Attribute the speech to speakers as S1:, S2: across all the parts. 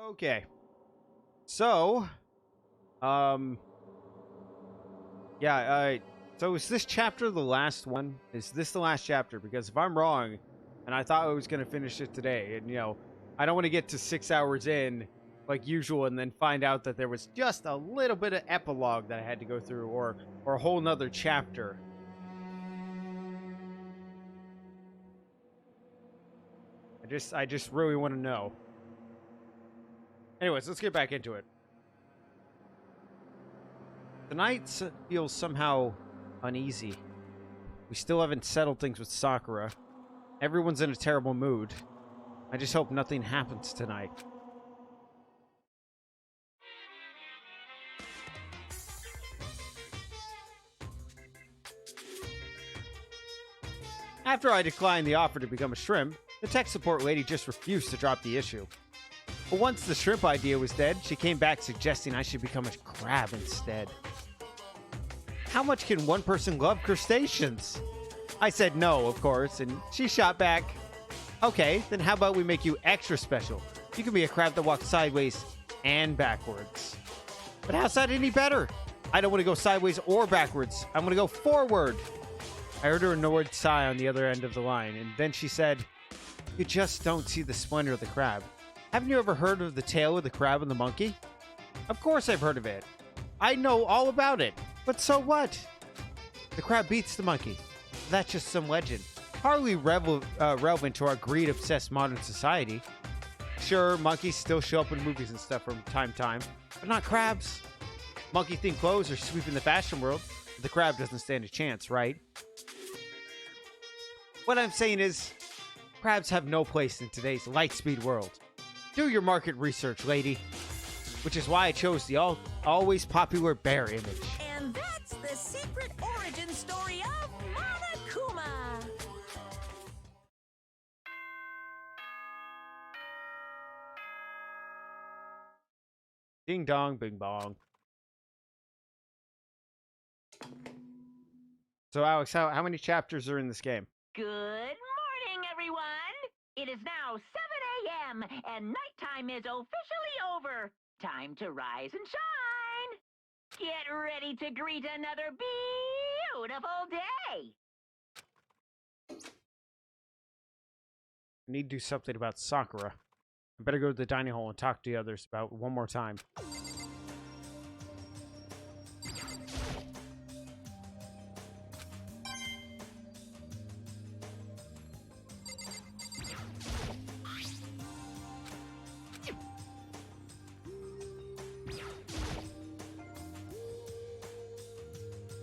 S1: Okay. So, yeah, so is this chapter the last one? Is this the last chapter? Because if I'm wrong, and I thought I was going to finish it today, and, I don't want to get to 6 hours in, like usual, and then find out that there was just a little bit of epilogue that I had to go through, or a whole nother chapter. I just really want to know. Anyways, let's get back into it. Tonight feels somehow uneasy. We still haven't settled things with Sakura. Everyone's in a terrible mood. I just hope nothing happens tonight. After I declined the offer to become a shrimp, the tech support lady just refused to drop the issue. But once the shrimp idea was dead, she came back suggesting I should become a crab instead. How much can one person love crustaceans? I said no, of course, and she shot back, okay, then how about we make you extra special? You can be a crab that walks sideways and backwards. But how's that any better? I don't want to go sideways or backwards. I'm going to go forward. I heard her annoyed sigh on the other end of the line, and then she said, you just don't see the splendor of the crab. Haven't you ever heard of the tale of the crab and the monkey? Of course I've heard of it. I know all about it. But so what? The crab beats the monkey. That's just some legend. Hardly relevant to our greed-obsessed modern society. Sure, monkeys still show up in movies and stuff from time to time, but not crabs. Monkey-themed clothes are sweeping the fashion world, but the crab doesn't stand a chance, right? What I'm saying is, crabs have no place in today's light-speed world. Do your market research, lady. Which is why I chose the always popular bear image.
S2: And that's the secret origin story of Monokuma.
S1: Ding dong, bing bong. So, Alex, how many chapters are in this game?
S2: Good morning, everyone. It is now 7 a.m. and nighttime is officially over. Time to rise and shine. Get ready to greet another beautiful day.
S1: I need to do something about Sakura. I better go to the dining hall and talk to the others about it one more time.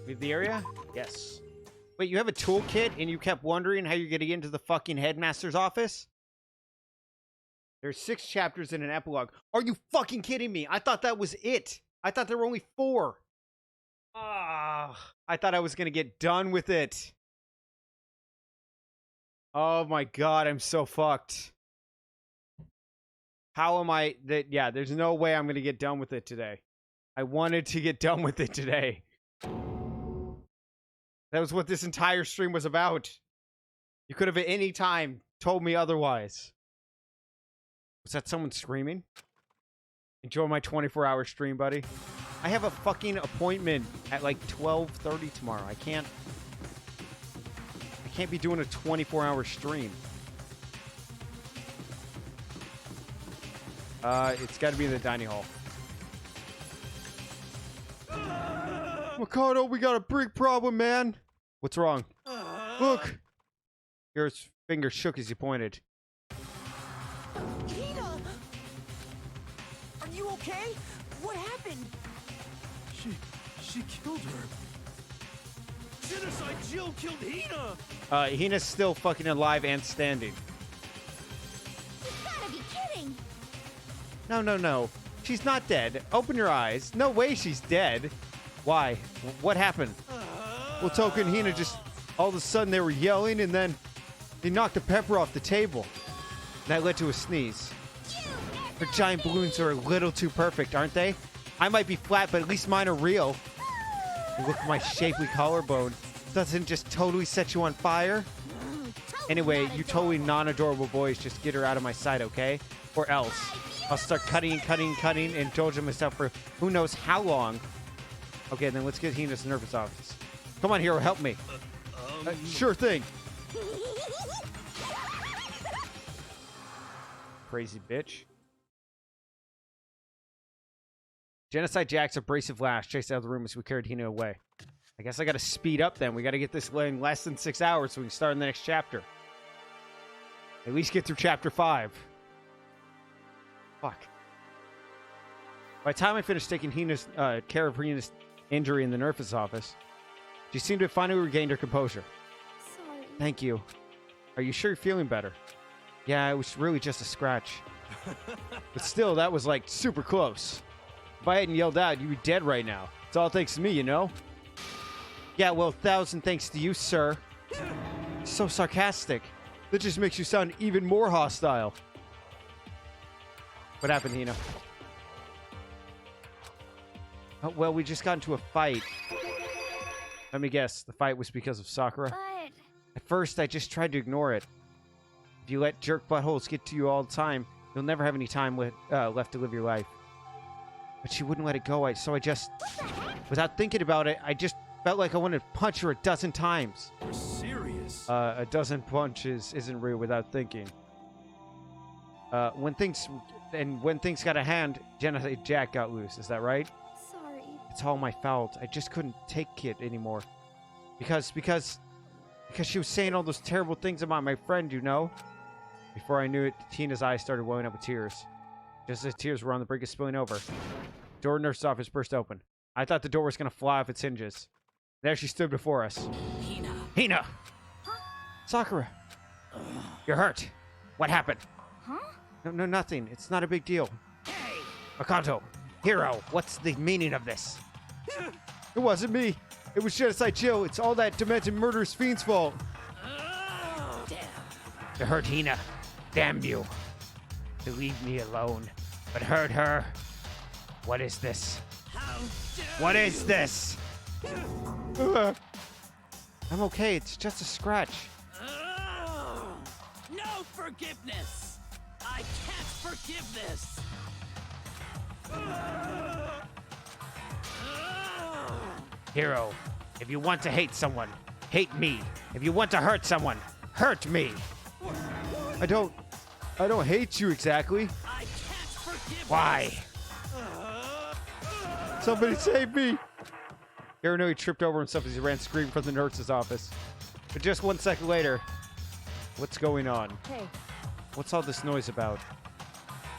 S1: Leave the area? Yes. Wait, you have a toolkit and you kept wondering how you're going to get into the fucking headmaster's office? There's 6 chapters in an epilogue. Are you fucking kidding me? I thought that was it. I thought there were only 4. Ah, I thought I was going to get done with it. Oh my god, I'm so fucked. How am I... Yeah, there's no way I'm going to get done with it today. I wanted to get done with it today. That was what this entire stream was about. You could have at any time told me otherwise. Was that someone screaming? Enjoy my 24-hour stream, buddy. I have a fucking appointment at like 12:30 tomorrow. I can't be doing a 24-hour stream. It's got to be in the dining hall. Mikado, we got a big problem, man. What's wrong? Look! Your finger shook as you pointed.
S3: Hina! Are you okay? What happened?
S4: She killed her. Genocide Jill killed Hina!
S1: Hina's still fucking alive and standing.
S2: You gotta be kidding.
S1: No. She's not dead. Open your eyes. No way she's dead. Why? What happened? Well, Token Hina just... All of a sudden they were yelling and then... They knocked the pepper off the table. That led to a sneeze. Her giant balloons are a little too perfect, aren't they? I might be flat, but at least mine are real. And look at my shapely collarbone. Doesn't it just totally set you on fire? Anyway, you totally non-adorable boys just get her out of my sight, okay? Or else. I'll start cutting and cutting and cutting and indulging myself for who knows how long. Okay, then let's get Hina's nervous office. Come on, Hero, help me. Sure thing. Crazy bitch. Genocide Jack's abrasive lash chased out of the room as we carried Hina away. I guess I gotta speed up then. We gotta get this in less than 6 hours so we can start in the next chapter. At least get through chapter 5. Fuck. By the time I finished taking Hina's care of Hina's injury in the nurse's office, she seemed to have finally regained her composure.
S5: Sorry.
S1: Thank you. Are you sure you're feeling better? Yeah, it was really just a scratch. But still, that was like super close. If I hadn't yelled out, you'd be dead right now. It's all thanks to me, you know? Yeah, well, 1,000 thanks to you, sir. So sarcastic. That just makes you sound even more hostile. What happened, Hina? Oh, well, we just got into a fight. Let me guess. The fight was because of Sakura?
S5: But
S1: At first, I just tried to ignore it. If you let jerk buttholes get to you all the time, you'll never have any time left to live your life. But she wouldn't let it go, so I just... Without thinking about it, I just felt like I wanted to punch her 12 times.
S4: You're serious?
S1: A dozen punches isn't real without thinking. When things got a hand, Genocide Jack got loose. Is that right?
S5: sorry.
S1: It's all my fault. I just couldn't take it anymore. Because she was saying all those terrible things about my friend, you know? Before I knew it, Tina's eyes started welling up with tears. Just as tears were on the brink of spilling over, door of the nurse's office burst open. I thought the door was going to fly off its hinges. There she stood before us.
S3: Hina.
S1: Hina! Sakura! You're hurt. What happened?
S5: Huh?
S1: No, nothing. It's not a big deal.
S3: Hey.
S1: Makoto, Hero, what's the meaning of this? It wasn't me. It was Genocide Jill. It's all that demented murderous fiend's fault.
S3: Damn.
S1: You hurt Hina. Damn you. To leave me alone. But hurt her. What is this?
S3: How dare
S1: What is this? I'm okay. It's just a scratch.
S3: No forgiveness. I can't forgive this.
S1: Hero, if you want to hate someone, hate me. If you want to hurt someone, hurt me. I don't hate you exactly.
S3: I can't forgive
S1: Why? Somebody save me! Hero knew he tripped over himself as he ran screaming from the nurse's office. But just 1 second later, what's going on?
S5: Hey,
S1: What's all this noise about?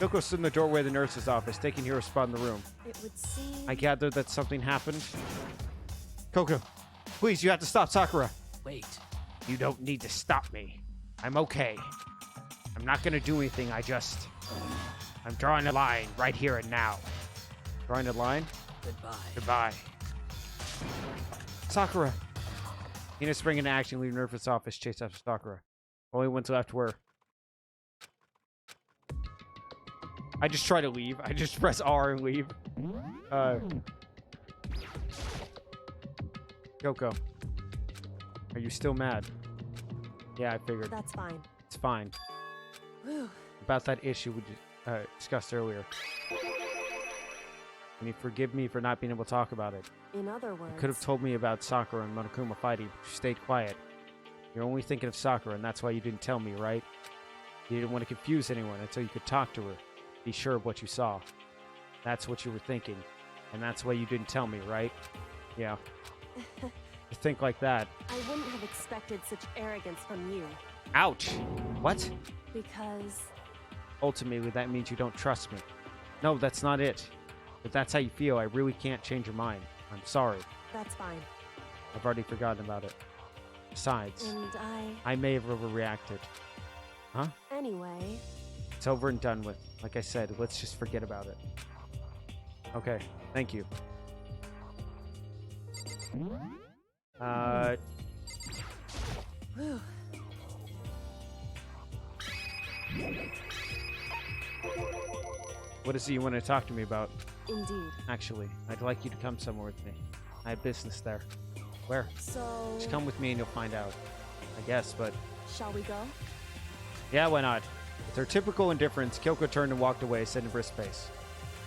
S1: Yoko stood in the doorway of the nurse's office, taking Hero's spot in the room.
S5: it would seem...
S1: I gathered that something happened. Coco, please, you have to stop Sakura.
S3: Wait.
S1: You don't need to stop me. I'm okay. I'm not gonna do anything, I'm drawing a line right here and now. Drawing a line?
S3: Goodbye.
S1: Goodbye. Sakura! Hina sprang into action, leaving Nerf's office, chased after Sakura. Only ones left were... I just try to leave. I just press R and leave. Yoko. Are you still mad? Yeah, I figured.
S5: That's fine.
S1: It's fine.
S5: Whew.
S1: About that issue we discussed earlier. Can you forgive me for not being able to talk about it?
S5: In other words...
S1: You could have told me about Sakura and Monokuma fighting, but you stayed quiet. You're only thinking of Sakura, and that's why you didn't tell me, right? You didn't want to confuse anyone until you could talk to her. Be sure of what you saw. That's what you were thinking. And that's why you didn't tell me, right? Yeah. You think like that.
S5: I wouldn't have expected such arrogance from you.
S1: Ouch! What?
S5: Because...
S1: Ultimately, that means you don't trust me. No, that's not it. If that's how you feel, I really can't change your mind. I'm sorry.
S5: That's fine.
S1: I've already forgotten about it. Besides,
S5: And
S1: I may have overreacted. Huh?
S5: Anyway...
S1: It's over and done with. Like I said, let's just forget about it. Okay, thank you.
S5: Whew.
S1: What is it you want to talk to me about?
S5: Indeed.
S1: Actually, I'd like you to come somewhere with me. I have business there. Where?
S5: So...
S1: Just come with me and you'll find out. I guess, but...
S5: Shall we go?
S1: Yeah, why not? With her typical indifference, Kyoko turned and walked away, said in a brisk pace.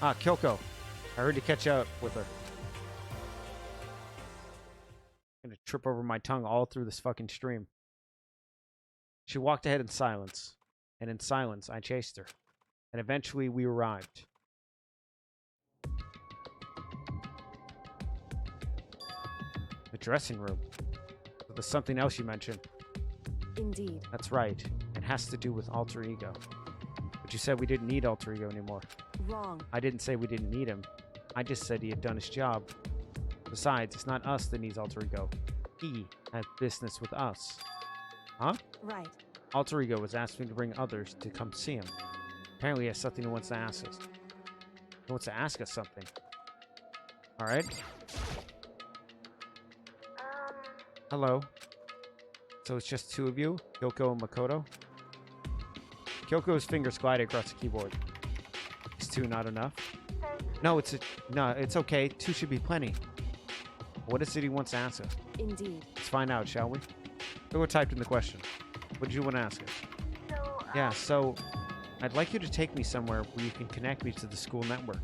S1: Ah, Kyoko. I heard to catch up with her. I'm gonna trip over my tongue all through this fucking stream. She walked ahead in silence, and in silence I chased her. And eventually we arrived. The dressing room. But there's something else you mentioned.
S5: Indeed.
S1: That's right. It has to do with alter ego. But you said we didn't need alter ego anymore.
S5: Wrong.
S1: I didn't say we didn't need him. I just said he had done his job. Besides, it's not us that needs alter ego. He had business with us. Huh?
S5: Right.
S1: Alter ego was asking to bring others to come see him. Apparently he has something he wants to ask us. He wants to ask us something. Alright? Hello. So it's just two of you? Kyoko and Makoto? Kyoko's fingers glided across the keyboard. Is two not enough? No, it's okay. Two should be plenty. What is it he wants to ask us?
S5: Indeed.
S1: Let's find out, shall we? Kyoko typed in the question. What did you want to ask us? Yeah, so I'd like you to take me somewhere where you can connect me to the school network.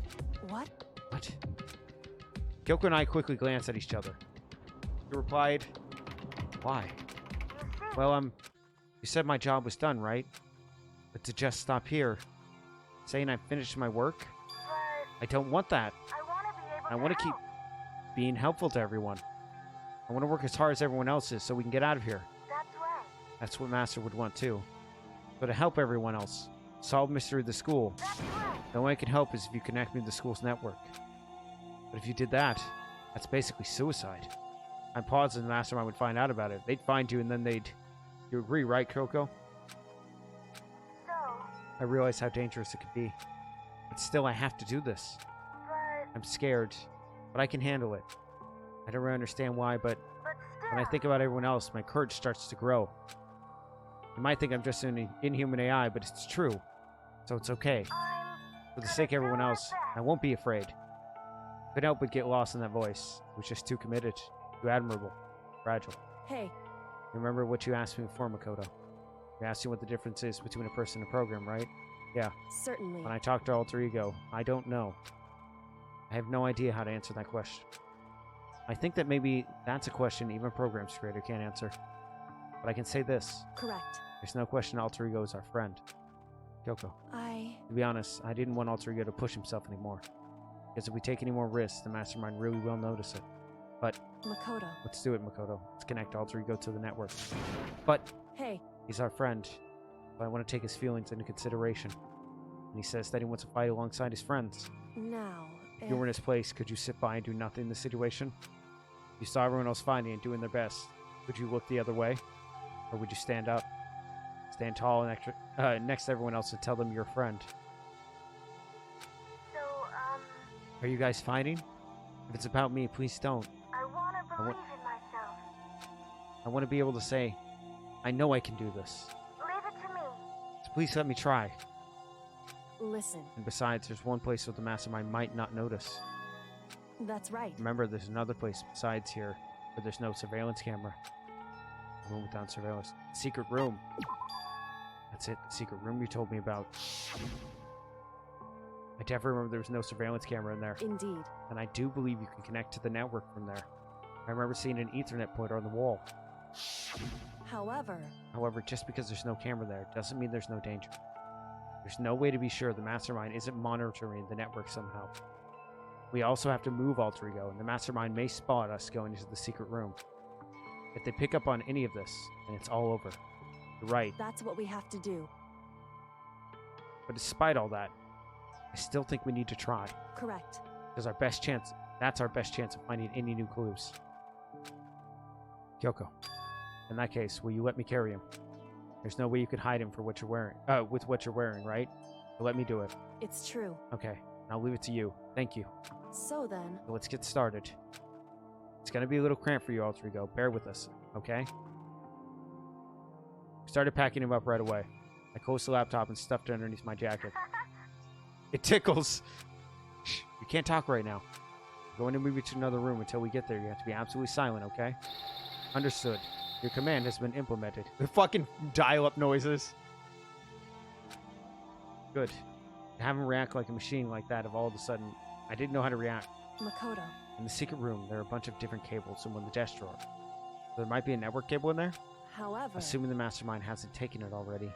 S5: What?
S1: What? Kyoko and I quickly glanced at each other. He replied, why? Well, you said my job was done, right? But to just stop here, saying I've finished my work? I don't want that. I want to keep being helpful to everyone. I want to work as hard as everyone else is so we can get out of here. That's what Master would want too. So to help everyone else, solve the mystery of the school, the only way I can help is if you connect me to the school's network. But if you did that, that's basically suicide. I'm positive the Mastermind would find out about it. They'd find you and then they'd... You agree, right, Kyoko? I realize how dangerous it could be. But still, I have to do this. I'm scared, but I can handle it. I don't really understand why, but when I think about everyone else, my courage starts to grow. You might think I'm just an inhuman AI, but it's true. So it's okay. For the sake of everyone else, I won't be afraid. I couldn't help but get lost in that voice. It was just too committed, too admirable, fragile.
S5: Hey.
S1: You remember what you asked me before, Makoto? You asked me what the difference is between a person and a program, right? Yeah.
S5: Certainly.
S1: When I talk to Alter Ego, I don't know. I have no idea how to answer that question. I think that maybe that's a question even a programs creator can't answer. But I can say this.
S5: Correct.
S1: There's no question Alter Ego is our friend. Kyoko. To be honest, I didn't want Alter Ego to push himself anymore. Because if we take any more risks, the Mastermind really will notice it. But...
S5: Makoto.
S1: Let's do it, Makoto. Let's connect Alter Ego to the network. But...
S5: Hey.
S1: He's our friend. But I want to take his feelings into consideration. And he says that he wants to fight alongside his friends.
S5: Now...
S1: If you were in his place, could you sit by and do nothing in this situation? If you saw everyone else fighting and doing their best, would you look the other way? Or would you stand up? Stand tall and next to everyone else and tell them you're a friend. Are you guys fighting? If it's about me, please don't.
S6: I want to believe in myself.
S1: I want to be able to say, I know I can do this.
S6: Leave it to me.
S1: So please let me try.
S5: Listen.
S1: And besides, there's one place where the Mastermind might not notice.
S5: That's right.
S1: Remember, there's another place besides here where there's no surveillance camera. A room without surveillance. Secret room. That's it. The secret room you told me about. I definitely remember there was no surveillance camera in there.
S5: Indeed.
S1: And I do believe you can connect to the network from there. I remember seeing an Ethernet pointer on the wall. However, just because there's no camera there doesn't mean there's no danger. There's no way to be sure the Mastermind isn't monitoring the network somehow. We also have to move Alter Ego, and the Mastermind may spot us going into the secret room. If they pick up on any of this, then it's all over. You're right.
S5: That's what we have to do.
S1: But despite all that, I still think we need to try.
S5: Correct.
S1: Because that's our best chance of finding any new clues. Kyoko, in that case, will you let me carry him? There's no way you could hide him for what you're wearing, with what you're wearing, right? So let me do it.
S5: It's true.
S1: Okay, I'll leave it to you. Thank you.
S5: So then...
S1: So let's get started. It's gonna be a little cramped for you, Alter Ego. Bear with us, okay? We started packing him up right away. I closed the laptop and stuffed it underneath my jacket. It tickles! Shh, you can't talk right now. We're going to move you to another room until we get there. You have to be absolutely silent, okay? Understood. Your command has been implemented. The fucking dial-up noises. Good. To have him react like a machine like that of all of a sudden, I didn't know how to react.
S5: Makoto.
S1: In the secret room, there are a bunch of different cables in one of the desk drawer. There might be a network cable in there?
S5: However,
S1: Assuming the mastermind hasn't taken it already.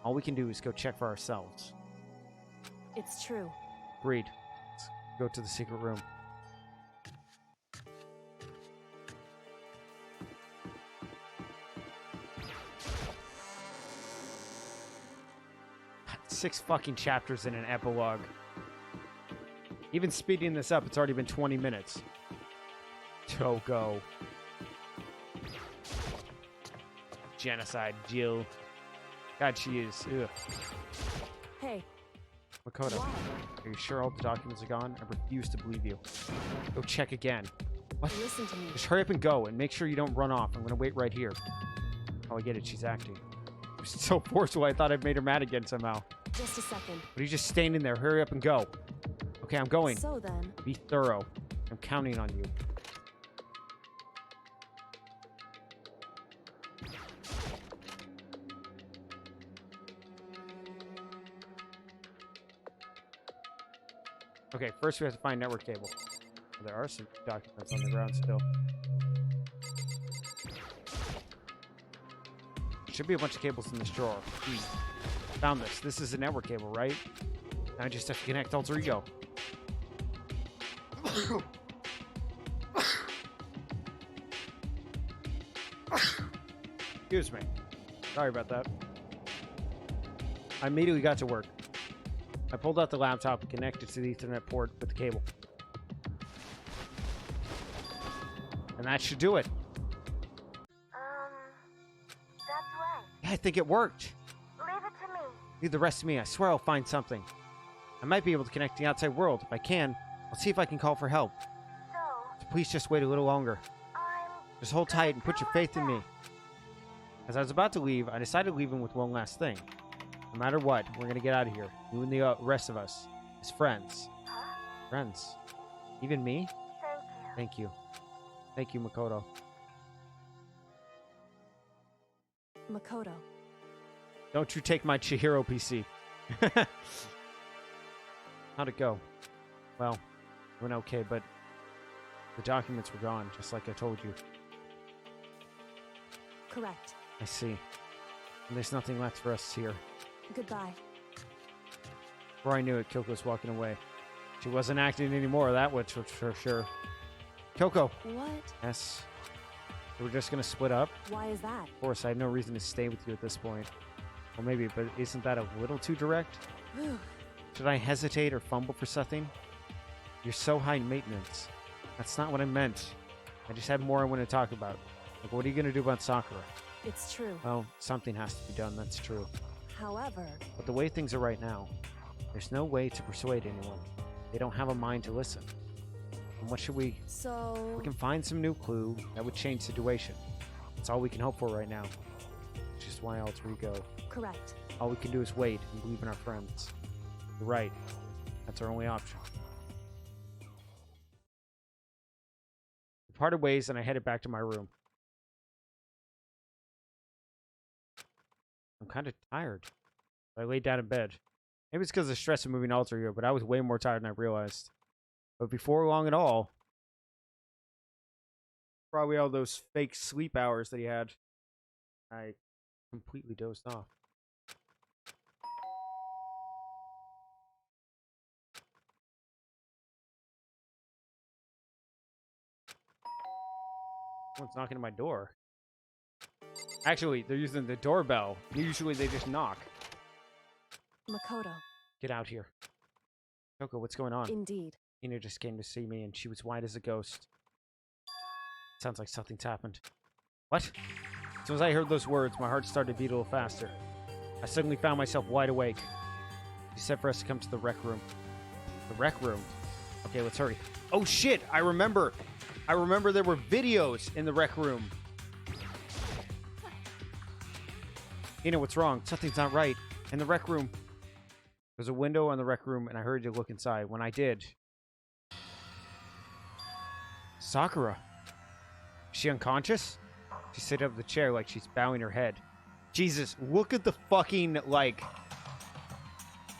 S1: All we can do is go check for ourselves.
S5: it's true.
S1: Agreed. Let's go to the secret room. Six fucking chapters in an epilogue. Even speeding this up, it's already been 20 minutes. Toko. Genocide, Jill. God, she is. Ugh.
S5: Hey,
S1: Makoto,
S5: why?
S1: are you sure all the documents are gone? I refuse to believe you. Go check again. What?
S5: Listen to me.
S1: Just hurry up and go, and make sure you don't run off. I'm gonna wait right here. Oh, I get it. She's acting. It was so forceful, I thought I'd made her mad again somehow.
S5: Just a second.
S1: But he's just standing there. Hurry up and go. Okay, I'm going.
S5: So then,
S1: Be thorough. I'm counting on you. Okay, first we have to find network cable. Oh, there are some documents on the ground still. Should be a bunch of cables in this drawer. Found this. This is a network cable, right? Now I just have to connect alter ego. Excuse me. Sorry about that. I immediately got to work. I pulled out the laptop and connected to the Ethernet port with the cable. And that should do it.
S6: That's right.
S1: Yeah, I think it worked.
S6: Leave it to me.
S1: Leave the rest to me. I swear I'll find something. I might be able to connect the outside world. If I can, I'll see if I can call for help. So please just wait a little longer. Just hold tight and put your faith in me. As I was about to leave, I decided to leave him with one last thing. No matter what, we're going to get out of here. You and the rest of us. As friends.
S6: Huh?
S1: Friends. Even me?
S6: Thank you.
S1: Thank you. Thank you, Makoto.
S5: Makoto.
S1: Don't you take my Chihiro PC. How'd it go? Well, it went okay, but the documents were gone, just like I told you.
S5: Correct.
S1: I see. And there's nothing left for us here.
S5: Goodbye.
S1: Before I knew it, Kyoko was walking away. She wasn't acting anymore, that was for sure. Kyoko!
S5: What?
S1: Yes. We're just gonna split up?
S5: Why is that?
S1: Of course, I have no reason to stay with you at this point. Well, maybe, but isn't that a little too direct? Should I hesitate or fumble for something? You're so high maintenance. That's not what I meant. I just had more I want to talk about. Like, what are you gonna do about Sakura?
S5: It's true.
S1: Well, something has to be done, that's true.
S5: However,
S1: But the way things are right now, there's no way to persuade anyone. They don't have a mind to listen. And what should we...
S5: so...
S1: We can find some new clue that would change the situation. That's all we can hope for right now. Which is why alter ego.
S5: Correct.
S1: All we can do is wait and believe in our friends. You're right. That's our only option. We parted ways and I headed back to my room. I'm kind of tired. I laid down in bed. Maybe it's because of the stress of moving alter ego, but I was way more tired than I realized. But before long at all, probably all those fake sleep hours that he had, I completely dozed off. Someone's knocking at my door. Actually, they're using the doorbell. Usually they just knock.
S5: Makoto.
S1: Get out here. Kyoko, what's going on?
S5: Indeed.
S1: Ina just came to see me and she was white as a ghost. Sounds like something's happened. What? As soon as I heard those words, my heart started to beat a little faster. I suddenly found myself wide awake. She said for us to come to the rec room. The rec room? Okay, let's hurry. Oh shit, I remember. I remember there were videos in the rec room. Ina, what's wrong? Something's not right. In the rec room. There's a window on the rec room and I hurried to look inside. When I did... Sakura. Is she unconscious? She sat up in the chair like she's bowing her head. Jesus, look at the fucking, like...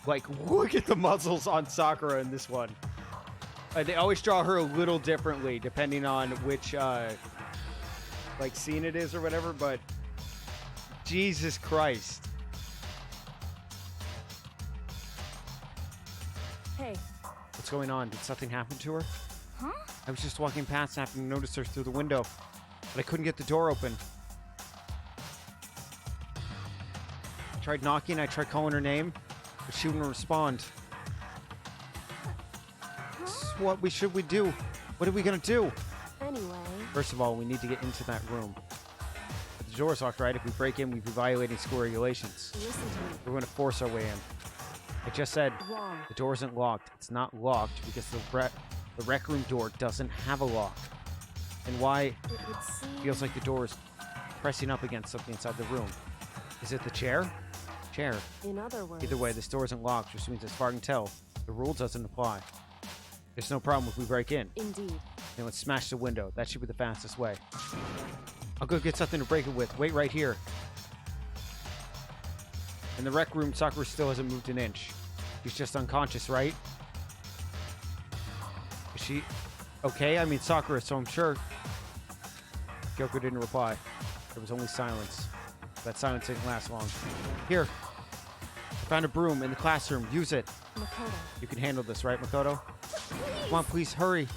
S1: Like, look at the muzzles on Sakura in this one. They always draw her a little differently depending on which, like, scene it is or whatever, but Jesus Christ.
S5: Hey,
S1: What's going on? Did something happen to her?
S5: huh?
S1: I was just walking past and happened to notice her through the window, but I couldn't get the door open. I tried knocking, I tried calling her name, but she wouldn't respond. What should we do? What are we gonna do?
S5: Anyway,
S1: First of all, we need to get into that room. But the door's locked, right? If we break in, we'd be violating school regulations.
S5: listen to me.
S1: We're gonna force our way in. I just said
S5: Wrong.
S1: the door isn't locked. It's not locked because the rec room door doesn't have a lock. And why
S5: It would seem...
S1: feels like the door is pressing up against something inside the room. Is it the chair? Chair.
S5: In other words...
S1: Either way, this door isn't locked, which means as far as I can tell, the rule doesn't apply. There's no problem if we break in.
S5: Indeed.
S1: Then let's smash the window. That should be the fastest way. I'll go get something to break it with. Wait right here. In the rec room, Sakura still hasn't moved an inch. She's just unconscious, right? Is she okay? I mean, Sakura, so I'm sure. Kyoko didn't reply. There was only silence. That silence didn't last long. Here. I found a broom in the classroom. Use it.
S5: Makoto.
S1: You can handle this, right, Makoto? Come on, please, hurry.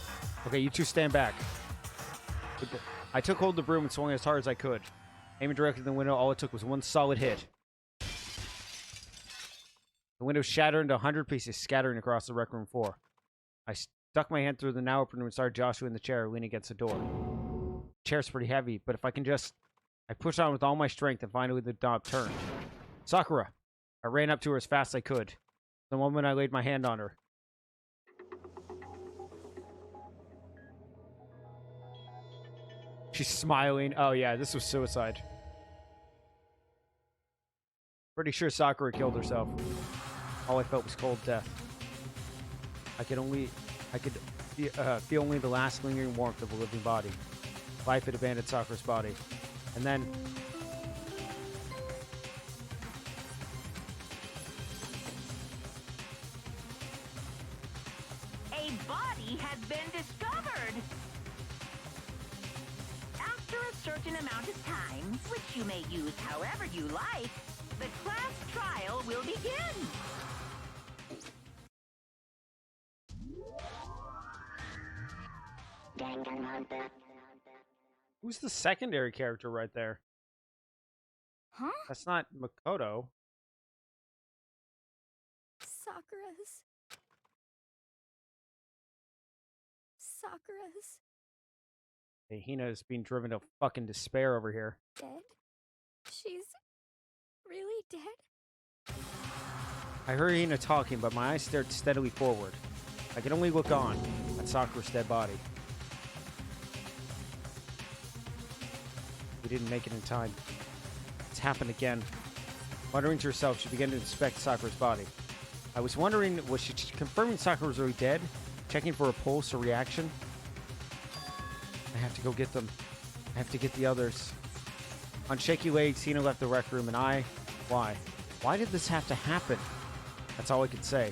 S1: Okay, you two stand back. I took hold of the broom and swung as hard as I could. Aiming directly at the window, all it took was one solid hit. The window shattered into 100 pieces, scattering across the rec room floor. I stuck my hand through the now open room and started Joshua in the chair, leaning against the door. The chair's pretty heavy, but if I can just... I pushed on with all my strength, and finally the knob turned. Sakura! I ran up to her as fast as I could. The moment I laid my hand on her. She's smiling. Oh yeah, this was suicide. Pretty sure Sakura killed herself. All I felt was cold death. I could feel only the last lingering warmth of a living body. Life had abandoned Sakura's body. And then...
S2: A body has been discovered! After a certain amount of time, which you may use however you like, the class trial will begin! Danganronpa.
S1: Who's the secondary character right there?
S5: Huh?
S1: That's not Makoto.
S5: Sakura's
S1: Hey, Hina is being driven to fucking despair over here.
S5: dead? She's really dead?
S1: I heard Hina talking, but my eyes stared steadily forward. I could only look on at Sakura's dead body. We didn't make it in time. It's happened again. Muttering to herself, she began to inspect Sakura's body. I was wondering, was she confirming Sakura was really dead? Checking for a pulse or reaction? I have to go get them. I have to get the others. On shaky legs, Hina left the rec room, and why? Why did this have to happen? That's all I could say.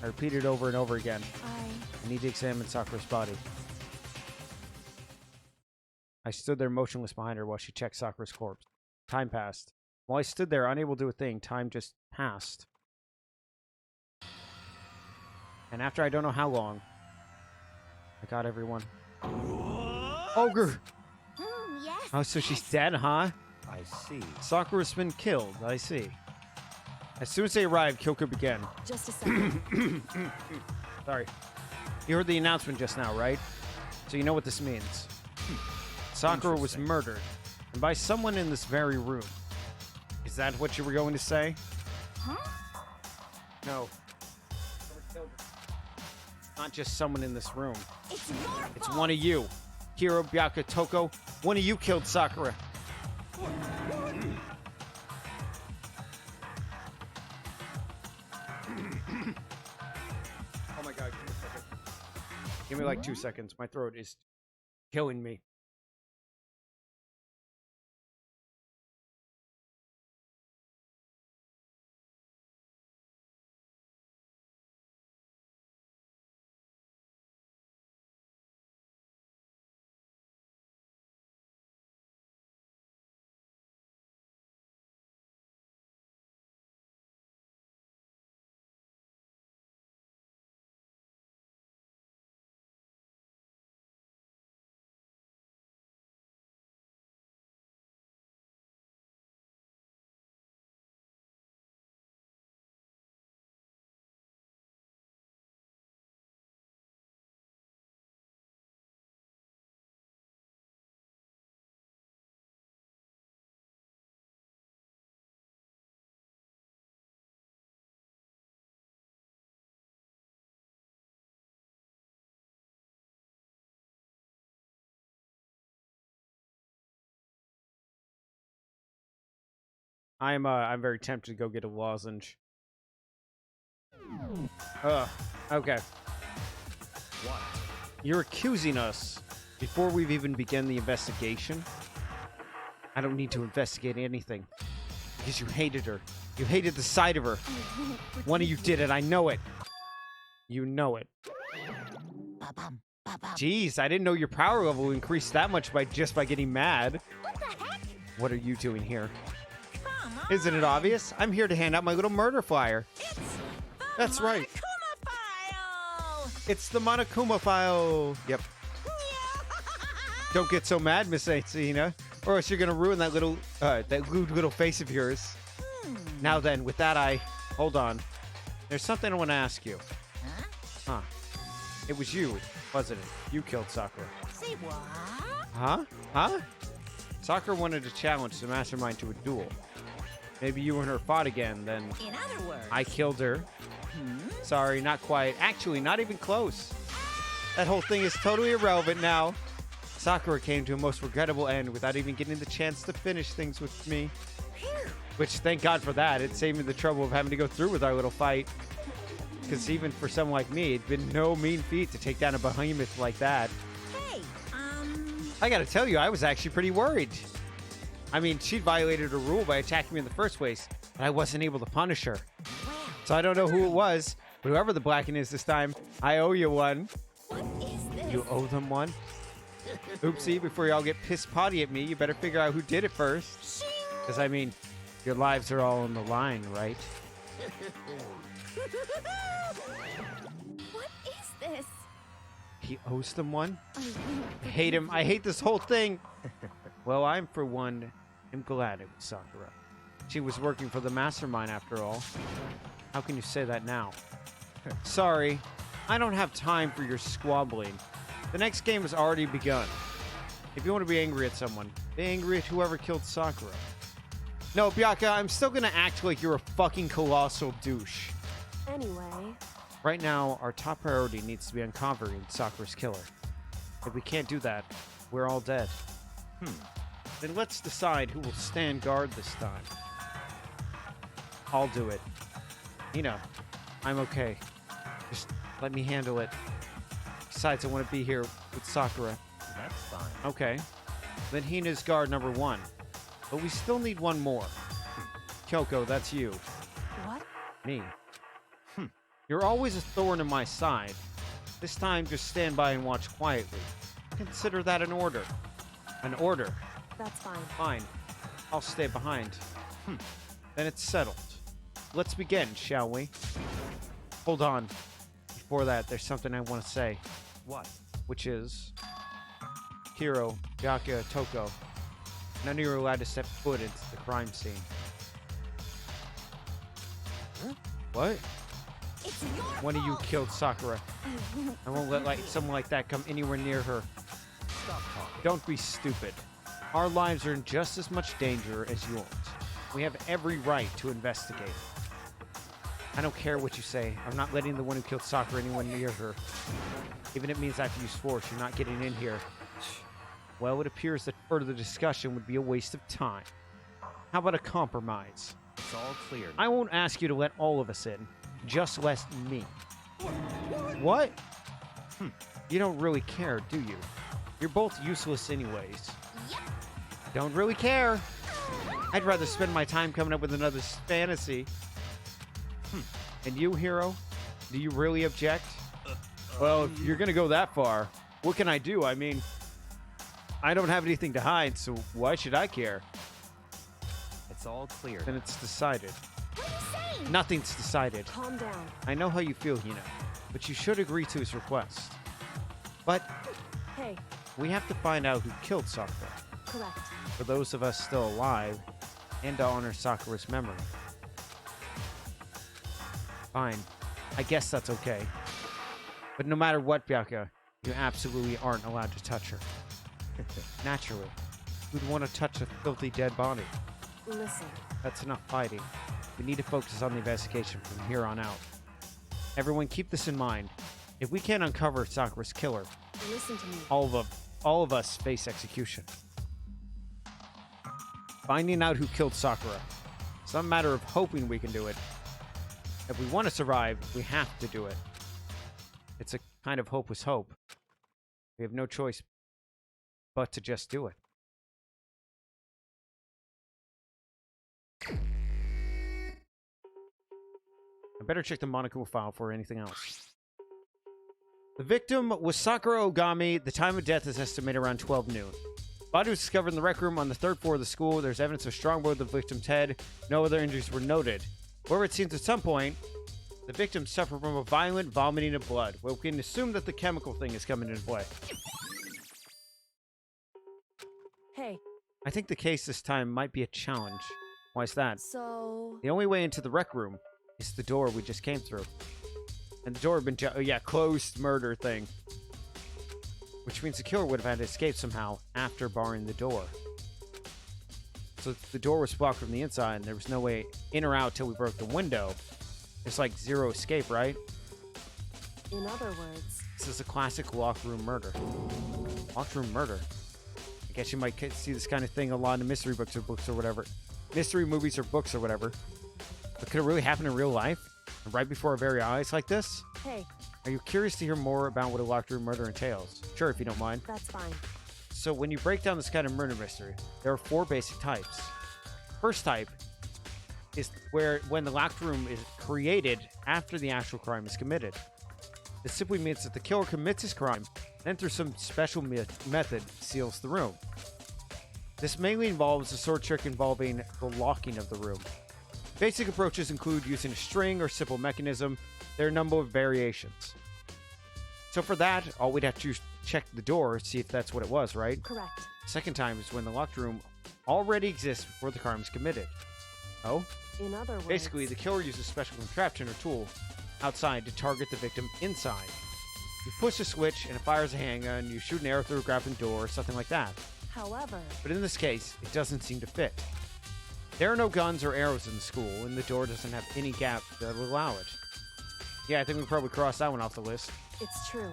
S1: I repeated over and over again. I need to examine Sakura's body. I stood there motionless behind her while she checked Sakura's corpse. Time passed. While I stood there, unable to do a thing, time just passed. And after I don't know how long, I got everyone. Ogre!
S5: Yes.
S1: Oh, so she's dead, huh?
S7: I see.
S1: Sakura's been killed. I see. As soon as they arrived, Kyoko began.
S5: Just a second.
S1: Sorry. You heard the announcement just now, right? So you know what this means. Sakura was murdered. And by someone in this very room. Is that what you were going to say?
S5: Huh?
S1: No. Not just someone in this room.
S5: It's your
S1: It's
S5: fault.
S1: one of you. Hiro, Byakuya, Toko. One of you killed Sakura. Oh my god, give me a second. Give me like 2 seconds. My throat is killing me. I'm very tempted to go get a lozenge. Okay.
S4: What?
S1: You're accusing us before we've even begun the investigation. I don't need to investigate anything because you hated her. You hated the sight of her. One of you did it. I know it. You know it. Jeez, I didn't know your power level increased that much by getting mad.
S5: What the heck?
S1: What are you doing here?
S2: Come on.
S1: Isn't it obvious? I'm here to hand out my little murder flyer.
S2: It's the
S1: That's right.
S2: Monokuma file.
S1: It's the Monokuma file. Yep. Don't get so mad, Miss Athena, or else you're gonna ruin that little little face of yours. Now then, with that, hold on. There's something I want to ask you. Huh? It was you, wasn't it? You killed Sakura.
S2: Say what?
S1: Huh? Sakura wanted to challenge the mastermind to a duel. Maybe you and her fought again, then
S2: In other words,
S1: I killed her. Sorry, not quite. Actually, not even close. That whole thing is totally irrelevant now. Sakura came to a most regrettable end without even getting the chance to finish things with me. Which, thank God for that. It saved me the trouble of having to go through with our little fight. Because even for someone like me, it'd been no mean feat to take down a behemoth like that.
S2: hey,
S1: I gotta tell you, I was actually pretty worried. I mean, she violated a rule by attacking me in the first place, but I wasn't able to punish her. So I don't know who it was, but whoever the Blacken is this time, I owe you one.
S5: What is this?
S1: You owe them one? Oopsie, before y'all get pissed potty at me, you better figure out who did it first. Because, I mean, your lives are all on the line, right?
S5: What is this?
S1: He owes them one? I hate him. I hate this whole thing. Well, I'm, for one, am glad it was Sakura. She was working for the mastermind, after all. How can you say that now? Sorry, I don't have time for your squabbling. The next game has already begun. If you want to be angry at someone, be angry at whoever killed Sakura. No, Byaka, I'm still gonna act like you're a fucking colossal douche.
S6: Anyway,
S1: Right now, our top priority needs to be uncovering Sakura's killer. If we can't do that, we're all dead. Then let's decide who will stand guard this time. I'll do it. Hina, I'm okay. Just let me handle it. Besides, I want to be here with Sakura.
S3: That's fine.
S1: Okay. Then Hina's guard number 1. But we still need one more. Kyoko, that's you.
S6: what?
S1: Me. You're always a thorn in my side. This time, just stand by and watch quietly. Consider that an order. An order.
S6: That's fine.
S1: Fine. I'll stay behind. Then it's settled. Let's begin, shall we? Hold on. Before that, there's something I want to say.
S3: What?
S1: Which is... Hiro, Byaka, Toko. None of you are allowed to step foot into the crime scene. What?
S5: It's your
S1: One of you
S5: fault.
S1: killed Sakura. I won't let someone like that come anywhere near her.
S3: Stop talking.
S1: Don't be stupid. Our lives are in just as much danger as yours. We have every right to investigate. I don't care what you say. I'm not letting the one who killed Sakura anyone near her. Even if it means I have to use force, you're not getting in here. Well, it appears that further discussion would be a waste of time. How about a compromise?
S3: It's all clear.
S1: I won't ask you to let all of us in. Just let me. What? You don't really care, do you? You're both useless anyways.
S5: Yep.
S1: Don't really care. I'd rather spend my time coming up with another fantasy. And you, Hero? Do you really object? Well, if you're gonna go that far, what can I do? I mean, I don't have anything to hide, so why should I care?
S3: It's all clear.
S1: Then it's decided.
S5: What are you saying?
S1: Nothing's decided.
S6: Calm down.
S1: I know how you feel, Hina, but you should agree to his request. But
S6: Hey,
S1: we have to find out who killed Sakura,
S6: correct.
S1: for those of us still alive, and to honor Sakura's memory. Fine. I guess that's okay. But no matter what, Byaka, you absolutely aren't allowed to touch her. Naturally, who'd want to touch a filthy dead body?
S6: Listen,
S1: That's enough fighting. We need to focus on the investigation from here on out. Everyone keep this in mind. If we can't uncover Sakura's killer,
S6: listen to me.
S1: all of us face execution. Finding out who killed Sakura It's not a matter of hoping we can do it. If we want to survive, we have to do it. It's a kind of hopeless hope. We have no choice but to just do it. I better check the Monokuma file for anything else. The victim was Sakura Ogami. The time of death is estimated around 12 noon. Body was discovered in the rec room on the 3rd floor of the school. There's evidence of strong blow to the victim's head. No other injuries were noted. However, it seems at some point, the victim suffered from a violent vomiting of blood. Well, we can assume that the chemical thing is coming into play.
S6: Hey,
S1: I think the case this time might be a challenge. Why is that?
S6: so...
S1: The only way into the rec room is the door we just came through. And the door had been, closed murder thing. Which means the killer would have had to escape somehow after barring the door. So the door was blocked from the inside and there was no way in or out till we broke the window. There's like zero escape, right?
S6: In other words...
S1: This is a classic locked room murder. Locked room murder. I guess you might see this kind of thing a lot in mystery books or whatever. Mystery movies or books or whatever. But could it really happen in real life? And right before our very eyes like this?
S6: Hey,
S1: Are you curious to hear more about what a locked room murder entails? Sure, if you don't mind.
S6: that's fine.
S1: So when you break down this kind of murder mystery, there are 4 basic types. First type is when the locked room is created after the actual crime is committed. This simply means that the killer commits his crime, then through some special method seals the room. This mainly involves a sword trick involving the locking of the room. Basic approaches include using a string or simple mechanism. There are a number of variations. So for that, all we'd have to do is check the door, see if that's what it was, right?
S6: Correct.
S1: Second time is when the locked room already exists before the crime is committed. Oh?
S6: In other words...
S1: Basically, the killer uses a special contraption or tool outside to target the victim inside. You push a switch and it fires a handgun, you shoot an arrow through a grappling door, or something like that.
S6: However...
S1: But in this case, it doesn't seem to fit. There are no guns or arrows in the school, and the door doesn't have any gap that will allow it. Yeah, I think we probably crossed that one off the list.
S6: It's true.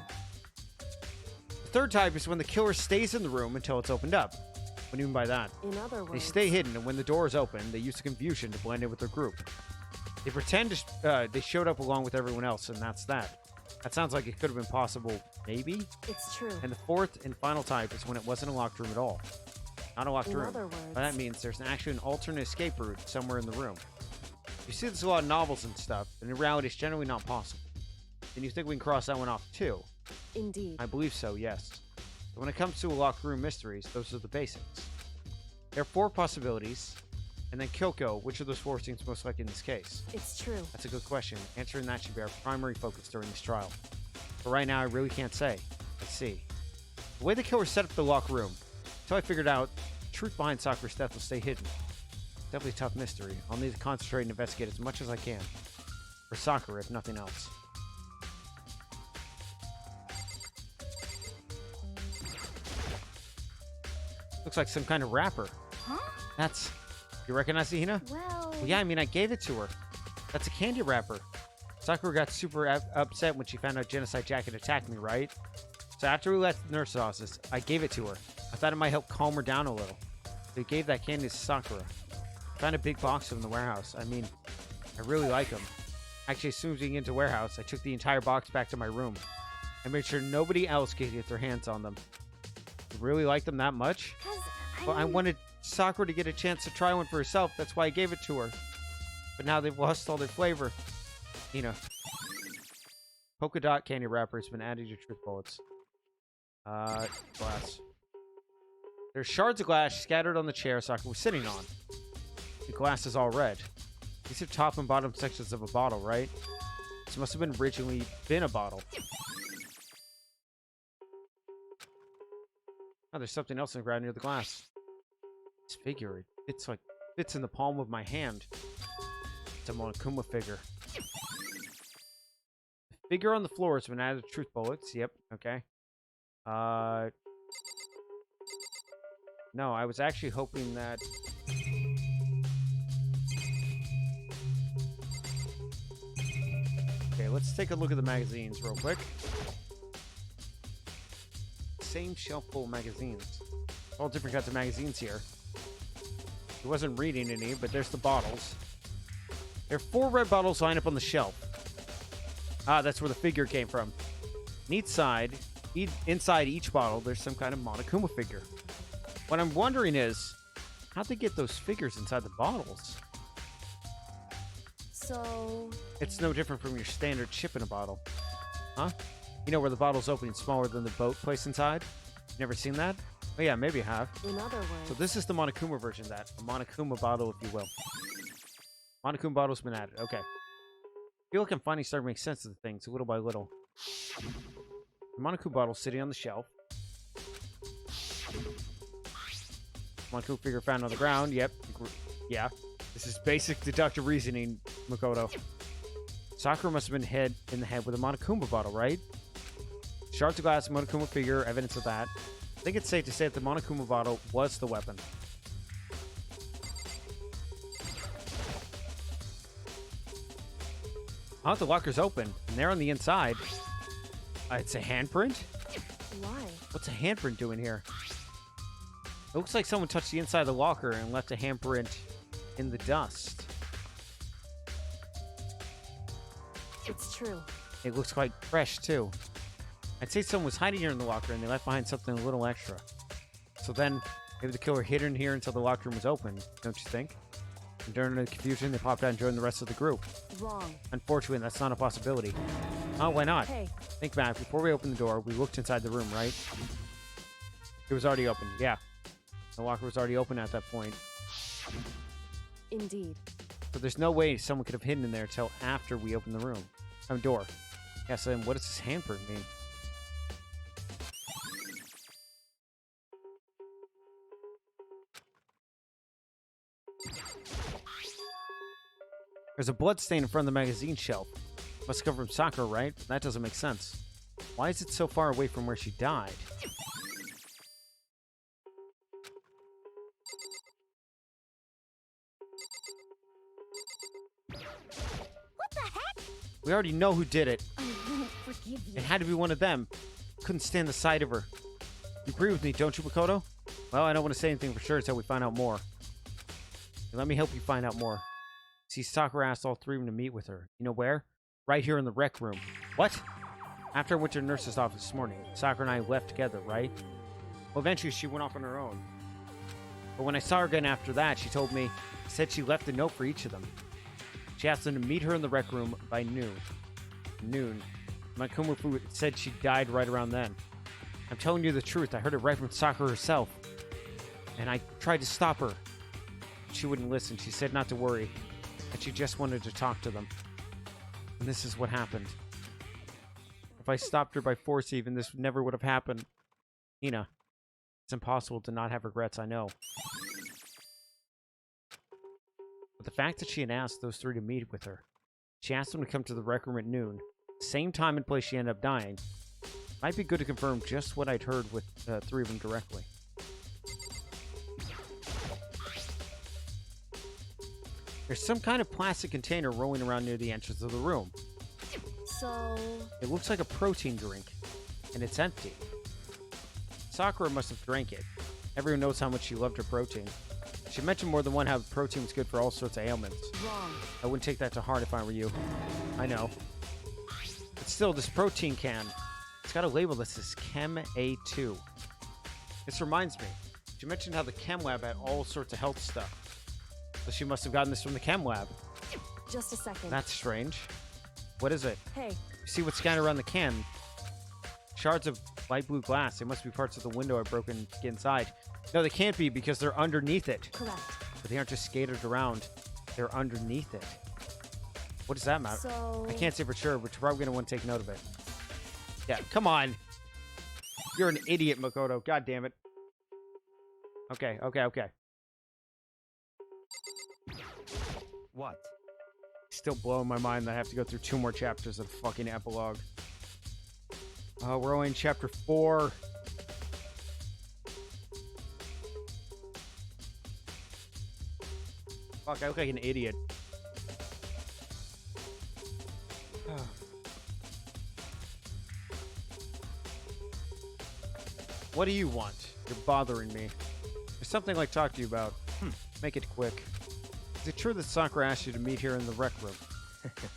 S1: The third type is when the killer stays in the room until it's opened up. What do you mean by that?
S6: In other words...
S1: They stay hidden, and when the door is open, they use the confusion to blend in with their group. They pretend they showed up along with everyone else, and that's that. That sounds like it could have been possible, maybe?
S6: It's true.
S1: And the fourth and final type is when it wasn't a locked room at all. Not a locked
S6: In
S1: room.
S6: other words...
S1: But that means there's actually an alternate escape route somewhere in the room. You see this in a lot of novels and stuff, and in reality it's generally not possible. And you think we can cross that one off too?
S6: Indeed.
S1: I believe so, yes. But when it comes to locked room mysteries, those are the basics. There are 4 possibilities, and then Kyoko, which of those 4 seems most likely in this case?
S6: It's true.
S1: That's a good question. Answering that should be our primary focus during this trial. But right now, I really can't say. Let's see. The way the killer set up the locked room, until I figured out the truth behind Sakura's death will stay hidden. Definitely a tough mystery. I'll need to concentrate and investigate as much as I can. For Sakura, if nothing else. Looks like some kind of wrapper.
S5: Huh?
S1: That's... You recognize it, Hina?
S5: Well...
S1: Well, yeah, I mean, I gave it to her. That's a candy wrapper. Sakura got super upset when she found out Genocide Jack had attacked me, right? So after we left the nurse's office, I gave it to her. I thought it might help calm her down a little. So I gave that candy to Sakura. I found a big box of them in the warehouse. I mean, I really like them. Actually, as soon as we get into the warehouse, I took the entire box back to my room. I made sure nobody else could get their hands on them. You really like them that much?
S5: 'Cause
S1: Well, I wanted Sakura to get a chance to try one for herself. That's why I gave it to her. But now they've lost all their flavor. Polka dot candy wrapper has been added to truth bullets. Glass. There's shards of glass scattered on the chair Sakura was sitting on. The glass is all red. These are top and bottom sections of a bottle, right? This must have been originally been a bottle. Oh, there's something else on the ground near the glass. This figure, it's like fits in the palm of my hand. It's a Monokuma figure. The figure on the floor has been added to truth bullets. Yep, okay. No, I was actually hoping that... Okay, let's take a look at the magazines real quick. Same shelf full of magazines. All different kinds of magazines here. He wasn't reading any, but there's the bottles. There are 4 red bottles lined up on the shelf. Ah, that's where the figure came from. Inside each bottle, there's some kind of Monokuma figure. What I'm wondering is, how'd they get those figures inside the bottles?
S6: So...
S1: It's no different from your standard chip in a bottle. Huh? You know where the bottle's opening smaller than the boat placed inside? Never seen that? Oh yeah, maybe you have.
S6: In other words...
S1: So this is the Monokuma version of that. A Monokuma bottle, if you will. Monokuma bottle's been added. Okay. I feel like I'm finally starting to make sense of the things, little by little. The Monokuma bottle sitting on the shelf. Monokuma figure found on the ground. Yep. Yeah. This is basic deductive reasoning, Makoto. Sakura must have been hit in the head with a Monokuma bottle, right? Shards of glass, Monokuma figure, evidence of that. I think it's safe to say that the Monokuma bottle was the weapon. Oh, the locker's open, and there on the inside. It's a handprint?
S6: Why?
S1: What's a handprint doing here? It looks like someone touched the inside of the locker and left a handprint in the dust.
S6: It's true.
S1: It looks quite fresh, too. I'd say someone was hiding here in the locker and they left behind something a little extra. So then, maybe the killer hid in here until the locker room was open, don't you think? And during the confusion, they popped out and joined the rest of the group.
S6: Wrong.
S1: Unfortunately, that's not a possibility. Oh, why not?
S6: Hey.
S1: Think back. Before we opened the door, we looked inside the room, right? It was already open. Yeah. The locker was already open at that point.
S6: Indeed.
S1: So there's no way someone could have hidden in there until after we opened the room. Door. Yeah, so then what does this handprint mean? There's a blood stain in front of the magazine shelf. Must come from Sakura, right? That doesn't make sense. Why is it so far away from where she died?
S5: What the heck?
S1: We already know who did it.
S5: I won't forgive you.
S1: It had to be one of them. Couldn't stand the sight of her. You agree with me, don't you, Makoto? Well, I don't want to say anything for sure until we find out more. Let me help you find out more. See, Sakura asked all 3 of them to meet with her. You know where? Right here in the rec room. What? After I went to the nurse's office this morning, Sakura and I left together, right? Well, eventually she went off on her own. But when I saw her again after that, she told me, said she left a note for each of them. She asked them to meet her in the rec room by noon. My Kumafu said she died right around then. I'm telling you the truth. I heard it right from Sakura herself. And I tried to stop her. She wouldn't listen. She said not to worry. And she just wanted to talk to them. And this is what happened. If I stopped her by force even, this never would have happened. Hina, it's impossible to not have regrets, I know. But the fact that she had asked those 3 to meet with her, she asked them to come to the rec room at noon, same time and place she ended up dying, might be good to confirm just what I'd heard with 3 of them directly. There's some kind of plastic container rolling around near the entrance of the room.
S6: So...
S1: It looks like a protein drink, and it's empty. Sakura must have drank it. Everyone knows how much she loved her protein. She mentioned more than one how protein was good for all sorts of ailments.
S6: Wrong.
S1: I wouldn't take that to heart if I were you. I know. But still, this protein can, it's got a label that says Chem A2. This reminds me. She mentioned how the Chem Lab had all sorts of health stuff. So she must have gotten this from the Chem Lab.
S6: Just a second.
S1: That's strange. What is it?
S6: Hey.
S1: You see what's scattered around the can? Shards of light blue glass. They must be parts of the window I've broken to get inside. No, they can't be because they're underneath it.
S6: Correct.
S1: But they aren't just scattered around. They're underneath it. What does that matter?
S6: So...
S1: I can't say for sure, but you're probably going to want to take note of it. Yeah, come on. You're an idiot, Makoto. God damn it. Okay.
S4: What?
S1: Still blowing my mind that I have to go through 2 more chapters of fucking epilogue. We're only in chapter 4. Fuck, I look like an idiot. What do you want? You're bothering me. There's something I'd like to talk to you about. Make it quick. Is it true that Sakura asked you to meet here in the rec room?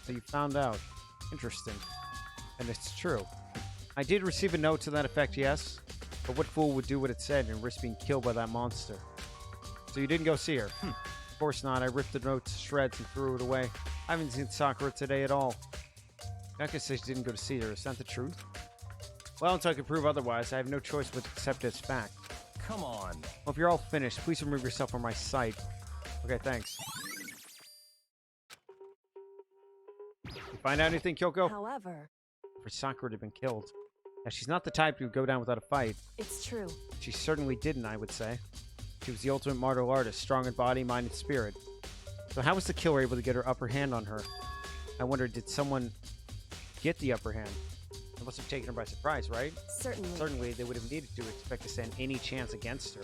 S1: So you found out. Interesting. And it's true. I did receive a note to that effect, yes. But what fool would do what it said and risk being killed by that monster? So you didn't go see her? Of course not. I ripped the note to shreds and threw it away. I haven't seen Sakura today at all. Naka says she didn't go to see her. Is that the truth? Well, until I can prove otherwise, I have no choice but to accept it as fact.
S4: Come on.
S1: Well, if you're all finished, please remove yourself from my sight. Okay, thanks. You find out anything, Kyoko?
S6: However,
S1: For Sakura to have been killed. Now, she's not the type to go down without a fight.
S6: it's true.
S1: She certainly didn't, I would say. She was the ultimate martial artist, strong in body, mind, and spirit. So how was the killer able to get her upper hand on her? I wonder, did someone get the upper hand? It must have taken her by surprise, right?
S6: Certainly.
S1: Certainly, they would have needed to expect to stand any chance against her.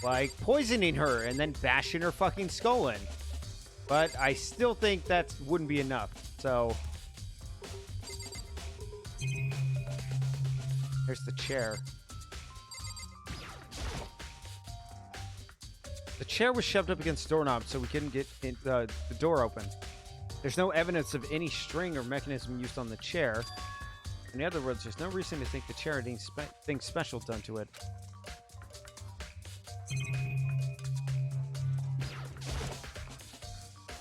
S1: Like, poisoning her and then bashing her fucking skull in. But I still think that wouldn't be enough, so... There's the chair. The chair was shoved up against the doorknob so we couldn't get the door open. There's no evidence of any string or mechanism used on the chair. In other words, there's no reason to think the chair had anything special done to it.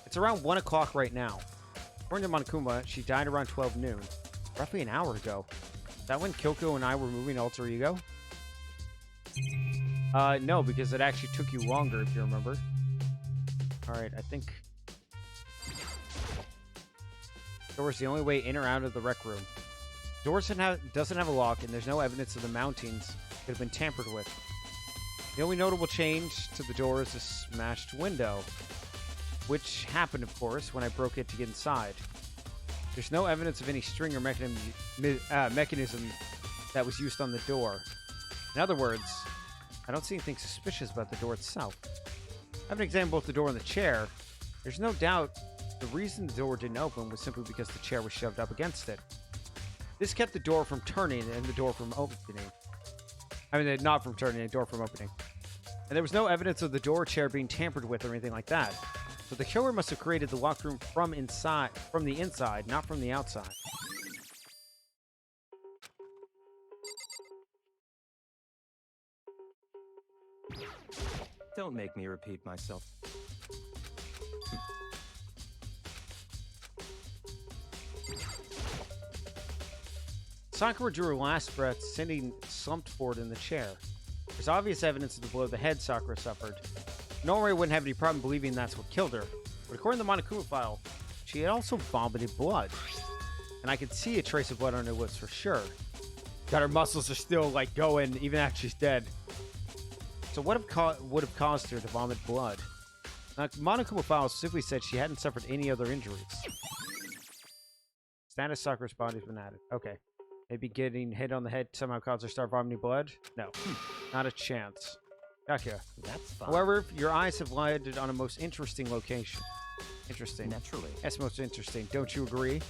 S1: It's around 1 o'clock right now. According to Monokuma, she died around 12 noon. Roughly an hour ago. Is that when Kyoko and I were moving Alter Ego? No, because it actually took you longer, if you remember. Alright, I think... Door's the only way in or out of the rec room. Doors doesn't have a lock, and there's no evidence of the mountings that have been tampered with. The only notable change to the door is a smashed window, which happened, of course, when I broke it to get inside. There's no evidence of any string or mechanism that was used on the door. In other words, I don't see anything suspicious about the door itself. Having examined both the door and the chair, there's no doubt the reason the door didn't open was simply because the chair was shoved up against it. This kept the door from turning and the door from opening. I mean, not from turning, the door from opening. And there was no evidence of the door or chair being tampered with or anything like that. So the killer must have created the locked room from the inside, not from the outside.
S4: Don't make me repeat myself.
S1: Sakura drew her last breath, sitting slumped forward in the chair. There's obvious evidence of the blow to the head Sakura suffered. Normally, I wouldn't have any problem believing that's what killed her. But according to the Monokuma file, she had also vomited blood. And I could see a trace of blood on her lips for sure. God, her muscles are still, like, going even after she's dead. So what would have caused her to vomit blood? Now, Monokuma file simply said she hadn't suffered any other injuries. Status Sakura's body's been added. Okay. Maybe getting hit on the head somehow caused her to start vomiting blood? No. Not a chance. Gotcha.
S4: That's fine.
S1: However, your eyes have landed on a most interesting location. Interesting.
S4: Naturally.
S1: That's most interesting. Don't you agree?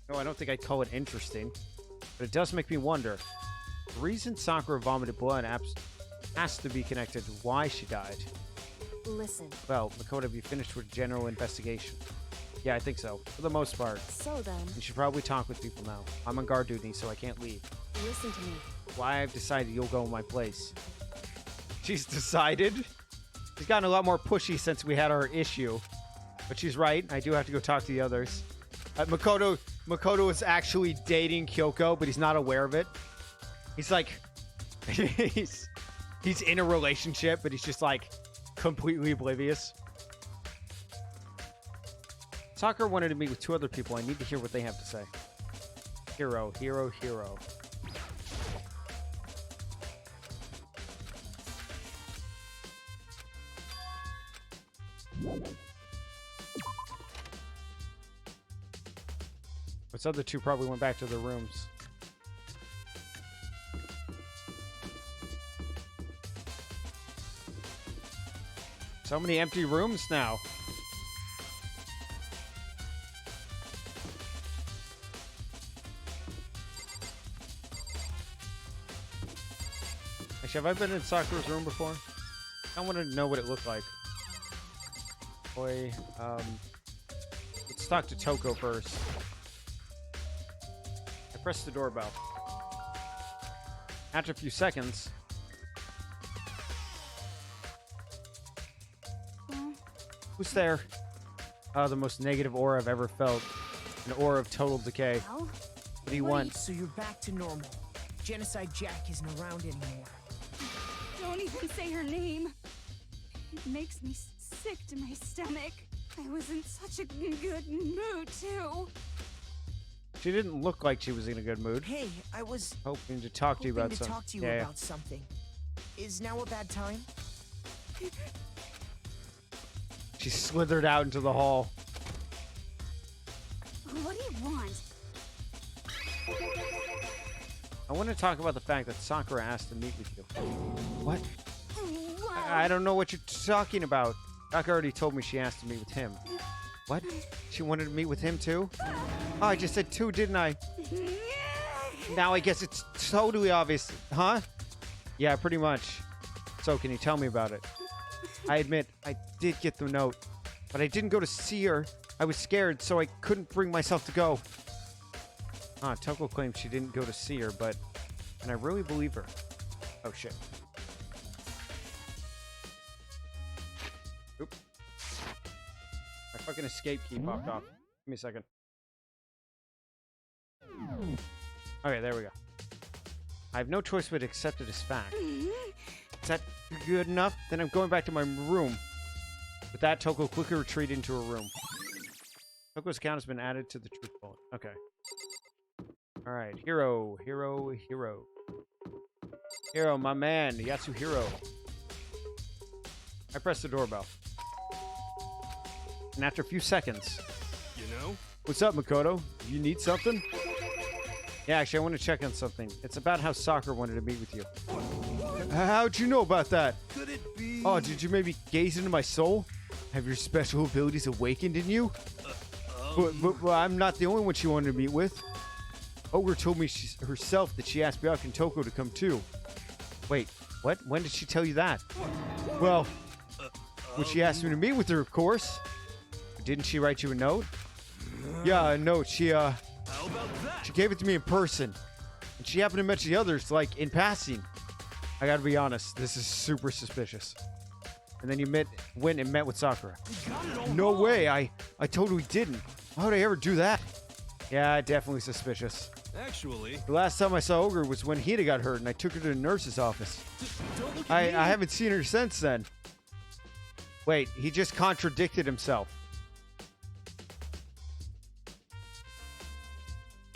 S1: No, I don't think I'd call it interesting. But it does make me wonder. The reason Sakura vomited blood has to be connected to why she died.
S6: Listen.
S1: Well, Makoto, have you finished with general investigation? Yeah, I think so. For the most part.
S6: So then,
S1: You should probably talk with people now. I'm on guard duty, so I can't leave.
S6: listen to me.
S1: Why I've decided you'll go in my place. She's decided? She's gotten a lot more pushy since we had our issue. But she's right. I do have to go talk to the others. Makoto is actually dating Kyoko, but he's not aware of it. He's like... he's in a relationship, but he's just like completely oblivious. Sakura wanted to meet with 2 other people. I need to hear what they have to say. Hero, hero, hero. Those other 2 probably went back to their rooms. So many empty rooms now. Actually, have I been in Sakura's room before? I want to know what it looked like. Boy, let's talk to Toko first. I press the doorbell. After a few seconds, who's there? Oh, the most negative aura I've ever felt. An aura of total decay.
S5: Well,
S1: What do you want?
S3: So you're back to normal. Genocide Jack isn't around anymore.
S5: don't even say her name. It makes me sick to my stomach. I was in such a good mood, too.
S1: She didn't look like she was in a good mood.
S3: Hey, I was
S1: Hoping to talk to you about
S3: hoping to
S1: something.
S3: talk to you
S1: Yeah,
S3: about something. Is now a bad time?
S1: She slithered out into the hall.
S5: What do you want?
S1: I want to talk about the fact that Sakura asked to meet with you. What?
S5: Well,
S1: I don't know what you're talking about. Sakura already told me she asked to meet with him. What? She wanted to meet with him too? Oh, I just said two, didn't I? Now I guess it's totally obvious, huh? Yeah, pretty much. So can you tell me about it? I admit, I did get the note, but I didn't go to see her. I was scared, so I couldn't bring myself to go. Toko claims she didn't go to see her, but... And I really believe her. Oh, shit. Oop. My fucking escape key popped off. Give me a second. Okay, there we go. I have no choice but to accept it as fact. Is that good enough? Then I'm going back to my room. With that, Toko quickly retreated into her room. Toko's account has been added to the truth bullet. Okay. Alright, Hero, my man, Yasuhiro. I press the doorbell. And after a few seconds...
S7: You know?
S1: What's up, Makoto? You need something? Yeah, actually, I want to check on something. It's about how Sakura wanted to meet with you. How'd you know about that?
S7: Could it be?
S1: Oh, did you maybe gaze into my soul? Have your special abilities awakened in you? But I'm not the only one she wanted to meet with. Ogre told me herself that she asked Byakuya and Toko to come too. Wait, what? When did she tell you that? Well, when she asked me to meet with her, of course. Didn't she write you a note? Yeah, a note. She
S7: How about that?
S1: She gave it to me in person. And she happened to mention the others, like, in passing. I gotta be honest, this is super suspicious. And then you went and met with Sakura. No way, I totally didn't. Why would I ever do that? Yeah, definitely suspicious.
S7: Actually,
S1: The last time I saw Ogre was when Hida got hurt and I took her to the nurse's office.
S7: don't look
S1: I
S7: at me.
S1: haven't seen her since then. Wait, he just contradicted himself.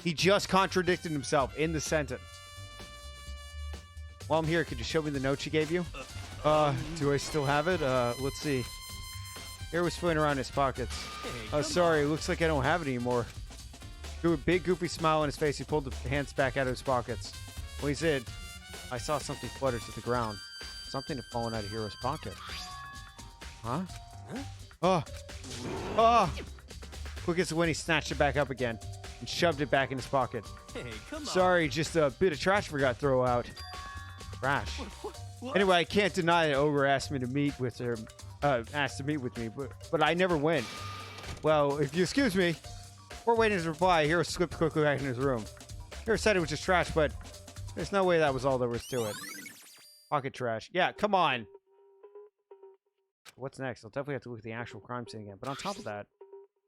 S1: He just contradicted himself in the sentence. While I'm here, could you show me the note she gave you? Do I still have it? Let's see. Hair was floating around his pockets.
S7: Hey,
S1: Oh,
S7: come
S1: sorry. Looks like I don't have it anymore. Through a big, goofy smile on his face, he pulled the hands back out of his pockets. When he said, I saw something flutter to the ground. Something had fallen out of Hero's pocket. Huh? Oh. Oh. Quick as when he snatched it back up again and shoved it back in his pocket.
S7: Hey, come on.
S1: Sorry, just a bit of trash forgot to throw out. Trash.
S7: What?
S1: Anyway, I can't deny that Ogre asked me to meet with her. Asked to meet with me, but I never went. Well, if you excuse me, we're waiting to reply. Hero slipped quickly back in his room. Hero said it was just trash, but there's no way that was all there was to it. Pocket trash. Yeah, come on. What's next? I'll definitely have to look at the actual crime scene again. But on top of that,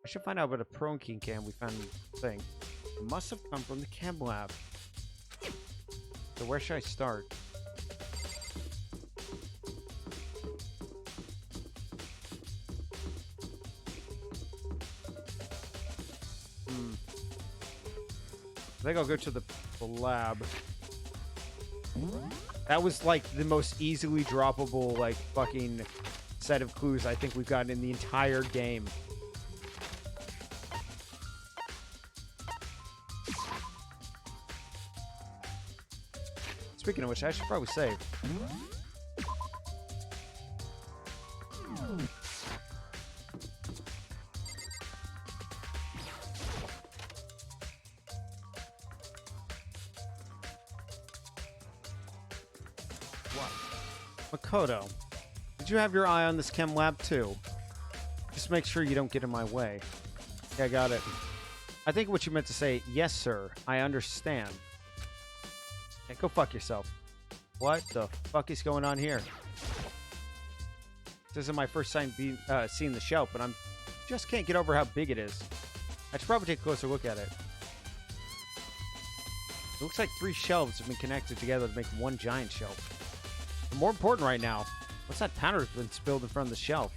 S1: I should find out about a prone king cam we found in the thing. It must have come from the chem lab. So where should I start? I think I'll go to the lab. That was like the most easily droppable, like, fucking set of clues I think we've gotten in the entire game. Speaking of which, I should probably save. Makoto, did you have your eye on this chem lab too? Just make sure you don't get in my way. Yeah, I got it. I think what you meant to say, yes, sir, I understand. Yeah, go fuck yourself. What the fuck is going on here? This isn't my first time seeing the shelf, but I'm just can't get over how big it is. I should probably take a closer look at it. It looks like 3 shelves have been connected together to make one giant shelf. But more important right now, what's that powder that's been spilled in front of the shelf?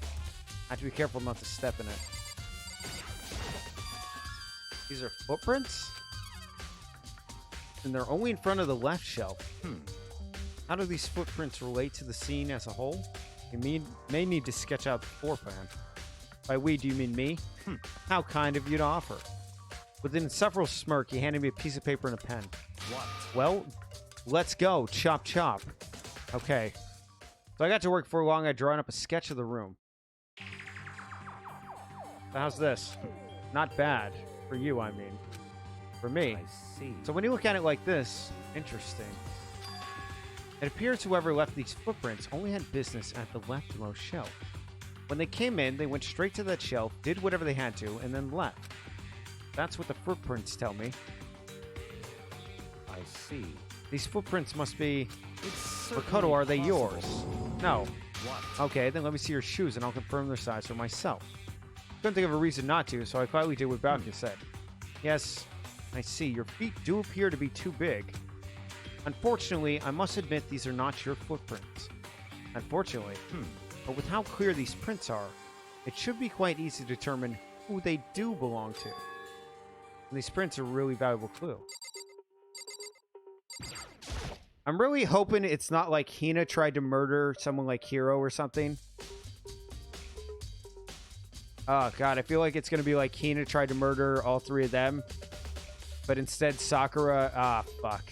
S1: I have to be careful not to step in it. These are footprints? And they're only in front of the left shelf. How do these footprints relate to the scene as a whole? You may need to sketch out the floor plan. By we, do you mean me? How kind of you to offer. With an insufferable smirk, he handed me a piece of paper and a pen.
S4: What?
S1: Well, let's go. Chop, chop. Okay. So I got to work for long. I drawn up a sketch of the room. So how's this? Not bad. For you, I mean. For me.
S4: I see.
S1: So when you look at it like this, interesting. It appears whoever left these footprints only had business at the leftmost shelf. When they came in, they went straight to that shelf, did whatever they had to, and then left. That's what the footprints tell me.
S4: I see.
S1: These footprints must be...
S4: It's
S1: Makoto, are they
S4: possible.
S1: yours? No.
S4: What?
S1: Okay, then let me see your shoes and I'll confirm their size for myself. Couldn't think of a reason not to, so I quietly did what Balka said. Yes, I see. Your feet do appear to be too big. Unfortunately, I must admit these are not your footprints. Unfortunately. But with how clear these prints are, it should be quite easy to determine who they do belong to. And these prints are a really valuable clue. I'm really hoping it's not like Hina tried to murder someone like Hiro or something. Oh god, I feel like it's going to be like Hina tried to murder all 3 of them. But instead Sakura... Ah, fuck.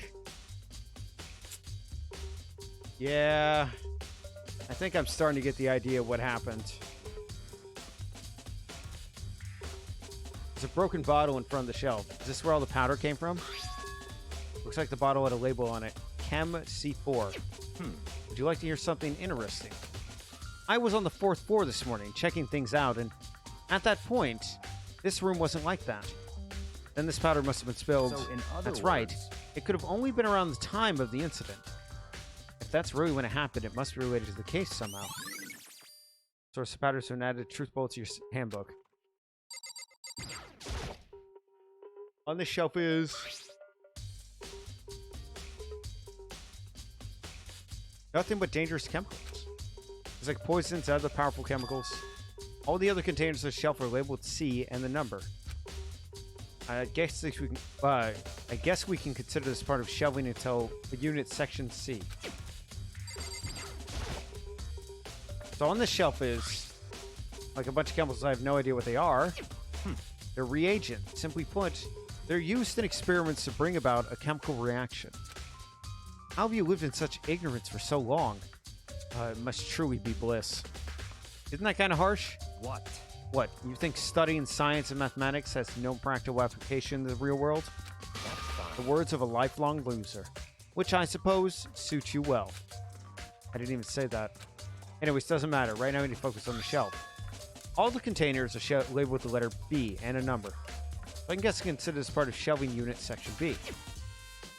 S1: Yeah... I think I'm starting to get the idea of what happened. There's a broken bottle in front of the shelf. Is this where all the powder came from? Looks like the bottle had a label on it. Chem C4. Would you like to hear something interesting? I was on the 4th floor this morning, checking things out, and at that point, this room wasn't like that. Then this powder must have been spilled.
S4: So in other
S1: That's
S4: words,
S1: right. It could have only been around the time of the incident. If that's really when it happened, it must be related to the case somehow. Source of powder, so added truth bullet to your handbook. On the shelf is... nothing but dangerous chemicals. It's like poisons and other powerful chemicals. All the other containers on the shelf are labeled C and the number. I guess we can consider this part of shelving until the unit section C. So on this shelf is like a bunch of chemicals. I have no idea what they are. They're reagents. Simply put, they're used in experiments to bring about a chemical reaction. How have you lived in such ignorance for so long? It must truly be bliss. Isn't that kind of harsh?
S4: What?
S1: What, you think studying science and mathematics has no practical application in the real world?
S4: That's fine.
S1: The words of a lifelong loser. Which I suppose suits you well. I didn't even say that. Anyways, doesn't matter. Right now we need to focus on the shelf. All the containers are labeled with the letter B and a number. So I can guess consider this part of shelving unit section B.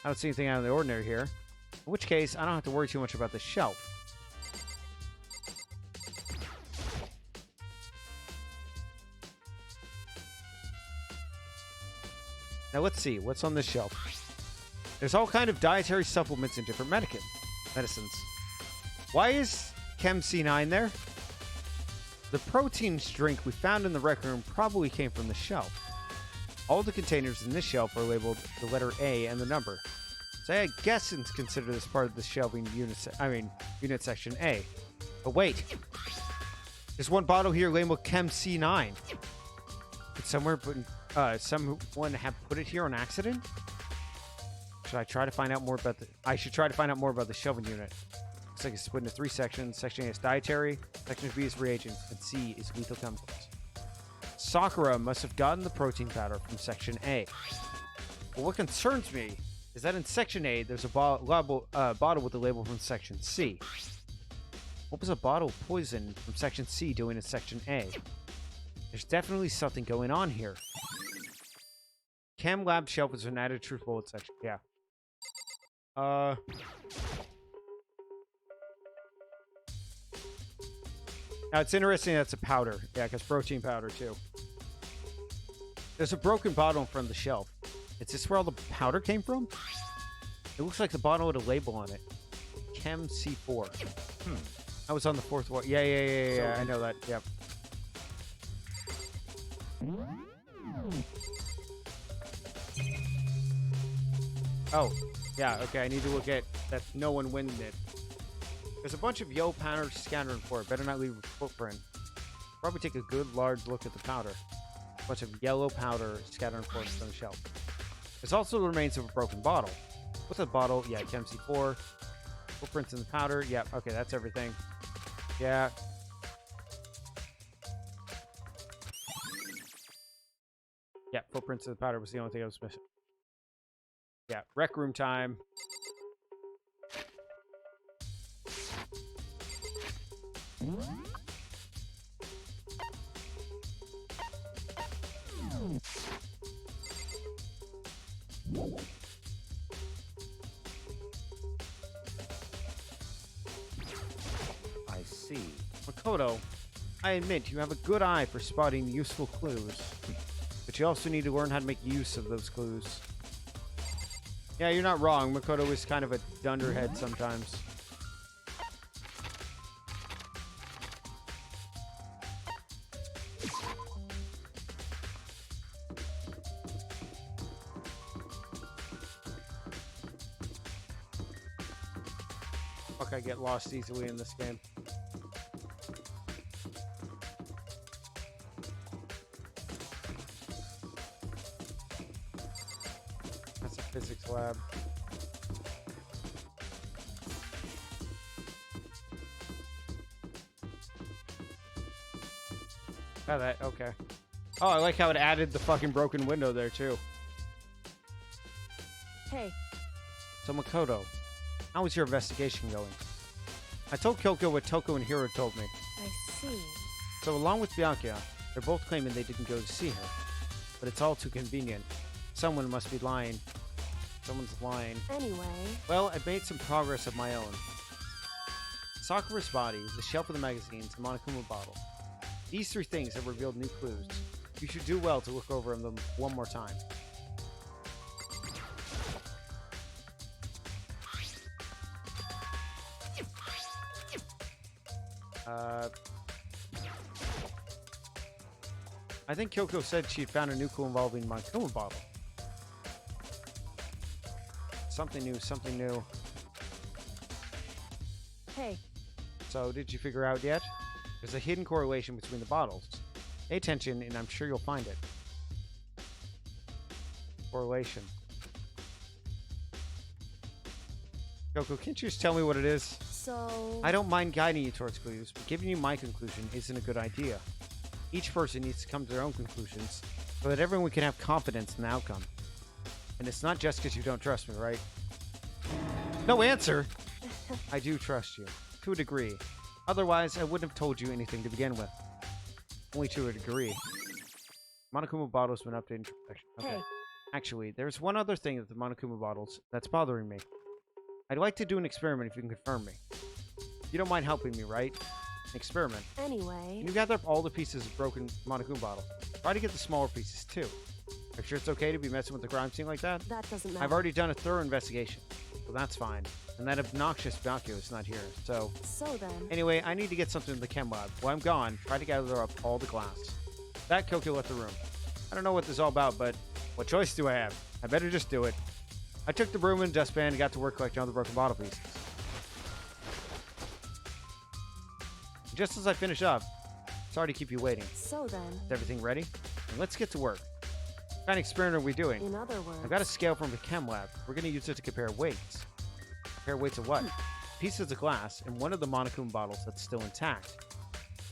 S1: I don't see anything out of the ordinary here. In which case, I don't have to worry too much about the shelf. Now let's see, what's on this shelf? There's all kind of dietary supplements and different medicines. Why is Chem C9 there? The protein drink we found in the rec room probably came from the shelf. All the containers in this shelf are labeled the letter A and the number. So I guess it's consider this part of the shelving unit section A. But wait, there's one bottle here labeled Chem C9. Could someone have put it here on accident? Should I try to find out more about I should try to find out more about the shelving unit. Looks like it's split into 3 sections. Section A is dietary, section B is reagents, and C is lethal chemicals. Sakura must have gotten the protein powder from section A. But what concerns me is that in section A, there's a bottle with the label from section C. What was a bottle of poison from section C doing in section A? There's definitely something going on here. Chem lab shelf is an added truth bullet section. Yeah. Now it's interesting that's a powder. Yeah, because protein powder too. There's a broken bottle in front of the shelf. Is this where all the powder came from? It looks like the bottle had a label on it. Chem C4. I was on the fourth one. Yeah. I know that. Yep. Oh, yeah. Okay, I need to look at that. No one winded it. There's a bunch of yellow powder scattered for it. Better not leave a footprint. Probably take a good large look at the powder. A bunch of yellow powder scattered for it on the shelf. There's also the remains of a broken bottle. What's a bottle? Yeah, Chem C4. Footprints in the powder. Yeah, okay, that's everything. Yeah. Yeah, footprints in the powder was the only thing I was missing. Yeah, rec room time.
S4: I see.
S1: Makoto, I admit you have a good eye for spotting useful clues, but you also need to learn how to make use of those clues. Yeah, you're not wrong. Makoto is kind of a dunderhead sometimes. Fuck, I get lost easily in this game. That's a physics lab. Oh, that, okay. Oh, I like how it added the fucking broken window there, too.
S6: Hey,
S1: So, Makoto, how is your investigation going? I told Kyoko what Toko and Hiro told me.
S6: I see.
S1: So, along with Byakuya, they're both claiming they didn't go to see her. But it's all too convenient. Someone must be lying. Someone's lying.
S6: Anyway,
S1: Well, I've made some progress of my own. Sakura's body, the shelf of the magazines, the Monokuma bottle. These three things have revealed new clues. You should do well to look over them one more time. I think Kyoko said she found a new clue involving Monokuma bottle. Something new, something new.
S6: hey,
S1: So, did you figure out yet? There's a hidden correlation between the bottles. Pay attention, and I'm sure you'll find it. Correlation. Kyoko, can't you just tell me what it is?
S6: so...
S1: I don't mind guiding you towards clues, but giving you my conclusion isn't a good idea. Each person needs to come to their own conclusions, so that everyone can have confidence in the outcome. And it's not just because you don't trust me, right? No answer! I do trust you, to a degree. Otherwise, I wouldn't have told you anything to begin with. Only to a degree. Monokuma bottle's been updated. Okay.
S6: Hey.
S1: Actually, there's one other thing with the Monokuma bottles that's bothering me. I'd like to do an experiment if you can confirm me. You don't mind helping me, right? An experiment.
S6: Anyway,
S1: Can you gather up all the pieces of broken Monokuma bottle? Try to get the smaller pieces, too. Are you sure it's okay to be messing with the crime scene like that?
S6: that doesn't matter.
S1: I've already done a thorough investigation, so that's fine. And that obnoxious Byakuya is not here, so...
S6: So then...
S1: Anyway, I need to get something in the chem lab. While I'm gone, try to gather up all the glass. That Kyoko left the room. I don't know what this is all about, but what choice do I have? I better just do it. I took the broom and dustpan and got to work collecting all the broken bottle pieces. Just as I finish up, sorry to keep you waiting.
S6: So then...
S1: Is everything ready? And let's get to work. What kind of experiment are we doing?
S6: In other words...
S1: I've got a scale from the chem lab. We're going to use it to compare weights. Compare weights of what? Pieces of glass and one of the Monokuma bottles that's still intact.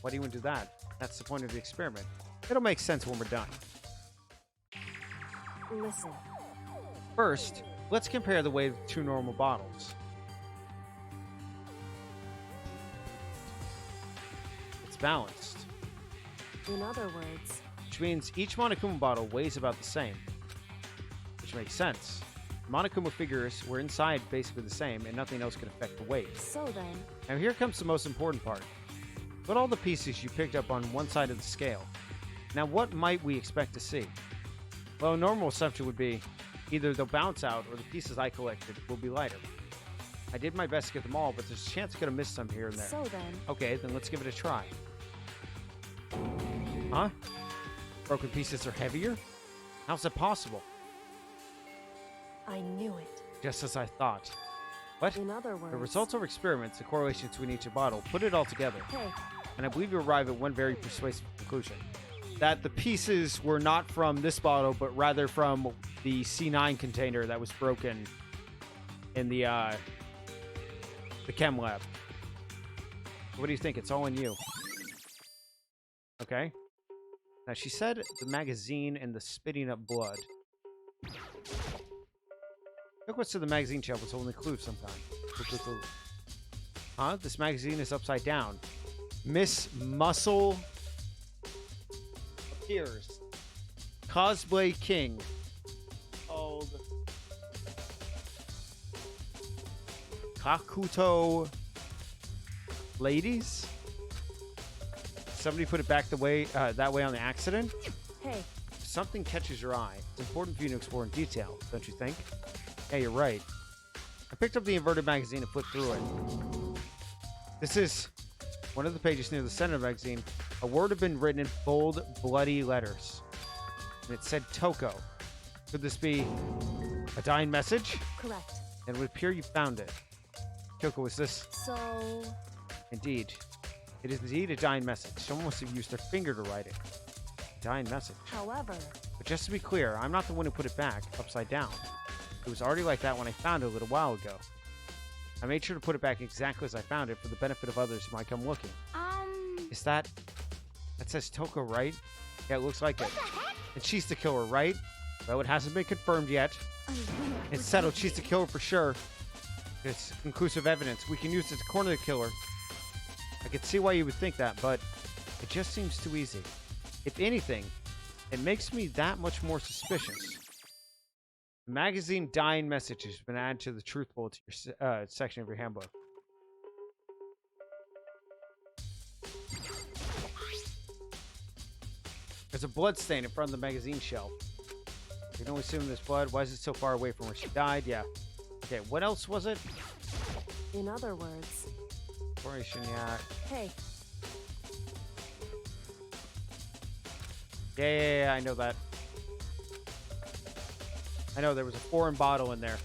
S1: Why do you want to do that? That's the point of the experiment. It'll make sense when we're done.
S6: Listen.
S1: First, let's compare the weight of two normal bottles. It's balanced.
S6: In other words,
S1: which means each Monokuma bottle weighs about the same, which makes sense. Monokuma figures were inside basically the same, and nothing else could affect the weight.
S6: so then,
S1: Now here comes the most important part. Put all the pieces you picked up on one side of the scale. Now what might we expect to see? Well, a normal assumption would be either they'll bounce out or the pieces I collected will be lighter. I did my best to get them all, but there's a chance I could have missed some here and there.
S6: so then,
S1: Okay, then let's give it a try. Huh? Broken pieces are heavier? How's that possible?
S6: I knew it.
S1: Just as I thought. What?
S6: In other words,
S1: The results of experiments, the correlation between each bottle, put it all together.
S6: Hey,
S1: And I believe you arrive at one very persuasive conclusion. That the pieces were not from this bottle, but rather from the C9 container that was broken in the chem lab. What do you think? It's all on you. Okay. Now, she said the magazine and the spitting up blood. Look what's to the magazine shelf. It's holding a clue of some kind. Clue. Huh? This magazine is upside down. Miss Muscle appears. Cosplay King. Called Kakuto Ladies? Somebody put it back that way on the accident?
S6: hey,
S1: If something catches your eye, it's important for you to explore in detail, don't you think? Yeah, you're right. I picked up the inverted magazine and flipped through it. This is one of the pages near the center of the magazine. A word had been written in bold, bloody letters. And it said Toko. Could this be a dying message?
S6: correct.
S1: And it would appear you found it. Toko, is this?
S6: So,
S1: Indeed. It is indeed a dying message. Someone must have used their finger to write it. Dying message.
S6: however,
S1: But just to be clear, I'm not the one who put it back upside down. It was already like that when I found it a little while ago. I made sure to put it back exactly as I found it for the benefit of others who might come looking. Is that... That says Toko, right? Yeah, it looks like it. And she's the killer, right? Well, it hasn't been confirmed yet. It's settled. She's the killer for sure. It's conclusive evidence. We can use it to corner the killer. I could see why you would think that, but it just seems too easy. If anything, it makes me that much more suspicious. The magazine dying message has been added to the truth bullet to your section of your handbook. There's a blood stain in front of the magazine shelf. You can only assume this blood. Why is it so far away from where she died? Yeah. Okay, what else was it?
S6: in other words,
S1: Operation, yeah.
S6: hey,
S1: Yeah, I know that. I know there was a foreign bottle in there.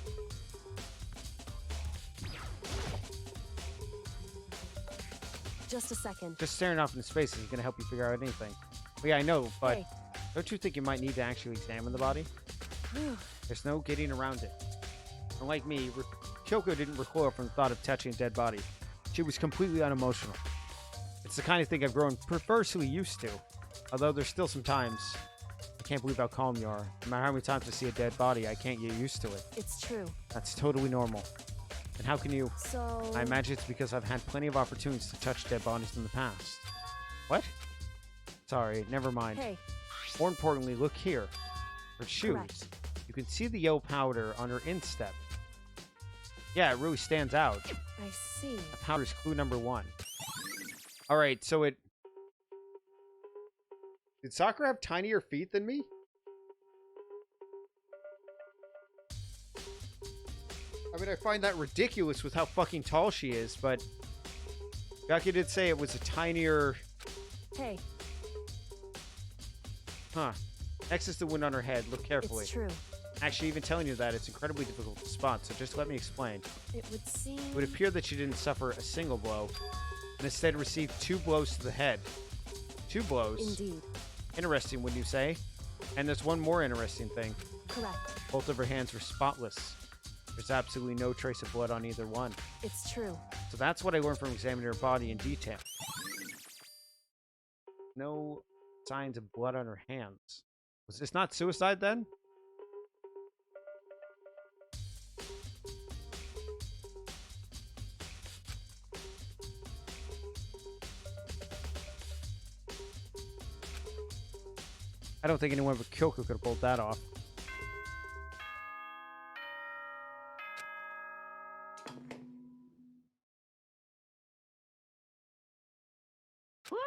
S6: just a second.
S1: Just staring off into space isn't going to help you figure out anything. Well, yeah, I know, but
S6: Hey.
S1: don't you think you might need to actually examine the body?
S6: Phew.
S1: There's no getting around it. Unlike me, Kyoko didn't recoil from the thought of touching a dead body. She was completely unemotional. It's the kind of thing I've grown perversely used to. Although there's still some times I can't believe how calm you are. No matter how many times I see a dead body, I can't get used to it.
S6: It's true.
S1: That's totally normal. And how can you...
S6: So,
S1: I imagine it's because I've had plenty of opportunities to touch dead bodies in the past. What? Sorry, never mind.
S6: hey,
S1: More importantly, look here. Her shoes.
S6: Correct.
S1: You can see the yellow powder on her instep. Yeah, it really stands out.
S6: I see.
S1: The powder is clue number 1. Alright, so it... Did Sakura have tinier feet than me? I mean, I find that ridiculous with how fucking tall she is, but... Gaki did say it was a tinier...
S6: Hey,
S1: Huh. Next is the wound on her head. Look carefully.
S6: it's true.
S1: Actually, even telling you that, it's incredibly difficult to spot, so just let me explain.
S6: It would seem...
S1: It would appear that she didn't suffer a single blow, and instead received 2 blows to the head. 2 blows?
S6: Indeed.
S1: Interesting, wouldn't you say? And there's one more interesting thing.
S6: Correct.
S1: Both of her hands were spotless. There's absolutely no trace of blood on either one.
S6: It's true.
S1: So that's what I learned from examining her body in detail. No signs of blood on her hands. Was this not suicide then? I don't think anyone but Kyoko could have pulled that off.
S2: Whoops,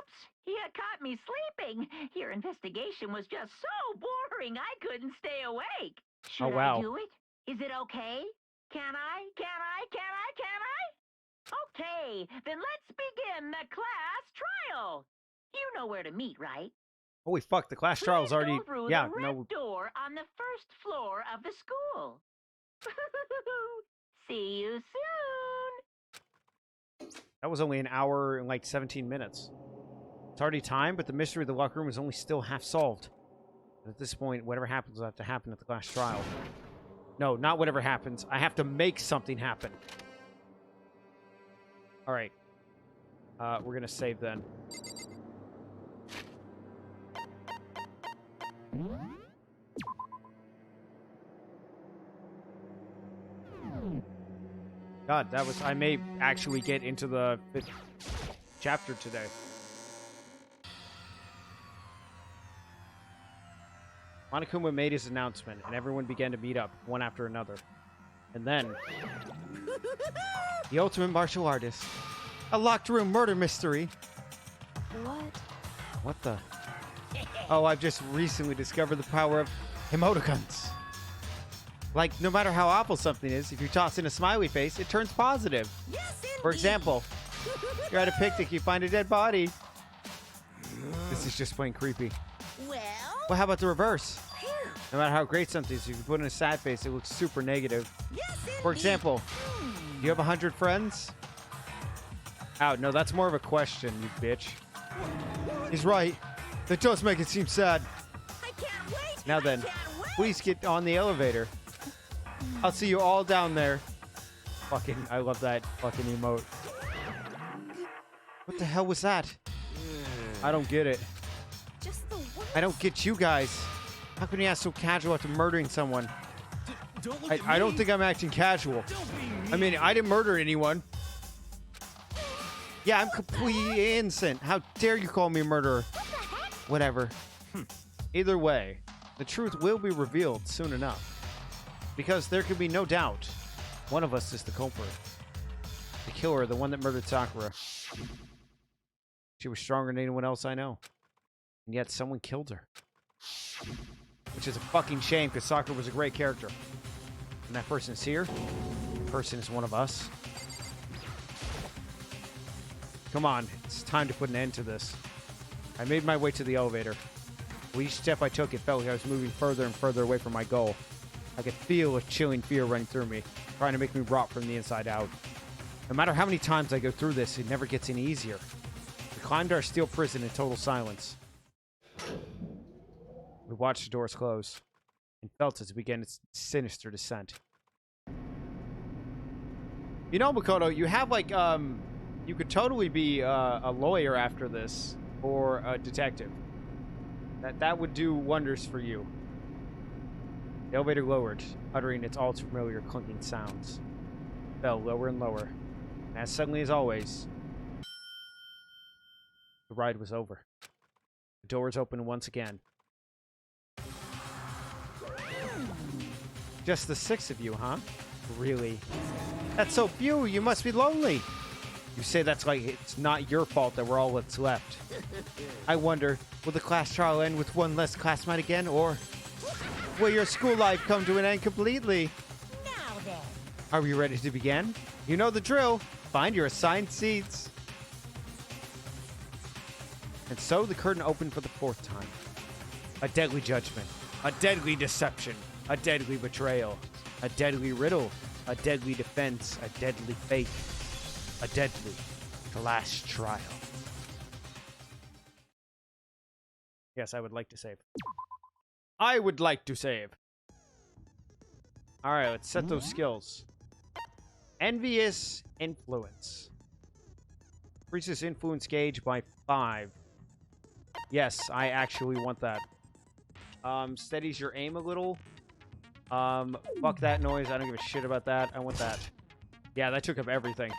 S2: you caught me sleeping. Your investigation was just so boring, I couldn't stay awake. Should
S1: Oh, wow.
S2: I do it? Is it okay? Can I? Okay, then let's begin the class trial. You know where to meet, right?
S1: Holy fuck, the class trial's already...
S2: Go through
S1: Yeah,
S2: the red
S1: no...
S2: door on the first floor of the school. See you soon.
S1: That was only an hour and like 17 minutes. It's already time, but the mystery of the locker room is only still half solved. At this point, whatever happens will have to happen at the class trial. No, not whatever happens. I have to make something happen. Alright. We're gonna save then. God, that was... I may actually get into the 5th chapter today. Monokuma made his announcement, and everyone began to meet up, one after another. And then... the ultimate martial artist. A locked room murder mystery.
S6: What?
S1: What the... Oh, I've just recently discovered the power of emoticons. Like, no matter how awful something is, if you toss in a smiley face, it turns positive.
S3: Yes, indeed.
S1: For example, you're at a picnic, you find a dead body. This is just plain creepy.
S3: Well,
S1: Well, how about the reverse?
S3: phew.
S1: No matter how great something is, if you put in a sad face, it looks super negative.
S3: Yes, indeed.
S1: For example, you have 100 friends? Ow, no, that's more of a question, you bitch. He's right. That does make it seem sad.
S3: I can't wait.
S1: Now then,
S3: I can't wait.
S1: please get on the elevator. I'll see you all down there. Fucking, I love that fucking emote. What the hell was that? I don't get it.
S3: Just the one.
S1: I don't get you guys. How can you act so casual after murdering someone?
S7: Don't look at me.
S1: I don't think I'm acting casual.
S7: Don't be mean.
S1: I mean, I didn't murder anyone. Yeah, I'm completely innocent. How dare you call me a murderer? Whatever. Either way, the truth will be revealed soon enough. Because there can be no doubt, one of us is the culprit. The killer, the one that murdered Sakura. She was stronger than anyone else I know. And yet someone killed her. Which is a fucking shame, because Sakura was a great character. And that person is here. The person is one of us. Come on, it's time to put an end to this. I made my way to the elevator. With each step I took, it felt like I was moving further and further away from my goal. I could feel a chilling fear running through me, trying to make me rot from the inside out. No matter how many times I go through this, it never gets any easier. We climbed our steel prison in total silence. We watched the doors close, and felt as it began its sinister descent. You know, Makoto, you have like, you could totally be a lawyer after this, or a detective. That would do wonders for you. The elevator lowered, uttering its all too familiar clunking sounds. It fell lower and lower, and as suddenly as always, the ride was over. The doors opened once again. Just the 6 of you, huh? Really? That's so few, you must be lonely. You say that's like it's not your fault that we're all that's left. I wonder, will the class trial end with one less classmate again, or will your school life come to an end completely?
S3: Now then.
S1: Are we ready to begin? You know the drill. Find your assigned seats. And so the curtain opened for the 4th time. A deadly judgment. A deadly deception. A deadly betrayal. A deadly riddle. A deadly defense. A deadly fate. A deadly class trial. Yes, I would like to save. I would like to save. Alright, let's set those skills. Envious Influence. Increases influence gauge by 5. Yes, I actually want that. Steadies your aim a little. Fuck that noise. I don't give a shit about that. I want that. Yeah, that took up everything.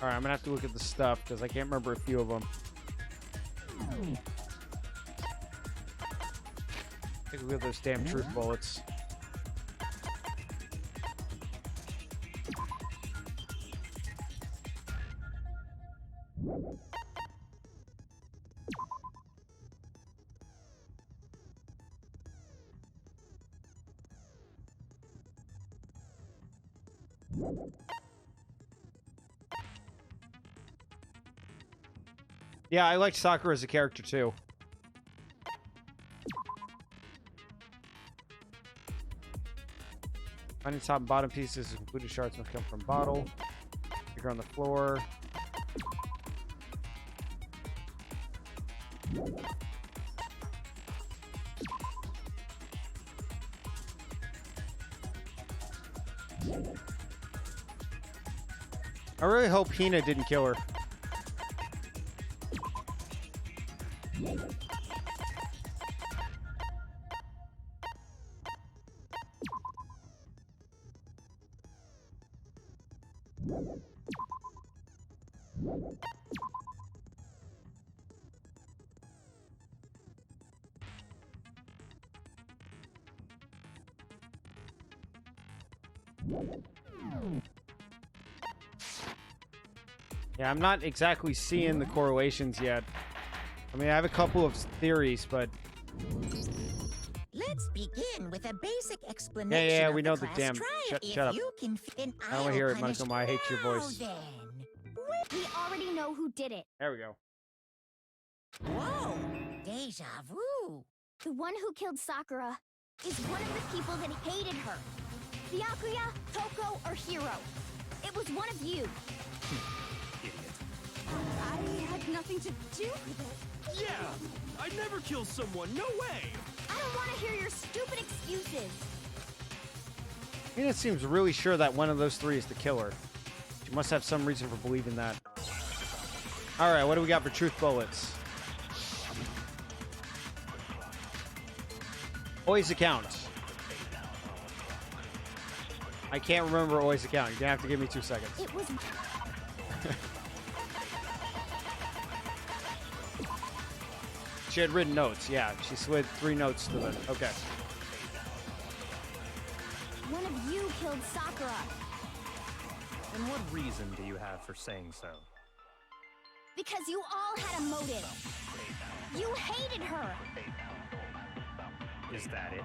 S1: All right, I'm gonna have to look at the stuff because I can't remember a few of them. Take a look at those damn truth bullets. Yeah, I liked Sakura as a character too. Finding top and bottom pieces, including shards, must come from bottle. Figure on the floor. I really hope Hina didn't kill her. Yeah, I'm not exactly seeing the correlations yet. I mean, I have a couple of theories, but
S8: Let's begin with a basic explanation.
S1: yeah,
S8: of
S1: we know the
S8: class
S1: damn.
S8: trial.
S1: Shut up.
S8: You can fit an
S1: I don't want to hear it, Monokuma. I hate your voice.
S8: Then.
S5: We already know who did it.
S1: There we go.
S8: Whoa! Deja vu.
S5: The one who killed Sakura is one of the people that hated her. Byakuya, Toko, or Hiro. It was one of you.
S7: Idiot.
S5: I had nothing to do with it.
S7: Yeah! I'd never kill someone, no way!
S5: I don't want to hear your stupid excuses.
S1: Hina seems really sure that one of those three is the killer. She must have some reason for believing that. All right, what do we got for truth bullets? Oi's account. I can't remember Oi's account. You're gonna have to give me 2 seconds.
S5: It was
S1: She had written notes. Yeah, she slid 3 notes to the. Okay.
S5: one of you killed Sakura.
S4: And what reason do you have for saying so?
S5: Because you all had a motive. You hated her.
S4: Is that it?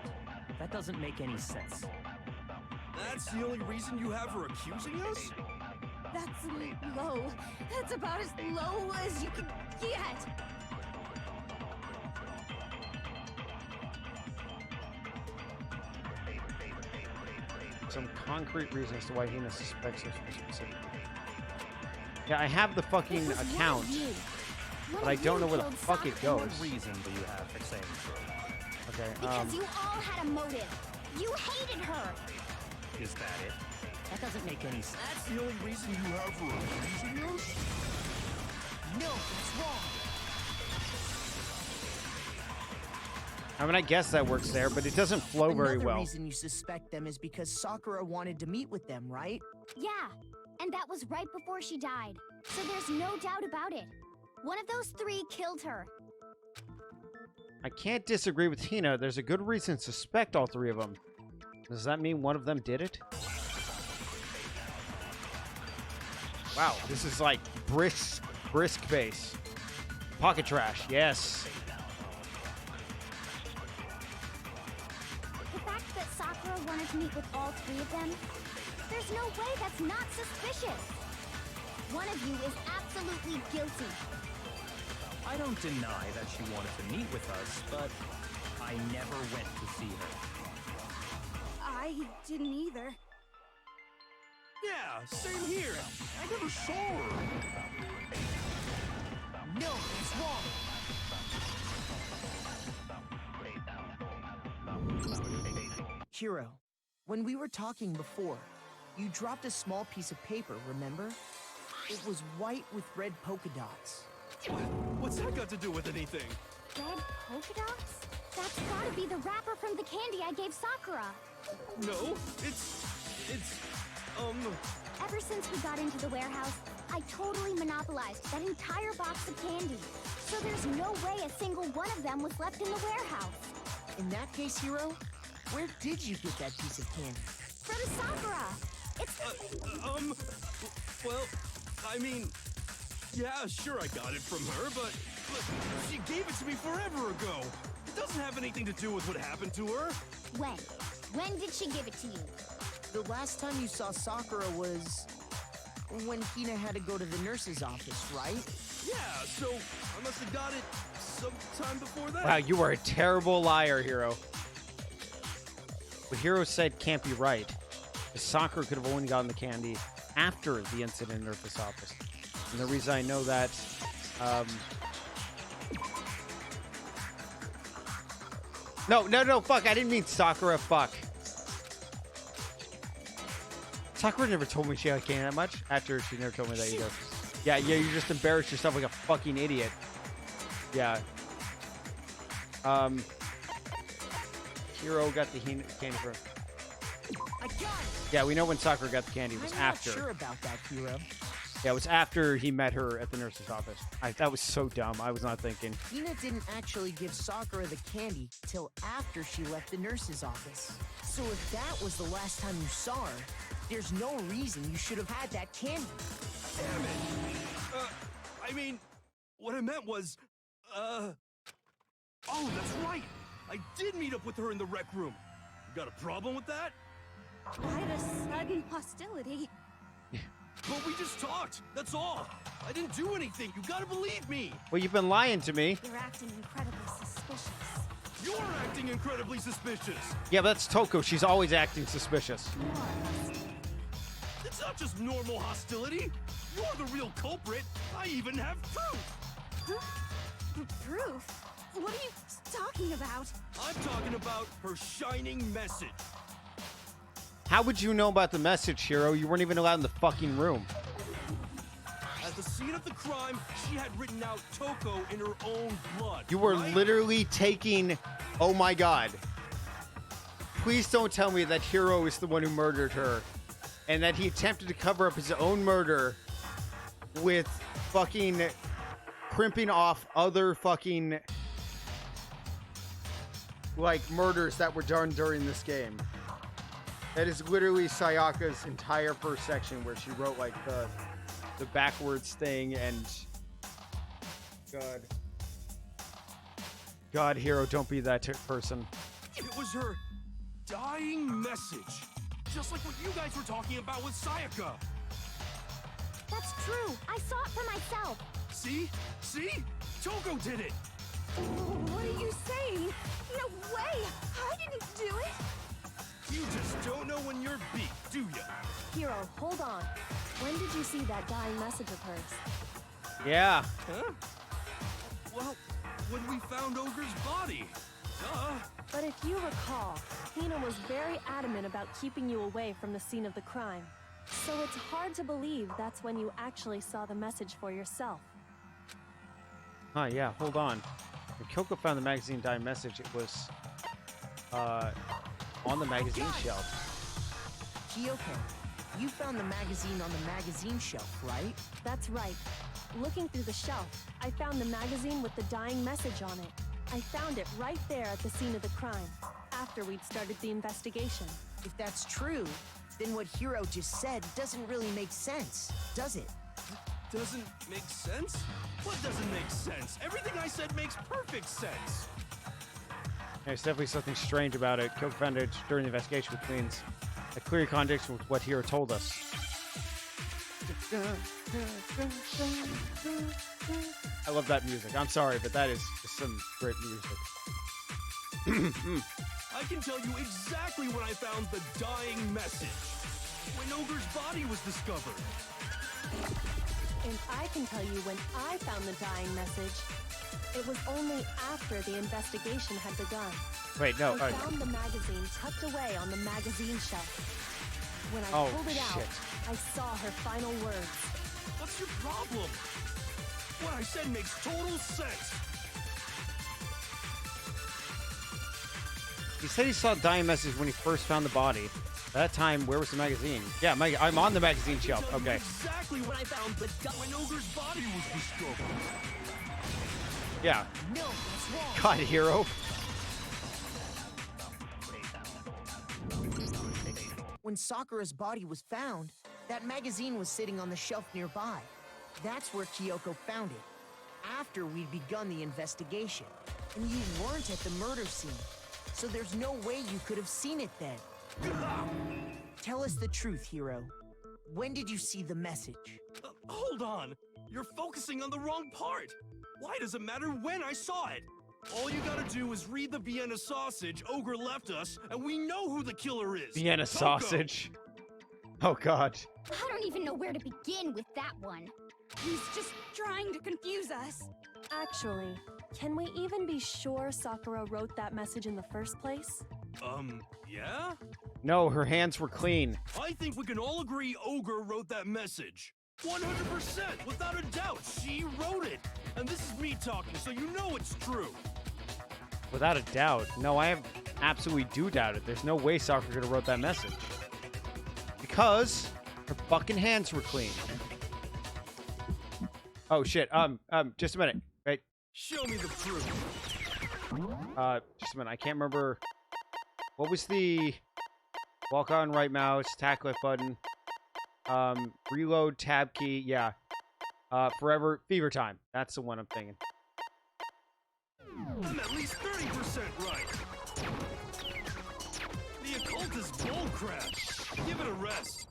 S4: That doesn't make any sense.
S7: That's the only reason you have for accusing us?
S5: That's low. That's about as low as you could get.
S1: Some concrete reason as to why Hina suspects us from specific. Yeah, I have the fucking
S5: It was one
S1: account,
S5: of you. One
S1: but I
S5: of
S1: don't
S5: you
S1: know where the
S5: killed
S1: fuck it
S5: Sakura.
S1: goes.
S4: What reason do you have for saying so?
S1: Okay.
S5: Because you all had a motive. You hated her.
S4: Is that it? That doesn't make any sense.
S7: That's the only reason you have for accusing us?
S8: No, it's wrong.
S1: I mean, I guess that works there, but it doesn't flow very
S3: Another
S1: well.
S3: reason you suspect them is because Sakura wanted to meet with them, right?
S5: Yeah, and that was right before she died. So there's no doubt about it. One of those 3 killed her.
S1: I can't disagree with Hina. There's a good reason to suspect all 3 of them. Does that mean one of them did it? Wow, this is like brisk base. Pocket trash, yes.
S5: The fact that Sakura wanted to meet with all 3 of them, there's no way that's not suspicious. One of you is absolutely guilty.
S4: I don't deny that she wanted to meet with us, but I never went to see her.
S5: I didn't either.
S7: Yeah, same here. I never saw her.
S3: No, it's wrong. Hiro, when we were talking before, you dropped a small piece of paper, remember? It was white with red polka dots.
S7: What's that got to do with anything?
S5: Red polka dots? That's gotta be the wrapper from the candy I gave Sakura.
S7: No, it's,
S9: Ever since we got into the warehouse, I totally monopolized that entire box of candy. So there's no way a single one of them was left in the warehouse.
S3: In that case, Hiro, where did you get that piece of candy?
S9: From Sakura! It's
S7: Well, I mean, yeah, sure I got it from her, but she gave it to me forever ago. It doesn't have anything to do with what happened to her.
S9: When? When did she give it to you?
S3: The last time you saw Sakura was when Hina had to go to the nurse's office, right?
S7: Yeah, so I must have got it sometime before that.
S1: Wow, you are a terrible liar, Hiro. What Hiro said can't be right. Sakura could have only gotten the candy after the incident in Nerfa's office. And the reason I know that, No, fuck, I didn't mean Sakura, fuck. Sakura never told me she had candy that much after she never told me that either. Yeah, you just embarrassed yourself like a fucking idiot. Yeah. Hiro got the candy from.
S3: I got it!
S1: Yeah, we know when Sakura got the candy. It was
S3: I'm
S1: after.
S3: not sure about that, Hiro.
S1: Yeah, it was after he met her at the nurse's office. That was so dumb. I was not thinking.
S3: Hina didn't actually give Sakura the candy till after she left the nurse's office. So if that was the last time you saw her, there's no reason you should have had that candy.
S7: Damn it. I mean, what I meant was, oh, that's right. I did meet up with her in the rec room. You got a problem with that?
S5: Quite a sudden hostility.
S7: But we just talked. That's all. I didn't do anything. You gotta believe me.
S1: Well, you've been lying to me.
S5: You're acting incredibly suspicious.
S7: You're acting incredibly suspicious.
S1: Yeah, but that's Toko. She's always acting suspicious.
S7: It's not just normal hostility. You're the real culprit. I even have proof.
S5: Proof? What are you talking about?
S7: I'm talking about her shining message.
S1: How would you know about the message, Hiro? You weren't even allowed in the fucking room.
S7: At the scene of the crime, she had written out Toko in her own blood.
S1: You were
S7: right?
S1: literally taking... Oh my god. Please don't tell me that Hiro is the one who murdered her. And that he attempted to cover up his own murder with fucking crimping off other fucking... like, murders that were done during this game. That is literally Sayaka's entire first section where she wrote, like, the backwards thing and... God, Hiro, don't be that person.
S7: It was her dying message. Just like what you guys were talking about with Sayaka.
S9: That's true. I saw it for myself.
S7: See? See? Toko did it.
S5: What are you saying? No way! I didn't do it!
S7: You just don't know when you're beat, do ya?
S6: Hiro, hold on. When did you see that dying message of hers?
S1: Yeah.
S7: Huh? Well, when we found Ogre's body. Duh.
S6: But if you recall, Hina was very adamant about keeping you away from the scene of the crime. So it's hard to believe that's when you actually saw the message for yourself.
S1: Huh, yeah, hold on. When Kyoko found the magazine dying message, it was on the magazine shelf.
S3: Kyoko, you found the magazine on the magazine shelf, right?
S6: That's right. Looking through the shelf, I found the magazine with the dying message on it. I found it right there at the scene of the crime, after we'd started the investigation.
S3: If that's true, then what Hiro just said doesn't really make sense, does it?
S7: Doesn't make sense? What doesn't make sense? Everything I said makes perfect sense.
S1: There's definitely something strange about it. Kyoko found it during the investigation, which means a clear contradiction with what Hiro told us. I love that music. I'm sorry, but that is just some great music.
S7: I can tell you exactly when I found the dying message. When Ogre's body was discovered.
S6: And I can tell you when I found the dying message. It was only after the investigation had begun.
S1: Wait, no.
S6: I found the magazine tucked away on the magazine shelf. When I pulled it out, I saw her final words.
S7: What's your problem? What I said makes total sense.
S1: He said he saw a dying message when he first found the body. That time, where was the magazine? Yeah, I'm on the magazine shelf. Okay.
S7: Exactly what I found, but when Ogre's body was discovered.
S1: Yeah.
S8: No, what's wrong?
S1: God, hero.
S3: When Sakura's body was found, that magazine was sitting on the shelf nearby. That's where Kyoko found it, after we'd begun the investigation. And you weren't at the murder scene, so there's no way you could have seen it then. Tell us the truth, Hiro. When did you see the message?
S7: Hold on. You're focusing on the wrong part. Why does it matter when I saw it? All you gotta do is read the Vienna sausage Ogre left us, and we know who the killer is.
S1: Vienna
S7: Toko.
S1: sausage. Oh, God.
S9: I don't even know where to begin with that one.
S5: He's just trying to confuse us.
S6: Actually, can we even be sure Sakura wrote that message in the first place?
S7: Yeah?
S1: No, her hands were clean.
S7: I think we can all agree Ogre wrote that message. 100%, without a doubt, she wrote it. And this is me talking, so you know it's true.
S1: Without a doubt. No, I absolutely do doubt it. There's no way Sakura could have wrote that message. Because her fucking hands were clean. Oh, shit. Just a minute. Right.
S7: Show me the proof.
S1: Just a minute. I can't remember. What was the walk on right mouse, tack left button, reload tab key? Yeah. Forever fever time. That's the one I'm thinking.
S7: I'm at least 30% right. The occult is bullcrap. Give it a rest.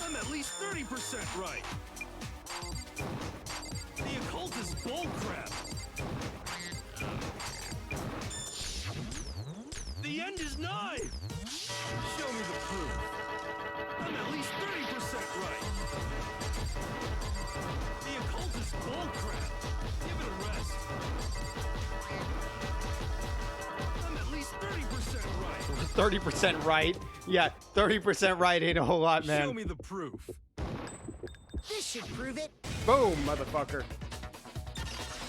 S7: I'm at least 30% right. The occult is bullcrap. The end is nigh. Show me the proof. I'm at least 30% right. The occult is bullcrap. Give it a rest. I'm at least 30% right.
S1: 30% right? Yeah, 30% right ain't a whole lot, man.
S7: Show me the proof.
S8: This should prove it.
S1: Boom, motherfucker.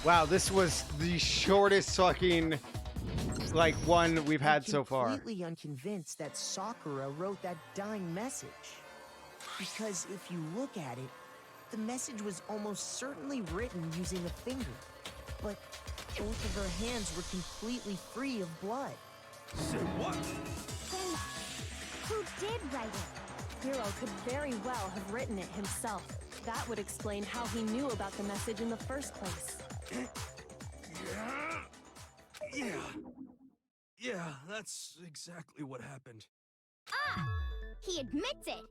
S1: Wow, this was the shortest fucking, like, one we've had so far.
S3: I'm completely unconvinced that Sakura wrote that dying message. Because if you look at it, the message was almost certainly written using a finger. But both of her hands were completely free of blood.
S7: Say what?
S9: Then, who did write it?
S6: Hiro could very well have written it himself. That would explain how he knew about the message in the first place.
S7: Yeah, that's exactly what happened.
S9: Ah! He admits it!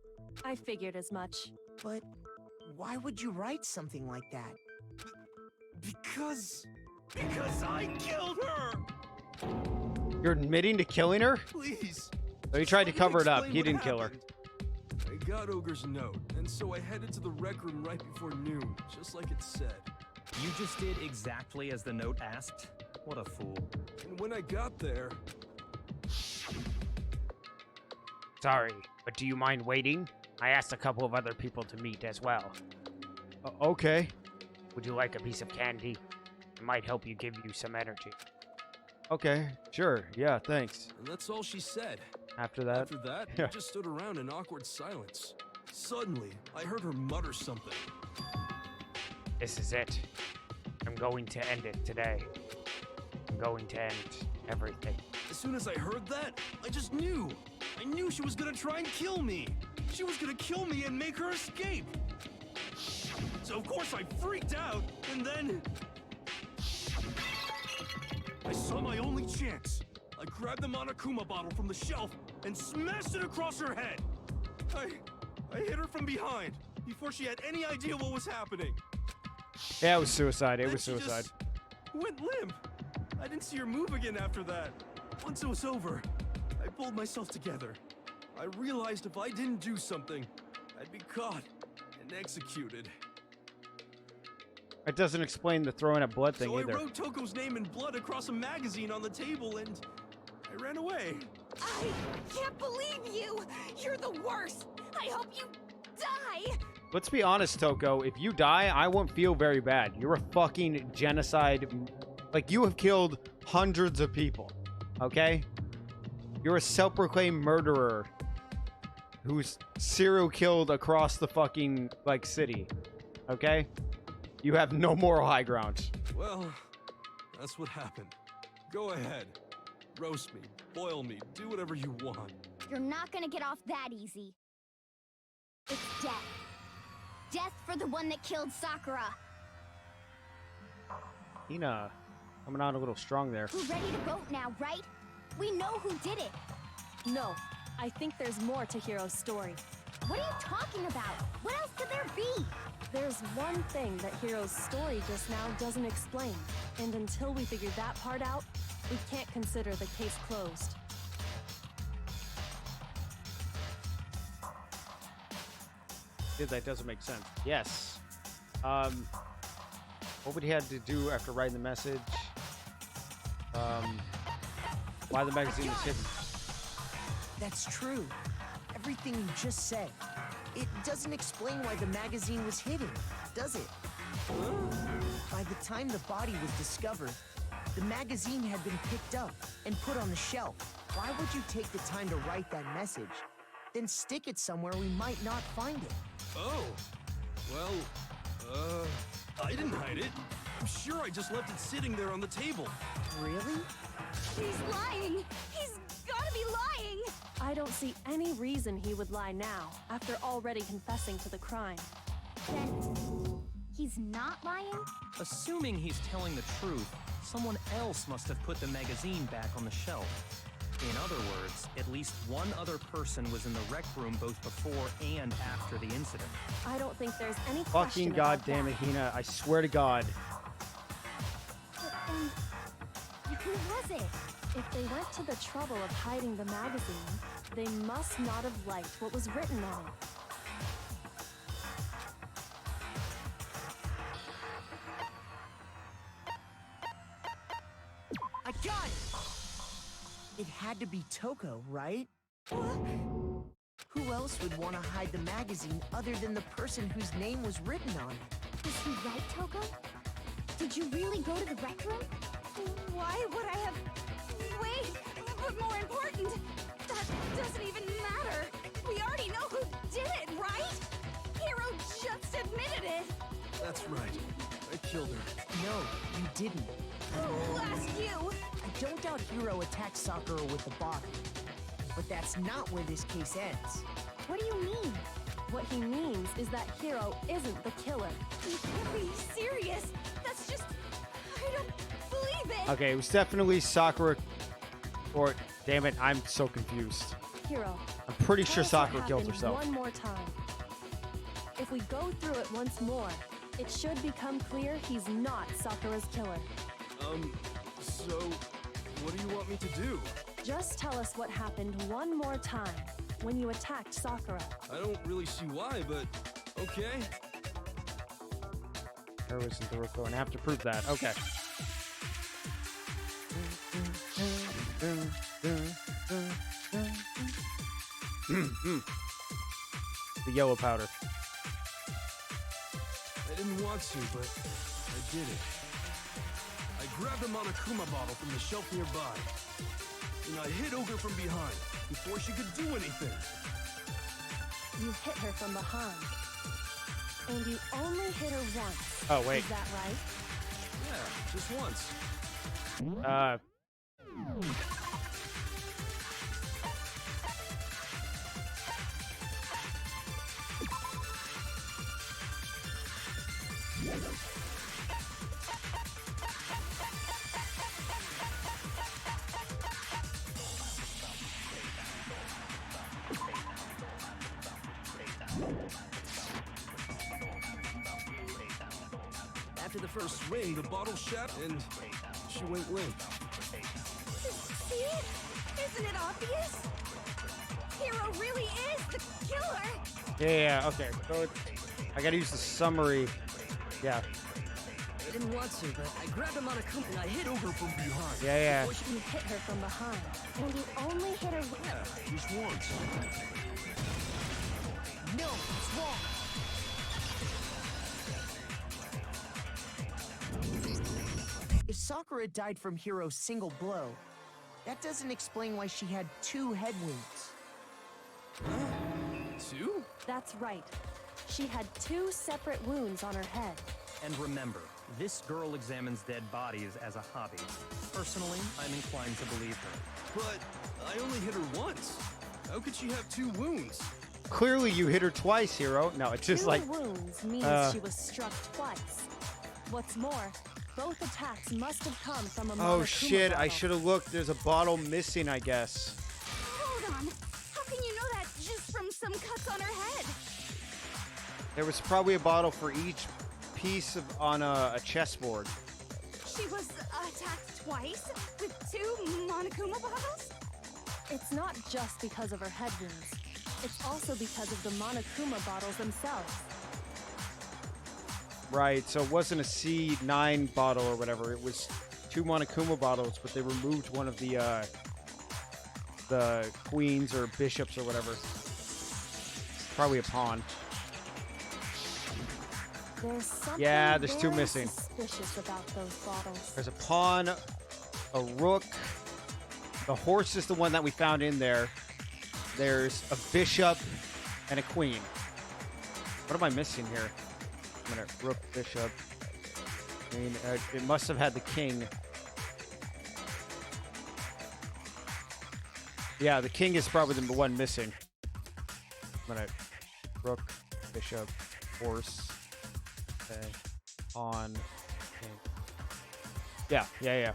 S6: I figured as much.
S3: But why would you write something like that?
S7: Because I killed her!
S1: You're admitting to killing her?
S7: Please.
S1: Oh, he tried to
S7: let me
S1: cover it up.
S7: explain
S1: He
S7: what
S1: didn't kill her.
S7: happened. I got Ogre's note, and so I headed to the rec room right before noon, just like it said.
S4: You just did exactly as the note asked? What a fool.
S7: And when I got there,
S1: Sorry, but do you mind waiting? I asked a couple of other people to meet as well. Okay. Would you like a piece of candy? It might help you give you some energy. Okay, sure. Yeah, thanks.
S7: and that's all she said.
S1: After that,
S7: After that,
S1: Yeah.
S7: we just stood around in awkward silence. Suddenly, I heard her mutter something.
S1: this is it. I'm going to end it today. I'm going to end everything.
S7: As soon as I heard that, I just knew. I knew she was gonna try and kill me. She was gonna kill me and make her escape. So of course I freaked out, and then I saw my only chance. I grabbed the Monokuma bottle from the shelf and smashed it across her head. I hit her from behind before she had any idea what was happening.
S1: Yeah, it was suicide. It
S7: Then
S1: was
S7: she just
S1: suicide.
S7: went limp. I didn't see her move again after that. Once it was over, I pulled myself together. I realized if I didn't do something, I'd be caught and executed.
S1: It doesn't explain the throwing up blood thing
S7: So
S1: either.
S7: I wrote Toko's name in blood across a magazine on the table and I ran away.
S5: I can't believe you! You're the worst! I hope you die!
S1: Let's be honest, Toko. If you die, I won't feel very bad. You're a fucking genocide. Like, you have killed hundreds of people. Okay? You're a self-proclaimed murderer who's serial killed across the fucking, like, city. Okay? You have no moral high ground.
S7: Well, that's what happened. Go ahead. Roast me, boil me, do whatever you want.
S9: You're not gonna get off that easy. It's death. Death for the one that killed Sakura.
S1: Hina, coming out a little strong there.
S9: We're ready to vote now, right? We know who did it.
S6: No, I think there's more to Hiro's story.
S9: What are you talking about? What else could there be?
S6: There's one thing that Hiro's story just now doesn't explain, and until we figure that part out, we can't consider the case closed.
S1: Yeah, that doesn't make sense. Yes. What would he have to do after writing the message? Why the magazine was hidden?
S3: That's true. Everything you just said. It doesn't explain why the magazine was hidden, does it? By the time the body was discovered, the magazine had been picked up and put on the shelf. Why would you take the time to write that message, then stick it somewhere we might not find it?
S7: Oh. Well, I didn't hide it. I'm sure I just left it sitting there on the table.
S3: Really?
S5: He's lying! He's gotta be lying!
S6: I don't see any reason he would lie now, after already confessing to the crime.
S9: Then he's not lying?
S4: Assuming he's telling the truth, someone else must have put the magazine back on the shelf. In other words, at least one other person was in the rec room both before and after the incident.
S6: I don't think there's any
S1: Fucking
S6: question about
S1: goddamn it,
S6: that.
S1: Hina. I swear to God.
S9: But then, who was it?
S6: If they went to the trouble of hiding the magazine, they must not have liked what was written on it.
S3: I got it! It had to be Toko, right? Who else would want to hide the magazine other than the person whose name was written on it?
S9: Was he right, Toko? Did you really go to the rec room?
S5: Why would I have... Wait! But more important, that doesn't even matter! We already know who did it, right? Hiro just admitted it!
S7: That's right. I killed her.
S3: No, you didn't.
S5: Who asked you?
S3: I don't doubt Hiro attacked Sakura with the bottle. But that's not where this case ends.
S9: What do you mean?
S6: What he means is that Hiro isn't the killer.
S5: You can't be serious! That's just... I don't believe it!
S1: Okay, it was definitely Sakura. Or, damn it, I'm so confused.
S6: Hiro,
S1: I'm pretty
S6: tell
S1: sure
S6: us what
S1: Sakura killed
S6: happened
S1: herself.
S6: one more time. If we go through it once more, it should become clear he's not Sakura's killer.
S7: So, what do you want me to do?
S6: Just tell us what happened one more time when you attacked Sakura.
S7: I don't really see why, but okay.
S1: There wasn't the Ruko, and I have to prove that. Okay. The yellow powder.
S7: I didn't want to, but I did it. I grabbed a Monokuma bottle from the shelf nearby, and I hit Ogre from behind before she could do anything.
S6: You hit her from behind. And you only hit her once.
S1: Oh, wait.
S6: Is that right?
S7: Yeah, just once. After the first swing, the bottle shattered and she went limp.
S5: See? Isn't it obvious? Hiro really is the killer!
S1: Yeah, okay. So I gotta use the summary. Yeah.
S10: I didn't want to, but I grabbed a Monokuma and I hit
S7: Ogre from behind.
S1: Yeah.
S6: You hit her from behind. And you only hit her
S7: Yeah, just once.
S3: No, it's wrong. If Sakura died from Hiro's single blow, That doesn't explain why she had 2 head wounds.
S7: Two?
S6: That's right. She had 2 separate wounds on her head.
S4: And remember, this girl examines dead bodies as a hobby. Personally, I'm inclined to believe her.
S7: But I only hit her once. How could she have 2 wounds?
S1: Clearly, you hit her twice, Hero. No, it's just
S6: 2
S1: like
S6: wounds means she was struck twice. What's more, both attacks must have come from a
S1: oh
S6: Monokuma
S1: shit! I
S6: bottle.
S1: should have looked. There's a bottle missing, I guess.
S5: Hold on. How can you know that just from some cuts on her head?
S1: There was probably a bottle for each piece of on a chessboard.
S5: She was attacked twice with 2 Monokuma bottles?
S6: It's not just because of her head wounds. It's also because of the Monokuma bottles themselves.
S1: Right, so it wasn't a C9 bottle or whatever. It was 2 Monokuma bottles, but they removed one of the queens or bishops or whatever. Probably a pawn.
S6: There's something
S1: Yeah, there's 2
S6: very
S1: missing.
S6: suspicious about those bottles.
S1: There's a pawn, a rook. The horse is the one that we found in there. There's a bishop and a queen. What am I missing here? I'm gonna rook, bishop. Queen. It must have had the king. Yeah, the king is probably the one missing. I'm gonna rook, bishop, horse, okay, pawn, king. Yeah.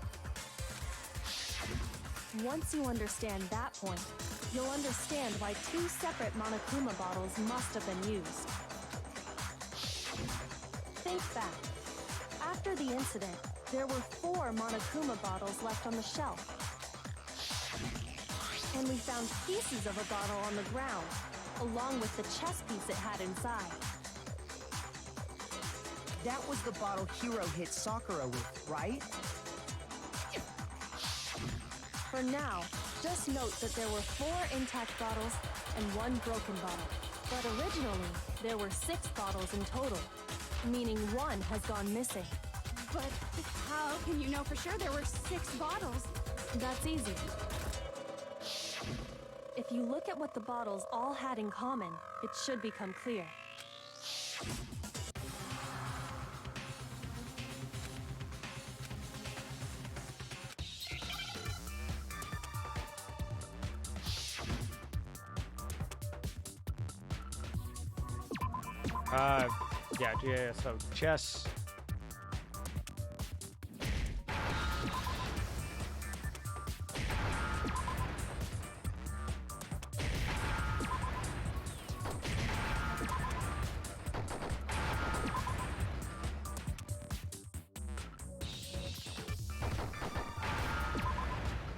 S6: Once you understand that point, you'll understand why 2 separate Monokuma bottles must have been used. Think back. After the incident, there were 4 Monokuma bottles left on the shelf. And we found pieces of a bottle on the ground, along with the chess piece it had inside.
S3: That was the bottle Hiro hit Sakura with, right?
S6: For now, just note that there were 4 intact bottles and 1 broken bottle. But originally, there were 6 bottles in total, meaning 1 has gone missing.
S5: But how can you know for sure there were 6 bottles?
S6: That's easy. If you look at what the bottles all had in common, it should become clear.
S1: Yeah, so chess.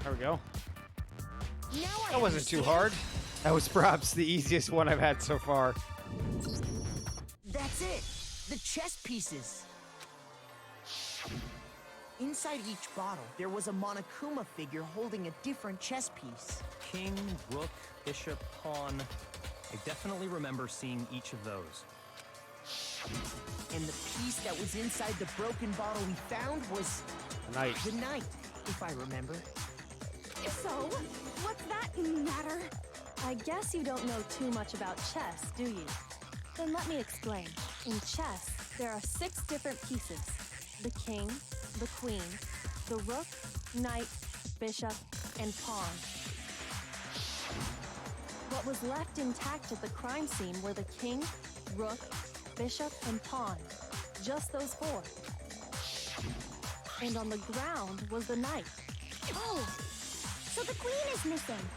S1: There we go. That wasn't too hard. That was perhaps the easiest one I've had so far.
S3: That's it! The chess pieces! Inside each bottle, there was a Monokuma figure holding a different chess piece.
S4: King, rook, bishop, pawn. I definitely remember seeing each of those.
S3: And the piece that was inside the broken bottle we found was
S1: Knight.
S3: the knight, if I remember.
S5: So, what's that matter?
S6: I guess you don't know too much about chess, do you? Then let me explain. In chess, there are 6 different pieces. The king, the queen, the rook, knight, bishop, and pawn. What was left intact at the crime scene were the king, rook, bishop, and pawn. Just those 4. And on the ground was the knight.
S9: Oh, so the queen is missing.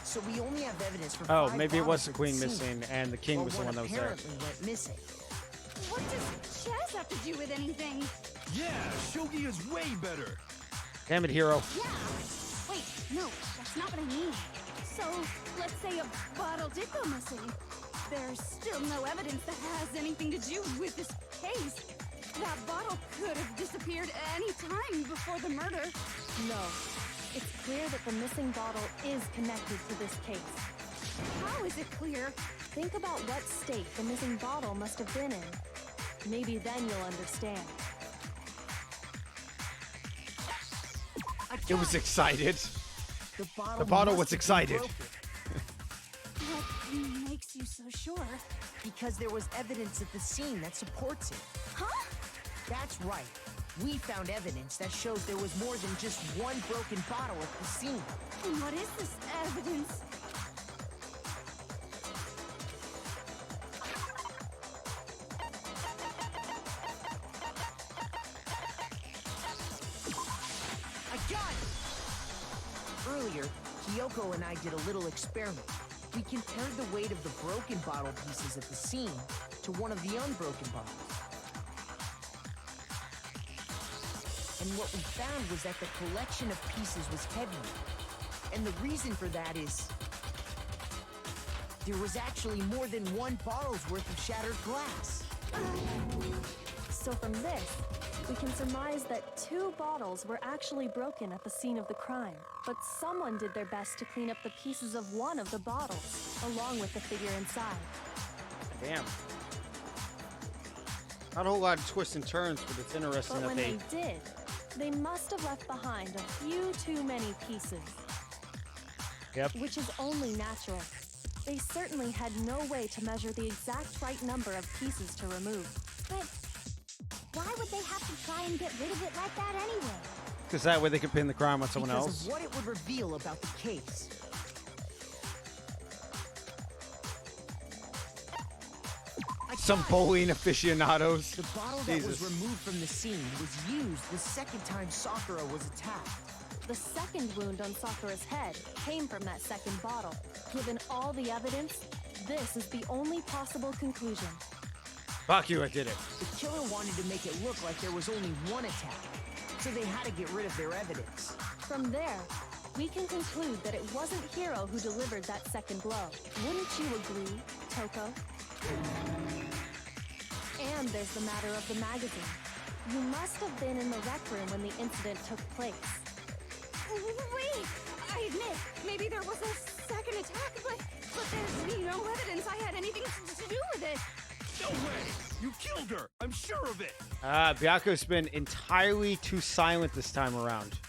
S3: So we only have evidence for
S1: Oh,
S3: 5
S1: maybe it
S3: bottles
S1: was the
S3: at
S1: queen
S3: scene.
S1: missing and the king
S3: Well,
S1: was the one that was there.
S3: apparently went missing.
S5: What does chess have to do with anything?
S7: Yeah, shogi is way better.
S1: Damn it, Hero.
S5: Yeah. Wait, no, that's not what I mean. So, let's say a bottle did go missing. There's still no evidence that has anything to do with this case. That bottle could have disappeared any time before the murder.
S6: No. It's clear that the missing bottle is connected to this case.
S5: How is it clear?
S6: Think about what state the missing bottle must have been in. Maybe then you'll understand.
S1: It was excited.
S3: The
S1: bottle
S3: must
S1: was
S3: have been
S1: excited.
S3: broken,
S5: What makes you so sure?
S3: because there was evidence at the scene that supports it.
S5: Huh?
S3: That's right. We found evidence that shows there was more than just one broken bottle at the scene.
S5: And what is this evidence?
S3: I got it! Earlier, Kyoko and I did a little experiment. We compared the weight of the broken bottle pieces at the scene to one of the unbroken bottles. And what we found was that the collection of pieces was heavier. And the reason for that is there was actually more than one bottle's worth of shattered glass.
S6: So from this, we can surmise that 2 bottles were actually broken at the scene of the crime. But someone did their best to clean up the pieces of one of the bottles, along with the figure inside.
S1: Damn. Not a whole lot of twists and turns, but it's interesting
S6: But
S1: that
S6: when
S1: they...
S6: they did, they must have left behind a few too many pieces.
S1: Yep.
S6: Which is only natural. They certainly had no way to measure the exact right number of pieces to remove.
S9: But why would they have to try and get rid of it like that anyway?
S1: Because that way they can pin the crime on someone
S3: Because
S1: else.
S3: of what it would reveal about the case.
S1: Some bowling aficionados.
S3: The bottle that was
S1: Jesus.
S3: removed from the scene was used the second time Sakura was attacked.
S6: The second wound on Sakura's head came from that second bottle. Given all the evidence, this is the only possible conclusion.
S1: Fuck you, I did it.
S3: The killer wanted to make it look like there was only one attack, so they had to get rid of their evidence.
S6: From there, we can conclude that it wasn't Hiro who delivered that second blow. Wouldn't you agree, Toko? And there's the matter of the magazine. You must have been in the rec room when the incident took place.
S5: Wait! I admit, maybe there was a second attack, but there's no evidence I had anything to do with it.
S7: No way! You killed her! I'm sure of it!
S1: Byaku's been entirely too silent this time around.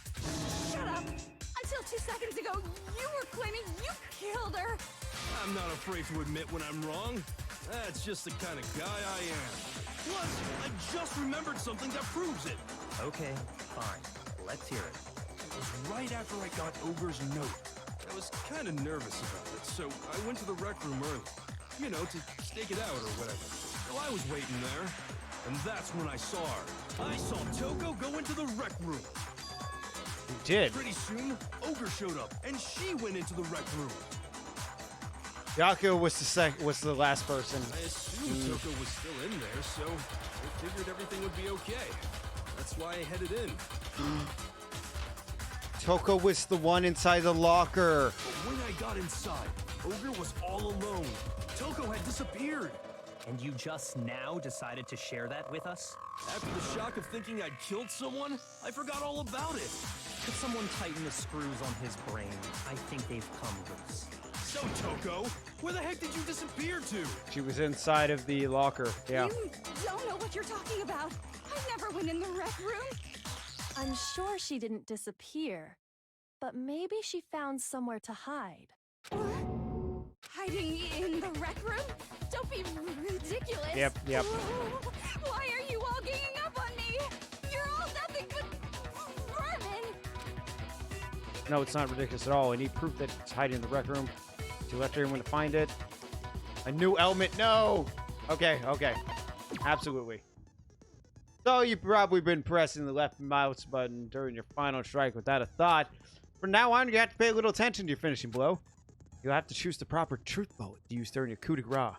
S5: Shut up! Until 2 seconds ago, you were claiming you killed her!
S7: I'm not afraid to admit when I'm wrong. That's just the kind of guy I am. Plus, I just remembered something that proves it.
S4: Okay, fine. Let's hear it.
S7: It was right after I got Ogre's note. I was kind of nervous about it, so I went to the rec room early. You know, to stake it out or whatever. So I was waiting there, and that's when I saw her. I saw Toko go into the rec room.
S1: You did.
S7: Pretty soon, Ogre showed up, and she went into the rec room.
S1: Byaku was the last person.
S7: I assumed Toko was still in there, so I figured everything would be okay. That's why I headed in.
S1: Toko was the one inside the locker.
S7: But when I got inside, Ogre was all alone. Toko had disappeared.
S4: And you just now decided to share that with us?
S7: After the shock of thinking I'd killed someone, I forgot all about it.
S4: Could someone tighten the screws on his brain? I think they've come loose.
S7: So, Toko, where the heck did you disappear to?
S1: She was inside of the locker. Yeah.
S5: You don't know what you're talking about. I never went in the rec room.
S6: I'm sure she didn't disappear, but maybe she found somewhere to hide.
S5: Hiding in the rec room? Don't be ridiculous.
S1: Yep.
S5: Why are you all ganging up on me? You're all nothing but vermin.
S1: No, it's not ridiculous at all. I need proof that it's hiding in the rec room. She left everyone to find it. A new element. No. Okay. Absolutely. So you've probably been pressing the left mouse button during your final strike without a thought. From now on, you have to pay a little attention to your finishing blow. You'll have to choose the proper truth bullet to use during your coup de grace.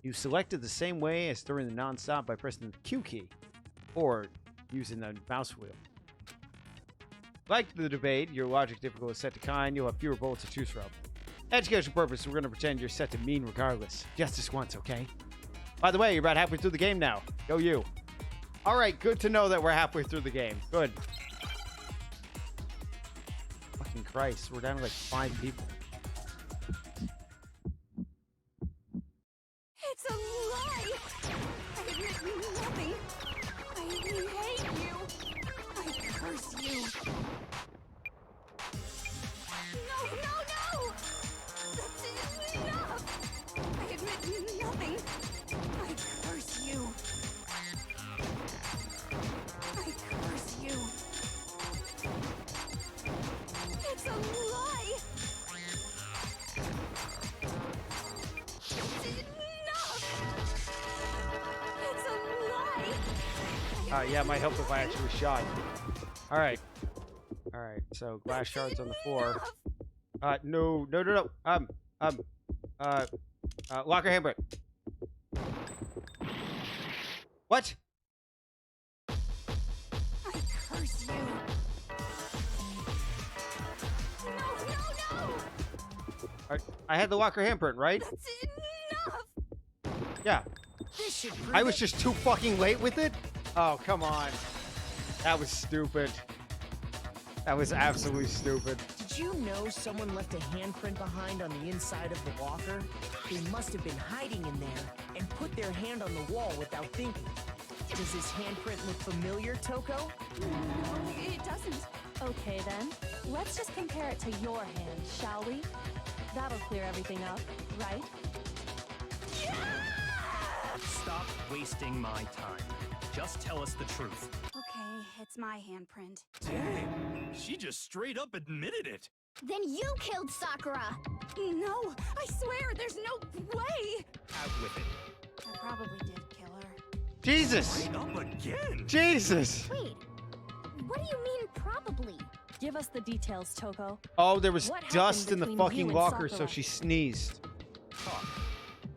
S1: You selected the same way as during the non-stop by pressing the Q key, or using the mouse wheel. Like the debate, your logic difficult is set to kind, you'll have fewer bullets to choose from. Education purpose, we're going to pretend you're set to mean regardless. Just this once, okay? By the way, you're about halfway through the game now. Go you. Alright, good to know that we're halfway through the game. Good. Fucking Christ, we're down to like 5 people.
S5: It's a lie. I admit nothing. I hate you. I curse you. nothing. I curse you. I curse you. It's a lie. Enough. It's a lie.
S1: Yeah, it might help if I actually shot. All right. All right. So glass shards on the floor. No. Locker handprint. What?
S5: I curse you. No.
S1: I had the locker handprint, right?
S5: That's enough.
S1: Yeah.
S3: This should prove
S1: I was
S3: it.
S1: just too fucking late with it? Oh, come on. That was stupid. That was absolutely stupid.
S3: Did you know someone left a handprint behind on the inside of the locker? They must have been hiding in there and put their hand on the wall without thinking. Does this handprint look familiar, Toko?
S5: No, it doesn't.
S6: Okay then, let's just compare it to your hand, shall we? That'll clear everything up, right?
S4: Stop wasting my time. Just tell us the truth.
S5: Okay, it's my handprint.
S7: Dang, she just straight up admitted it.
S9: Then you killed Sakura.
S5: No, I swear, there's no way.
S4: Out with it.
S5: I probably did kill her.
S1: Jesus!
S7: Straight up again.
S1: Jesus!
S9: Wait, what do you mean probably?
S6: Give us the details, Toko.
S1: Oh, there was
S6: What happened
S1: dust in the
S6: between you
S1: fucking
S6: and
S1: locker, so
S6: Sakura?
S1: she sneezed.
S4: Talk.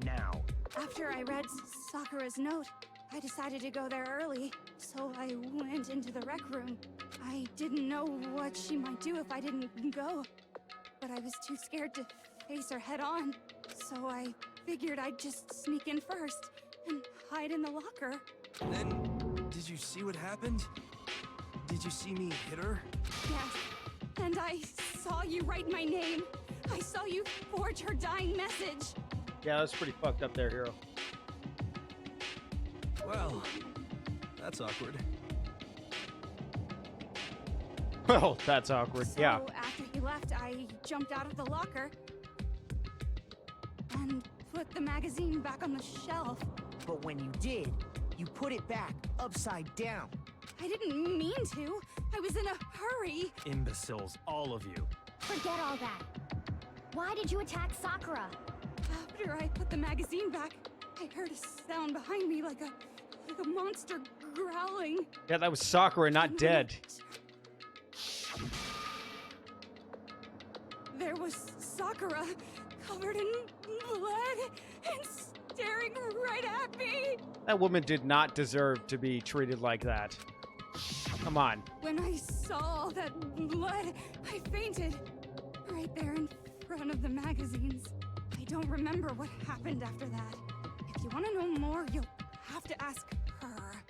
S4: Now.
S5: After I read Sakura's note, I decided to go there early, so I went into the rec room. I didn't know what she might do if I didn't go, but I was too scared to face her head on, so I figured I'd just sneak in first and hide in the locker.
S7: Then, did you see what happened? Did you see me hit her?
S5: Yes, and I saw you write my name. I saw you forge her dying message.
S1: Yeah, that's pretty fucked up there, Hero.
S7: Well, that's awkward.
S1: Well, that's awkward.
S5: So
S1: Yeah.
S5: after he left, I jumped out of the locker and put the magazine back on the shelf.
S3: But when you did, you put it back upside down.
S5: I didn't mean to. I was in a hurry.
S4: Imbeciles, all of you.
S9: Forget all that. Why did you attack Sakura?
S5: After I put the magazine back, I heard a sound behind me like a monster growling.
S1: Yeah, that was Sakura, not dead.
S5: There was Sakura, covered in blood and staring right at me.
S1: That woman did not deserve to be treated like that. Come on.
S5: When I saw all that blood, I fainted. Right there in front of the magazines. I don't remember what happened after that. If you want to know more, you'll have to ask her.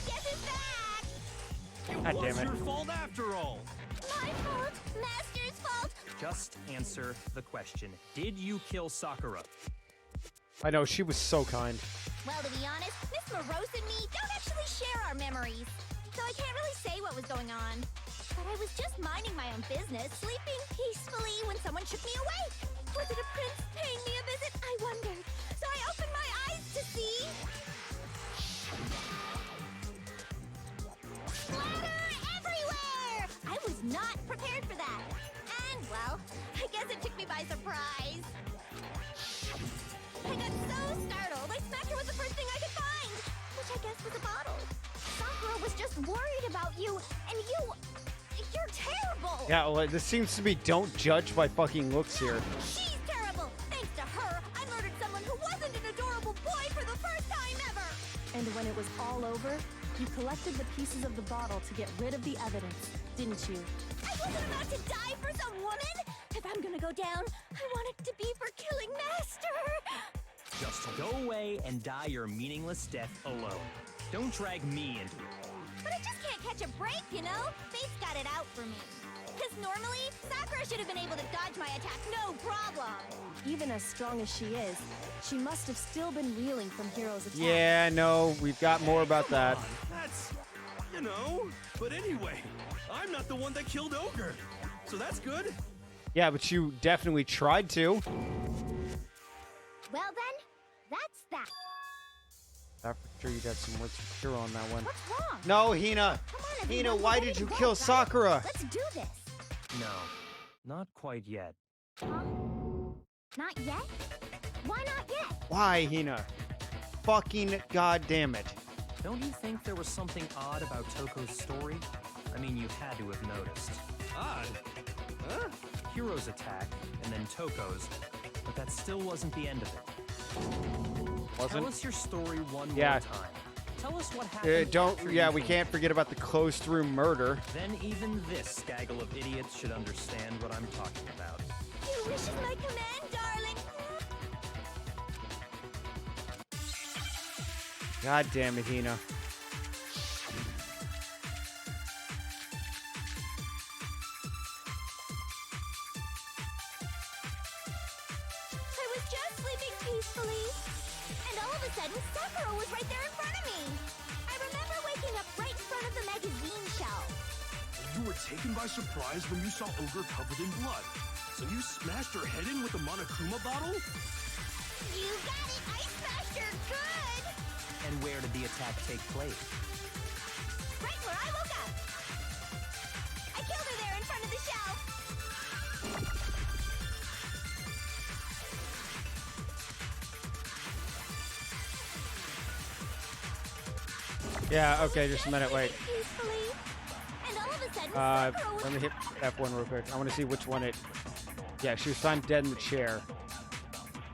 S9: Guess it's back!
S1: God
S7: Was
S1: damn it.
S7: your fault after all.
S9: My fault! Master's fault!
S4: Just answer the question. Did you kill Sakura?
S1: I know, she was so kind.
S9: Well, to be honest, Miss Morose and me don't actually share our memories, so I can't really say what was going on. But I was just minding my own business, sleeping peacefully when someone shook me awake. Was it a prince paying me a visit? I wondered. So I opened my eyes to see... splatter everywhere! I was not prepared for that. And, well, I guess it took me by surprise. I got so startled, I smacked her with the first thing I could find, which I guess was a bottle. Sakura was just worried about you, and you're terrible!
S1: Yeah, well, this seems to be don't judge by fucking looks here.
S9: She's terrible! Thanks to her, I murdered someone who wasn't an adorable boy for the first time ever!
S6: And when it was all over, you collected the pieces of the bottle to get rid of the evidence, didn't you?
S9: I wasn't about to die for some woman! If I'm gonna go down, I want it to be for killing Master!
S4: Just go away and die your meaningless death alone. Don't drag me into it.
S9: But I just can't catch a break, you know? Fate's got it out for me. Because normally, Sakura should have been able to dodge my attack no problem.
S6: Even as strong as she is, she must have still been reeling from Hero's attack.
S1: Yeah, no, we've got more about
S7: Come
S1: that.
S7: on, that's, you know. But anyway, I'm not the one that killed Ogre, so that's good.
S1: Yeah, but you definitely tried to.
S9: Well then, that's that.
S1: I'm sure you got some words for sure on that one.
S9: What's wrong?
S1: No, Hina.
S9: Come on,
S1: Hina,
S9: everyone,
S1: why
S9: we're
S1: did
S9: ready
S1: you
S9: to go,
S1: kill
S9: right?
S1: Sakura?
S9: Let's do this.
S4: No, not quite yet.
S9: Huh? Not yet? Why not yet?
S1: Why, Hina? Fucking goddamn it.
S4: Don't you think there was something odd about Toko's story? I mean, you had to have noticed.
S7: Odd? Huh?
S4: Hiro's attack, and then Toko's, but that still wasn't the end of it. Tell
S1: Wasn't?
S4: us your story one
S1: Yeah.
S4: more time. Tell us what happened. after
S1: Yeah,
S4: you
S1: we
S4: came-
S1: can't forget about the closed room murder.
S4: Then even this gaggle of idiots should understand what I'm talking about.
S9: Your wish is my command, darling.
S1: God damn it, Hina.
S9: I was just sleeping peacefully. And all of a sudden, Sakura was right there in front of me. I remember waking up right in front of the magazine shelf.
S7: You were taken by surprise when you saw Ogre covered in blood. So you smashed her head in with a Monokuma bottle?
S9: You got it! I smashed her good!
S4: And where did the attack take place?
S9: Right where I woke up. I killed her there in front of the shelf.
S1: Yeah, okay, just a minute, wait.
S9: Peacefully. And all of a sudden, Sakura was...
S1: Let me hit F1 real quick. I want to see which one it... Yeah, she was found dead in the chair.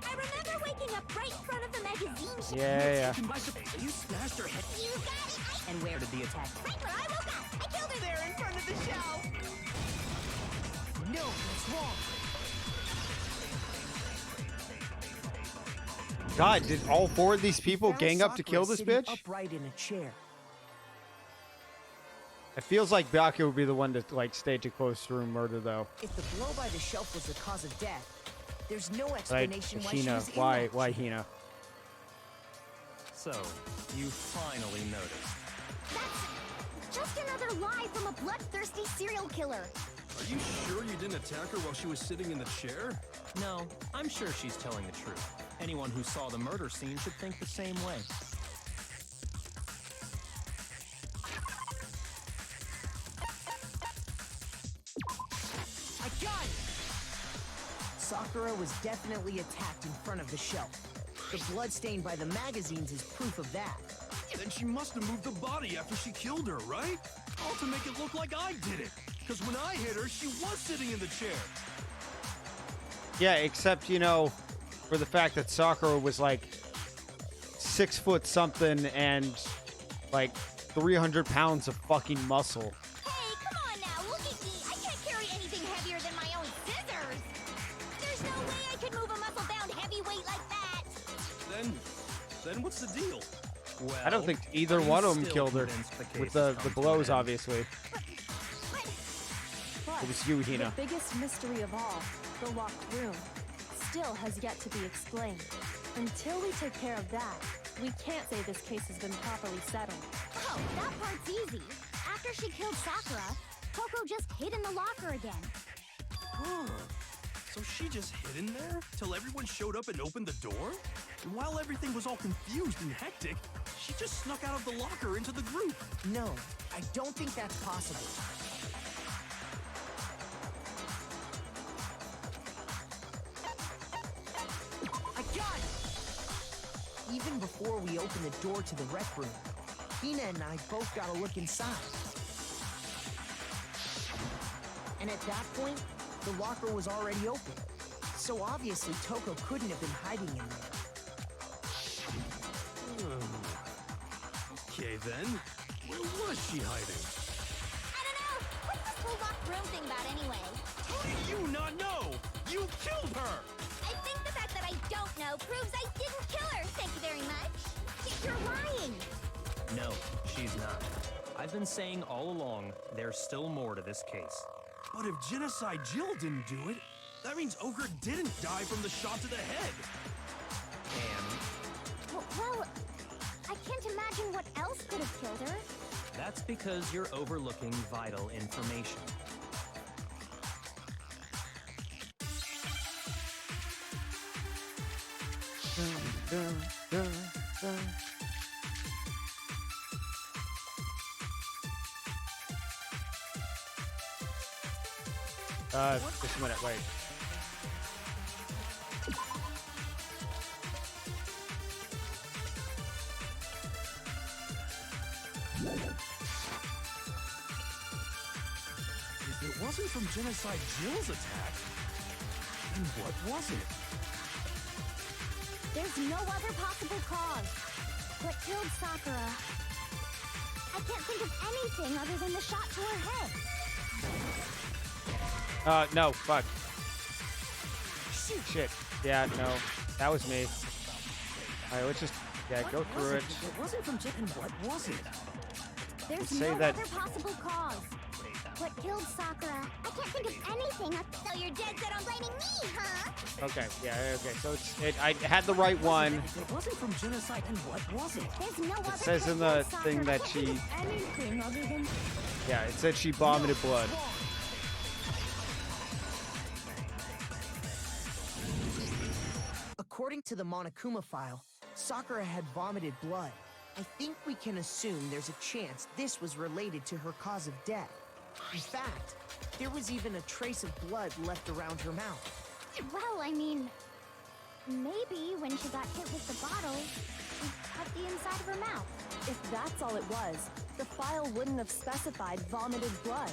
S9: I remember waking up right in front of the magazine shelf.
S1: Yeah.
S7: Taken by surprise. You smashed her head.
S9: You got it!
S4: And where did the attack?
S9: Right where I woke up. I killed her there in front of the shelf.
S3: No, that's wrong.
S1: God, did all four of these people
S3: Found
S1: gang up to
S3: Sakura
S1: kill this
S3: sitting
S1: bitch?
S3: upright in a chair.
S1: It feels like Byakuya would be the one to, like, stage a closed room murder, though.
S3: If the blow by the shelf was the cause of death, there's no
S1: Like,
S3: explanation why she
S1: Hina,
S3: was in
S1: why
S3: that chair.
S1: Hina?
S4: So, you finally noticed.
S9: That's just another lie from a bloodthirsty serial killer.
S7: Are you sure you didn't attack her while she was sitting in the chair?
S4: No, I'm sure she's telling the truth. Anyone who saw the murder scene should think the same way.
S3: I got it! Sakura was definitely attacked in front of the shelf. The blood stained by the magazines is proof of that.
S7: Then she must have moved the body after she killed her, right? All to make it look like I did it. Because when I hit her, she was sitting in the chair.
S1: Yeah, except, you know, for the fact that Sakura was like 6 foot something and like 300 pounds of fucking muscle.
S9: Hey, come on now, look at me. I can't carry anything heavier than my own scissors. There's no way I could move a muscle-bound heavyweight like that.
S7: Then what's the deal?
S4: Well,
S1: I don't think either
S4: are you
S1: one of them
S4: still
S1: killed her
S4: convinced case
S1: with
S4: has
S1: the
S4: come to
S1: blows,
S4: an end?
S1: obviously.
S6: But
S1: It was you, Hina.
S6: the biggest mystery of all, the locked room, still has yet to be explained. Until we take care of that, we can't say this case has been properly settled.
S9: Oh, that part's easy. After she killed Sakura, Coco just hid in the locker again.
S7: Huh. So she just hid in there till everyone showed up and opened the door? And while everything was all confused and hectic, she just snuck out of the locker into the group.
S3: No, I don't think that's possible. I got it! Even before we open the door to the rec room, Hina and I both got a look inside. And at that point, the locker was already open. So obviously Toko couldn't have been hiding in there.
S7: Okay then, where was she hiding?
S9: I don't know. What's this whole locked room thing about anyway?
S7: How do you not know? You killed her!
S9: I think the fact that I don't know proves I didn't kill her. Thank you very much. You're lying.
S4: No, she's not. I've been saying all along, there's still more to this case.
S7: But if Genocide Jill didn't do it, that means Ogre didn't die from the shot to the head.
S4: And
S9: Well, I can't imagine what else could have killed her.
S4: that's because you're overlooking vital information.
S1: Just a minute, wait.
S7: If it wasn't from Genocide Jill's attack, then what was it?
S9: There's no other possible cause. What killed Sakura? I can't think of anything other than the shot to her head.
S1: No, fuck. Shit. Yeah, no. That was me. Alright, let's just, go through it.
S10: If it wasn't from Jen, what was it?
S9: There's
S1: Say
S9: no
S1: that-
S9: other possible cause. What killed Sakura? I can't think of anything. So you're dead set on blaming me, huh?
S1: Okay, okay. So I had the right one.
S10: If it wasn't from Genocide, then what was it?
S9: There's no other
S1: says in
S9: place
S1: the
S9: Sakura.
S1: thing that
S9: I can't think
S1: she-
S9: of anything other than
S1: Yeah, it said she vomited blood.
S3: According to the Monokuma file, Sakura had vomited blood. I think we can assume there's a chance this was related to her cause of death. In fact, there was even a trace of blood left around her mouth.
S9: Well, I mean, maybe when she got hit with the bottle, she cut the inside of her mouth.
S6: If that's all it was, the file wouldn't have specified vomited blood.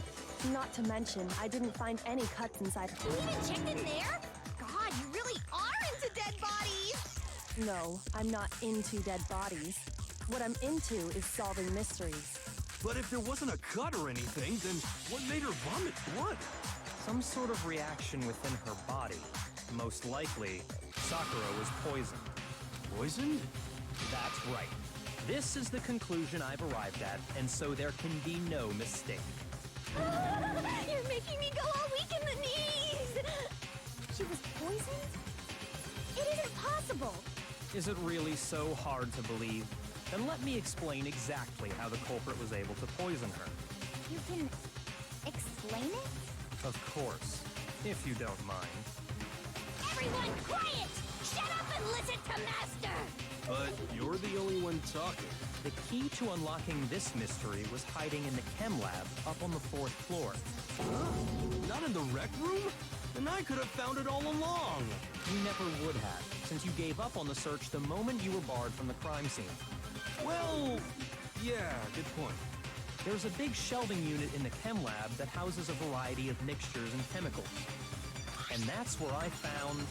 S6: Not to mention, I didn't find any cuts inside her.
S9: You even checked in there? God, you really are into dead bodies!
S6: No, I'm not into dead bodies. What I'm into is solving mysteries.
S7: But if there wasn't a cut or anything, then what made her vomit blood?
S4: Some sort of reaction within her body. Most likely, Sakura was poisoned.
S7: Poisoned?
S4: That's right. This is the conclusion I've arrived at, and so there can be no mistake.
S9: You're making me go all weak in the knees! She was poisoned? It isn't possible!
S4: Is it really so hard to believe? Then let me explain exactly how the culprit was able to poison her.
S9: You can explain it?
S4: Of course, if you don't mind.
S9: Everyone quiet! Shut up and listen to Master!
S7: But you're the only one talking.
S4: The key to unlocking this mystery was hiding in the chem lab up on the 4th floor.
S7: Not in the rec room? Then I could have found it all along.
S4: You never would have, since you gave up on the search the moment you were barred from the crime scene.
S7: Well, yeah, good point.
S4: There's a big shelving unit in the chem lab that houses a variety of mixtures and chemicals. And that's where I found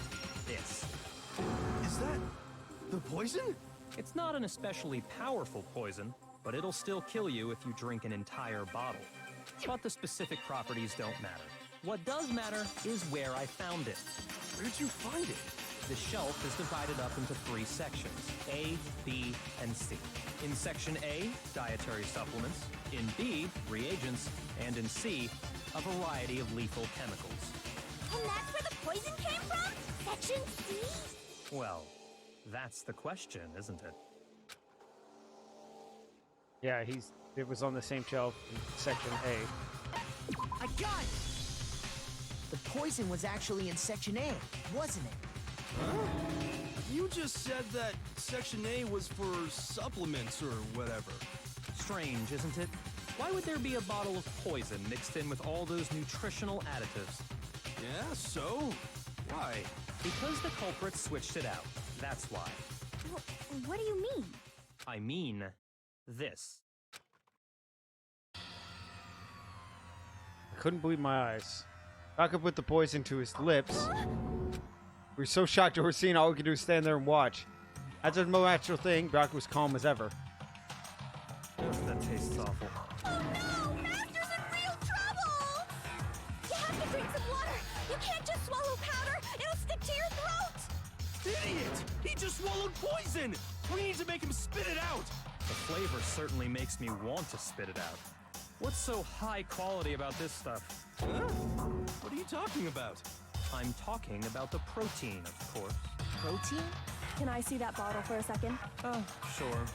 S4: this.
S7: Is that the poison?
S4: It's not an especially powerful poison, but it'll still kill you if you drink an entire bottle. But the specific properties don't matter. What does matter is where I found it.
S7: Where'd you find it?
S4: The shelf is divided up into 3 sections, A, B, and C. In section A, dietary supplements. In B, reagents. And in C, a variety of lethal chemicals.
S9: And that's where the poison came from? Section C?
S4: Well, that's the question, isn't it?
S1: Yeah, it was on the same shelf in section A.
S3: I got it! The poison was actually in Section A, wasn't it?
S7: Huh? You just said that Section A was for supplements or whatever.
S4: Strange, isn't it? Why would there be a bottle of poison mixed in with all those nutritional additives?
S7: Yeah, so? Why?
S4: Because the culprit switched it out. That's why.
S9: What do you mean?
S4: I mean, this.
S1: I couldn't believe my eyes. Baka put the poison to his lips. We were so shocked over seeing all we could do is stand there and watch. As a natural thing, Baka was calm as ever.
S4: That tastes awful.
S9: Oh no! Master's in real trouble! You have to drink some water! You can't just swallow powder! It'll stick to your throat!
S7: Idiot! He just swallowed poison! We need to make him spit it out!
S4: The flavor certainly makes me want to spit it out. What's so high quality about this stuff?
S7: Huh? What are you talking about?
S4: I'm talking about the protein, of course.
S3: Protein?
S6: Can I see that bottle for a second?
S4: Oh, sure.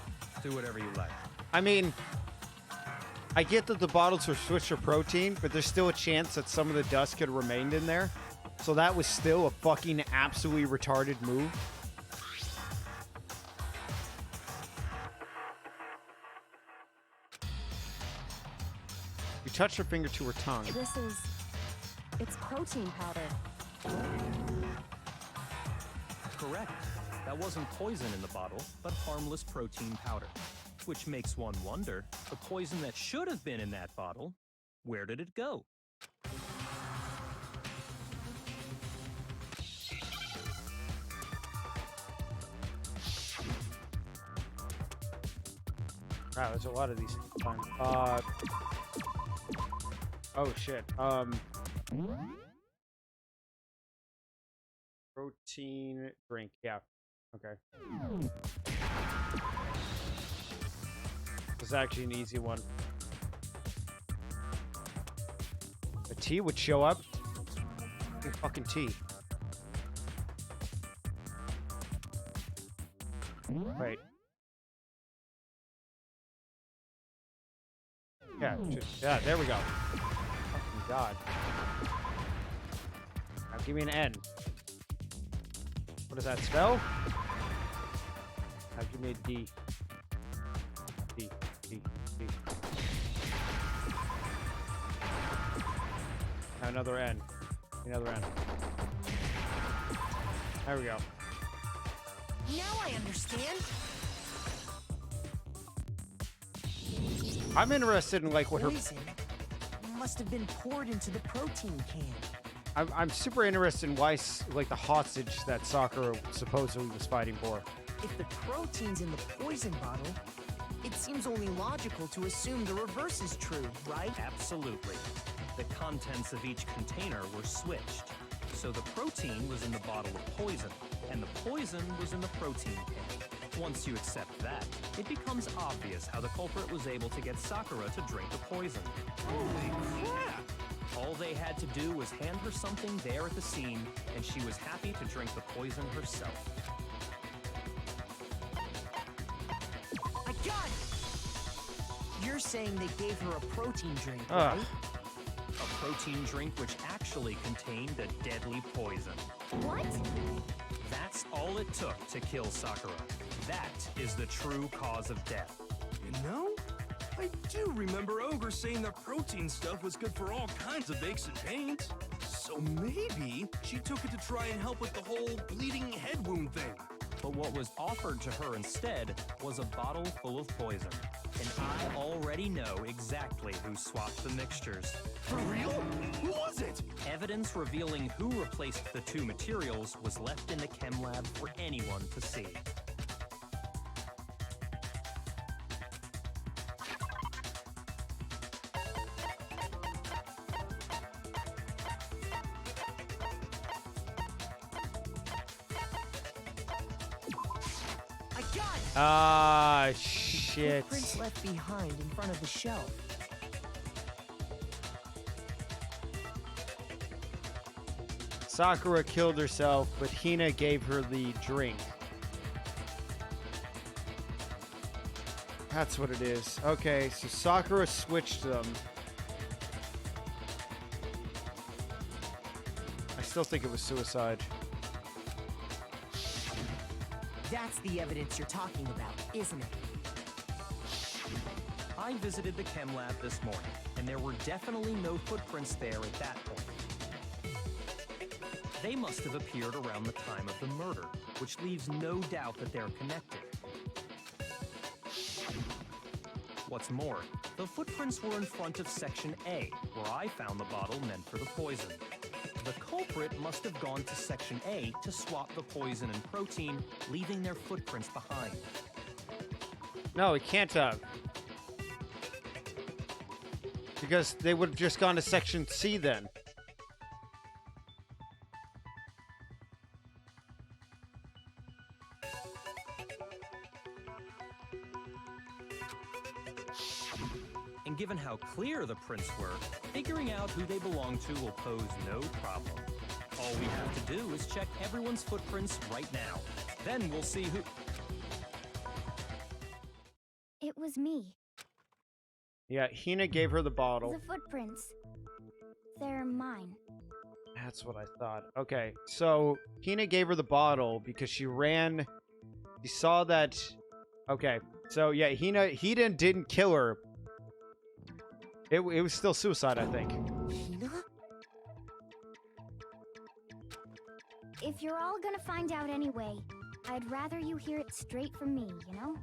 S4: Do whatever you like.
S1: I mean, I get that the bottles were switched to protein, but there's still a chance that some of the dust could have remained in there. So that was still a fucking absolutely retarded move. You touched her finger to her tongue.
S6: It's protein powder.
S4: Correct. That wasn't poison in the bottle, but harmless protein powder. Which makes one wonder, the poison that should have been in that bottle, where did it go?
S1: Wow, there's a lot of these. Oh shit. Protein drink. Yeah. Okay. This is actually an easy one. A tea would show up. Fucking tea. Wait. Yeah, there we go. Fucking God. Now give me an N. What does that spell? Now give me a D. D. Now another N. Another N. There we go.
S3: Now I understand.
S1: I'm interested in like what her.
S3: Poison must have been poured into the protein can.
S1: I'm super interested in why like the hostage that Sakura supposedly was fighting for.
S3: If the protein's in the poison bottle, it seems only logical to assume the reverse is true, right?
S4: Absolutely. The contents of each container were switched. So the protein was in the bottle of poison, and the poison was in the protein can. Once you accept that, it becomes obvious how the culprit was able to get Sakura to drink the poison.
S7: Holy crap!
S4: All they had to do was hand her something there at the scene, and she was happy to drink the poison herself.
S3: I got it! You're saying they gave her a protein drink, right?
S4: A protein drink which actually contained a deadly poison.
S9: What?
S4: That's all it took to kill Sakura. That is the true cause of death.
S7: You know, I do remember Ogre saying that protein stuff was good for all kinds of aches and pains. So maybe she took it to try and help with the whole bleeding head wound thing.
S4: But what was offered to her instead was a bottle full of poison. And I already know exactly who swapped the mixtures.
S7: For real? Who was it?
S4: Evidence revealing who replaced the two materials was left in the chem lab for anyone to see.
S3: I got it!
S1: Ah, shit.
S3: Footprints left behind in front of the shelf.
S1: Sakura killed herself, but Hina gave her the drink. That's what it is. Okay, so Sakura switched them. I still think it was suicide.
S3: That's the evidence you're talking about, isn't it?
S4: I visited the chem lab this morning, and there were definitely no footprints there at that point. They must have appeared around the time of the murder, which leaves no doubt that they're connected. What's more, the footprints were in front of Section A, where I found the bottle meant for the poison. The culprit must have gone to Section A to swap the poison and protein, leaving their footprints behind.
S1: No, it can't have. Because they would have just gone to Section C then.
S4: And given how clear the prints were, figuring out who they belong to will pose no problem. All we have to do is check everyone's footprints right now. Then we'll see who...
S9: It was me.
S1: Yeah, Hina gave her the bottle.
S9: The footprints. They're mine.
S1: That's what I thought. Okay, so Hina gave her the bottle because she ran... She saw that... Okay, so yeah, Hina didn't kill her. It was still suicide, I think.
S3: Hina?
S9: If you're all gonna find out anyway, I'd rather you hear it straight from me, you know?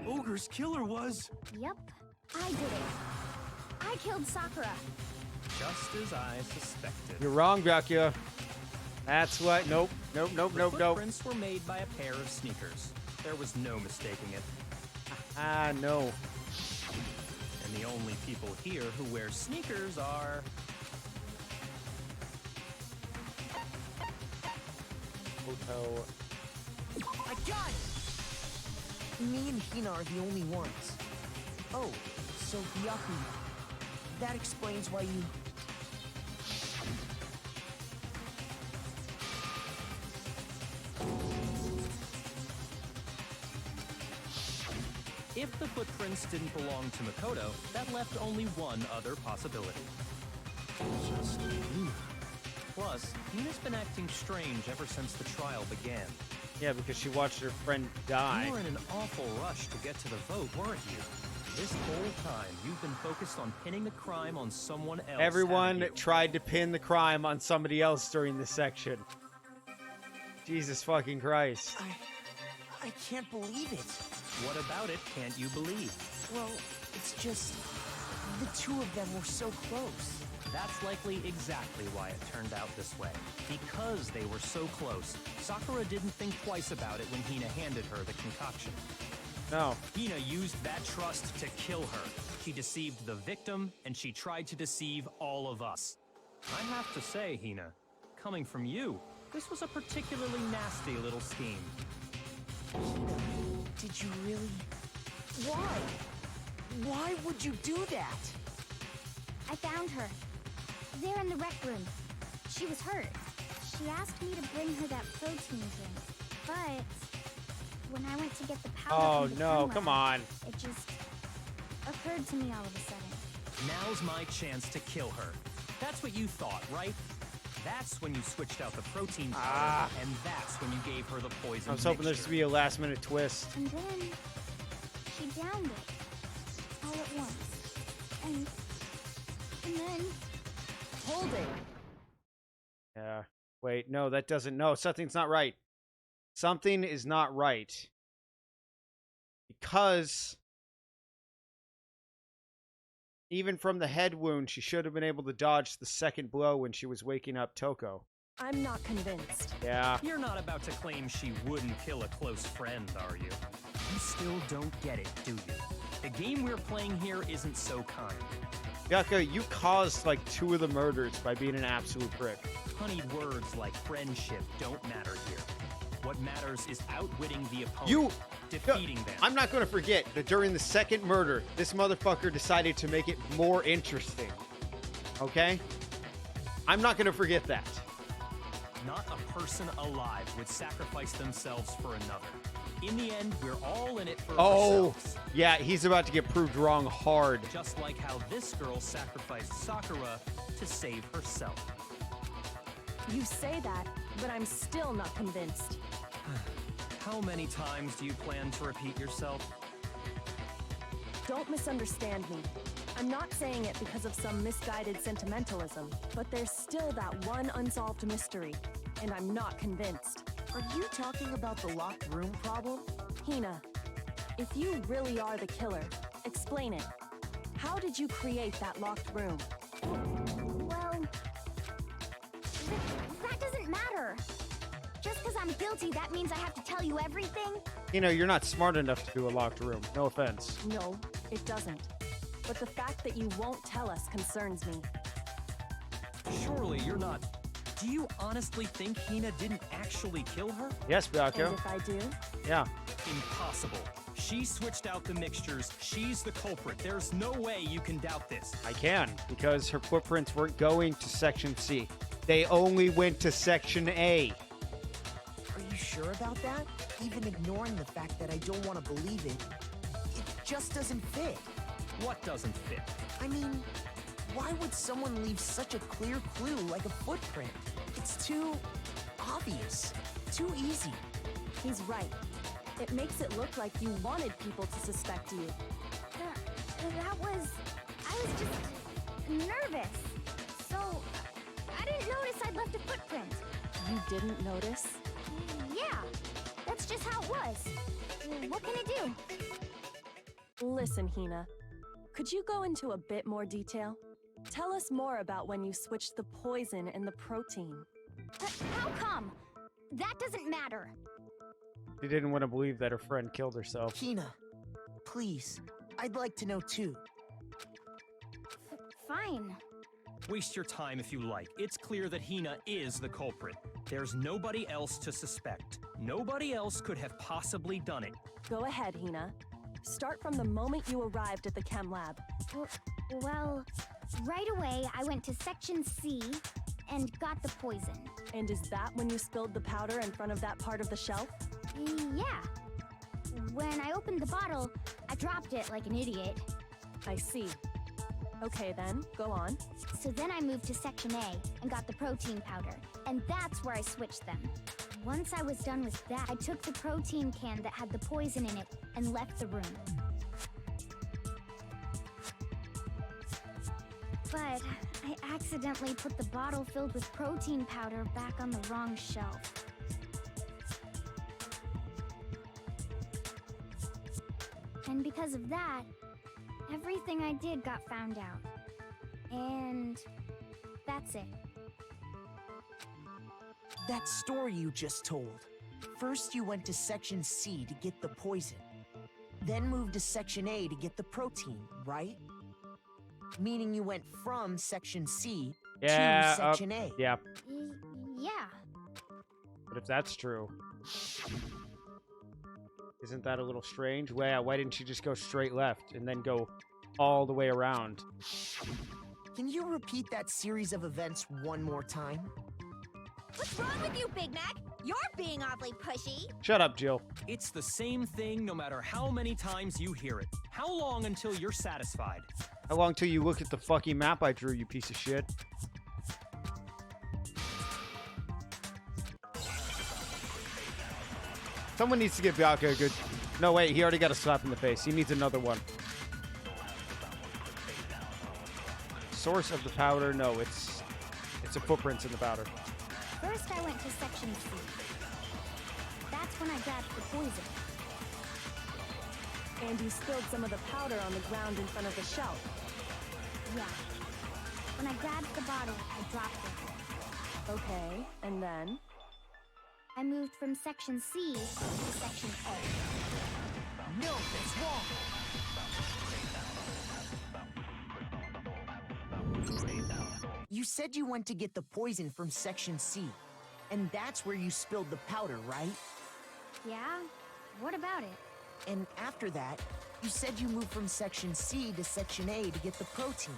S7: Ogre's killer was...
S9: Yep, I did it. I killed Sakura.
S4: Just as I suspected.
S1: You're wrong, Dracula. That's what. Nope. Nope. Nope.
S4: The
S1: Nope. Nope.
S4: footprints were made by a pair of sneakers. There was no mistaking it.
S1: Ah, no.
S4: And the only people here who wear sneakers are...
S1: Hotel.
S3: I got it! Me and Hina are the only ones. Oh, so Hyaku, that explains why you...
S4: If the footprints didn't belong to Makoto, that left only one other possibility.
S7: Just Hina.
S4: Plus, Hina's been acting strange ever since the trial began.
S1: Yeah, because she watched her friend die.
S4: You were in an awful rush to get to the vote, weren't you? This whole time, you've been focused on pinning the crime on someone else.
S1: Everyone
S4: haven't you?
S1: tried to pin the crime on somebody else during this section. Jesus fucking Christ.
S3: I can't believe it.
S4: What about it can't you believe?
S3: Well, it's just... the two of them were so close.
S4: That's likely exactly why it turned out this way. Because they were so close, Sakura didn't think twice about it when Hina handed her the concoction.
S1: No.
S4: Hina used that trust to kill her. She deceived the victim, and she tried to deceive all of us. I have to say, Hina, coming from you, this was a particularly nasty little scheme.
S3: Did you really... Why? Why would you do that?
S9: I found her. There in the rec room. She was hurt. She asked me to bring her that protein drink. But when I went to get the powder
S1: Oh
S9: from the
S1: no,
S9: chem
S1: come
S9: lab,
S1: on.
S9: it just occurred to me all of a sudden.
S4: Now's my chance to kill her. That's what you thought, right? That's when you switched out the protein powder, and that's when you gave her the poison
S1: I was hoping there's
S4: mixture.
S1: to be a last minute twist.
S9: And then she downed it all at once. And then
S3: Hold it.
S1: Yeah. Wait, no, that doesn't. No, something's not right. Something is not right. Because even from the head wound, she should have been able to dodge the second blow when she was waking up Toko.
S6: I'm not convinced.
S1: Yeah.
S4: You're not about to claim she wouldn't kill a close friend, are you? You still don't get it, do you? The game we're playing here isn't so kind.
S1: Yucca, you caused like 2 of the murders by being an absolute prick.
S4: Honeyed words like friendship don't matter here. What matters is outwitting the opponent,
S1: You...
S4: defeating them.
S1: I'm not going to forget that during the second murder, this motherfucker decided to make it more interesting. Okay? I'm not going to forget that.
S4: Not a person alive would sacrifice themselves for another. In the end, we're all in it for
S1: Oh,
S4: ourselves.
S1: yeah, he's about to get proved wrong hard.
S4: Just like how this girl sacrificed Sakura to save herself.
S6: You say that, but I'm still not convinced.
S4: How many times do you plan to repeat yourself?
S6: Don't misunderstand me. I'm not saying it because of some misguided sentimentalism, but there's still that one unsolved mystery, and I'm not convinced.
S3: Are you talking about the locked room problem?
S6: Hina, if you really are the killer, explain it. How did you create that locked room?
S9: well, that doesn't matter. Just because I'm guilty, that means I have to tell you everything?
S1: You know, you're not smart enough to do a locked room. No offense.
S6: No, it doesn't. But the fact that you won't tell us concerns me.
S4: Surely you're not... Do you honestly think Hina didn't actually kill her?
S1: Yes, Biako.
S6: And if I do?
S1: Yeah.
S4: Impossible. She switched out the mixtures. She's the culprit. There's no way you can doubt this.
S1: I can, because her footprints weren't going to Section C. They only went to Section A.
S3: Are you sure about that? Even ignoring the fact that I don't want to believe it, it just doesn't fit.
S4: What doesn't fit?
S3: I mean, why would someone leave such a clear clue like a footprint? It's too obvious, too easy.
S6: He's right. It makes it look like you wanted people to suspect you.
S9: That was... I was just nervous. So, I didn't notice I'd left a footprint.
S6: You didn't notice?
S9: Yeah, that's just how it was. What can I do?
S6: Listen, Hina. Could you go into a bit more detail? Tell us more about when you switched the poison and the protein.
S9: How come? That doesn't matter.
S1: She didn't want to believe that her friend killed herself.
S3: Hina, please, I'd like to know too.
S9: Fine.
S4: Waste your time if you like. It's clear that Hina is the culprit. There's nobody else to suspect. Nobody else could have possibly done it.
S6: Go ahead, Hina. Start from the moment you arrived at the chem lab.
S9: Well, right away I went to Section C and got the poison.
S6: And is that when you spilled the powder in front of that part of the shelf?
S9: Yeah. When I opened the bottle, I dropped it like an idiot.
S6: I see. Okay then, go on.
S9: So then I moved to Section A and got the protein powder, and that's where I switched them. Once I was done with that, I took the protein can that had the poison in it and left the room. But I accidentally put the bottle filled with protein powder back on the wrong shelf. And because of that, everything I did got found out. And that's it.
S3: That story you just told. First you went to Section C to get the poison. Then moved to Section A to get the protein, right? Meaning you went from Section C to Section A.
S1: Yeah.
S9: Yeah.
S1: But if that's true, isn't that a little strange? Why didn't she just go straight left and then go all the way around?
S3: Can you repeat that series of events one more time?
S9: What's wrong with you, Big Mac? You're being awfully pushy.
S1: Shut up, Jill.
S4: It's the same thing no matter how many times you hear it. How long until you're satisfied?
S1: How long till you look at the fucking map I drew, you piece of shit? Someone needs to give Bianca a good... No, wait, he already got a slap in the face. He needs another one. Source of the powder? No, it's a footprints in the powder.
S9: First, I went to Section C. That's when I grabbed the poison.
S6: And you spilled some of the powder on the ground in front of the shelf.
S9: Yeah. When I grabbed the bottle, I dropped it.
S6: Okay, and then?
S9: I moved from Section C to Section A.
S3: No, that's wrong. You said you went to get the poison from Section C, and that's where you spilled the powder, right?
S9: Yeah? What about it?
S3: And after that, you said you moved from Section C to Section A to get the protein.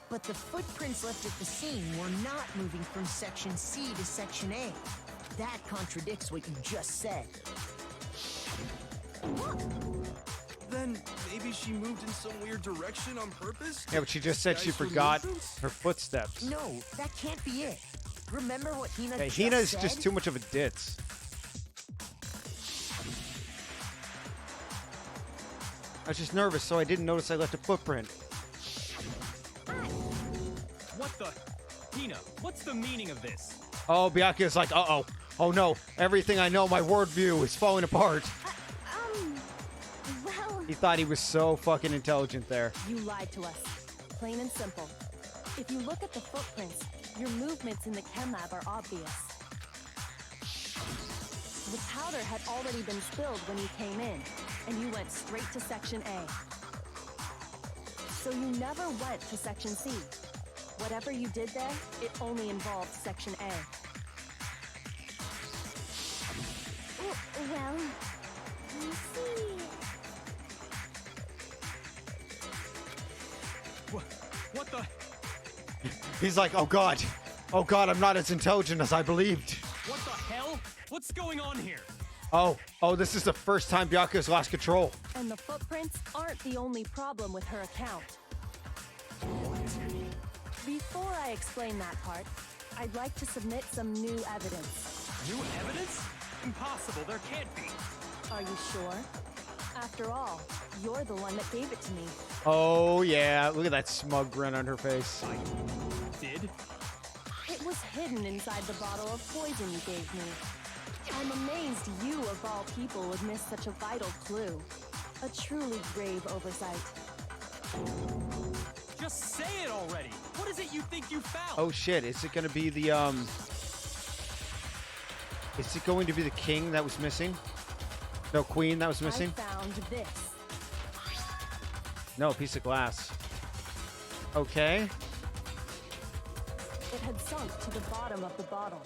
S3: But the footprints left at the scene were not moving from Section C to Section A. That contradicts what you just said.
S7: Then maybe she moved in some weird direction on purpose?
S1: Yeah, but she just said she forgot her footsteps.
S3: No, that can't be it. Remember what Hina
S1: Hey,
S3: just
S1: Hina is
S3: said?
S1: just too much of a ditz. I was just nervous, so I didn't notice I left a footprint.
S4: What the? Hina, what's the meaning of this?
S1: Oh, Bianca's like, uh-oh. Oh, no. Everything I know, my worldview is falling apart.
S9: Well...
S1: He thought he was so fucking intelligent there.
S6: You lied to us. Plain and simple. If you look at the footprints, your movements in the chem lab are obvious. The powder had already been spilled when you came in, and you went straight to Section A. So you never went to Section C. Whatever you did there, it only involved Section A.
S9: Well, you see...
S4: What the?
S1: He's like, oh god, I'm not as intelligent as I believed.
S4: What the hell? What's going on here?
S1: Oh, this is the first time Bianca's lost control.
S6: And the footprints aren't the only problem with her account. Before I explain that part, I'd like to submit some new evidence.
S4: New evidence? Impossible, there can't be.
S6: Are you sure? After all, you're the one that gave it to me.
S1: Oh, yeah. Look at that smug grin on her face.
S4: I did?
S6: It was hidden inside the bottle of poison you gave me. I'm amazed you, of all people, would miss such a vital clue. A truly grave oversight.
S4: Just say it already. What is it you think you found?
S1: Oh, shit. Is it going to be the, Is it going to be the king that was missing? No, queen that was missing?
S6: I found this.
S1: No, a piece of glass. Okay.
S6: It had sunk to the bottom of the bottle.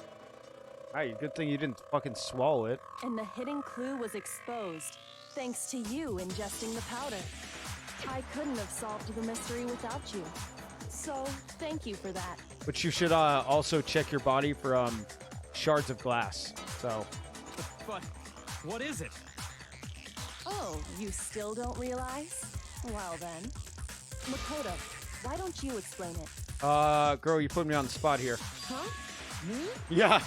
S1: Alright, good thing you didn't fucking swallow it.
S6: And the hidden clue was exposed, thanks to you ingesting the powder. I couldn't have solved the mystery without you. So, thank you for that.
S1: But you should also check your body for shards of glass. So.
S4: But what is it?
S6: Oh, you still don't realize? Well then. Makoto, why don't you explain it?
S1: Girl, you put me on the spot here.
S6: Huh?
S3: Me?
S1: Yeah.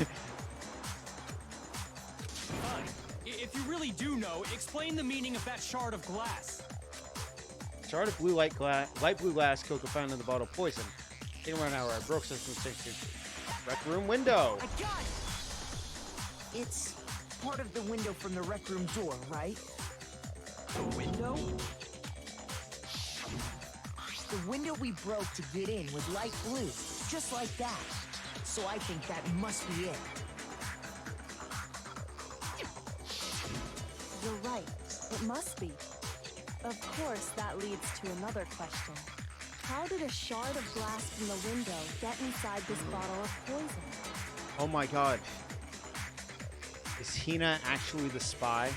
S4: Fine. If you really do know, explain the meaning of that shard of glass.
S1: Shard of light blue glass, Coco found in the bottle of poison. In 1 hour, I broke something rec room window.
S3: I got it! It's part of the window from the rec room door, right?
S4: The window?
S3: The window we broke to get in was light blue, just like that. So I think that must be it.
S6: You're right. It must be. Of course, that leads to another question. How did a shard of glass from the window get inside this bottle of poison?
S1: Oh my god. Is Hina actually the spy?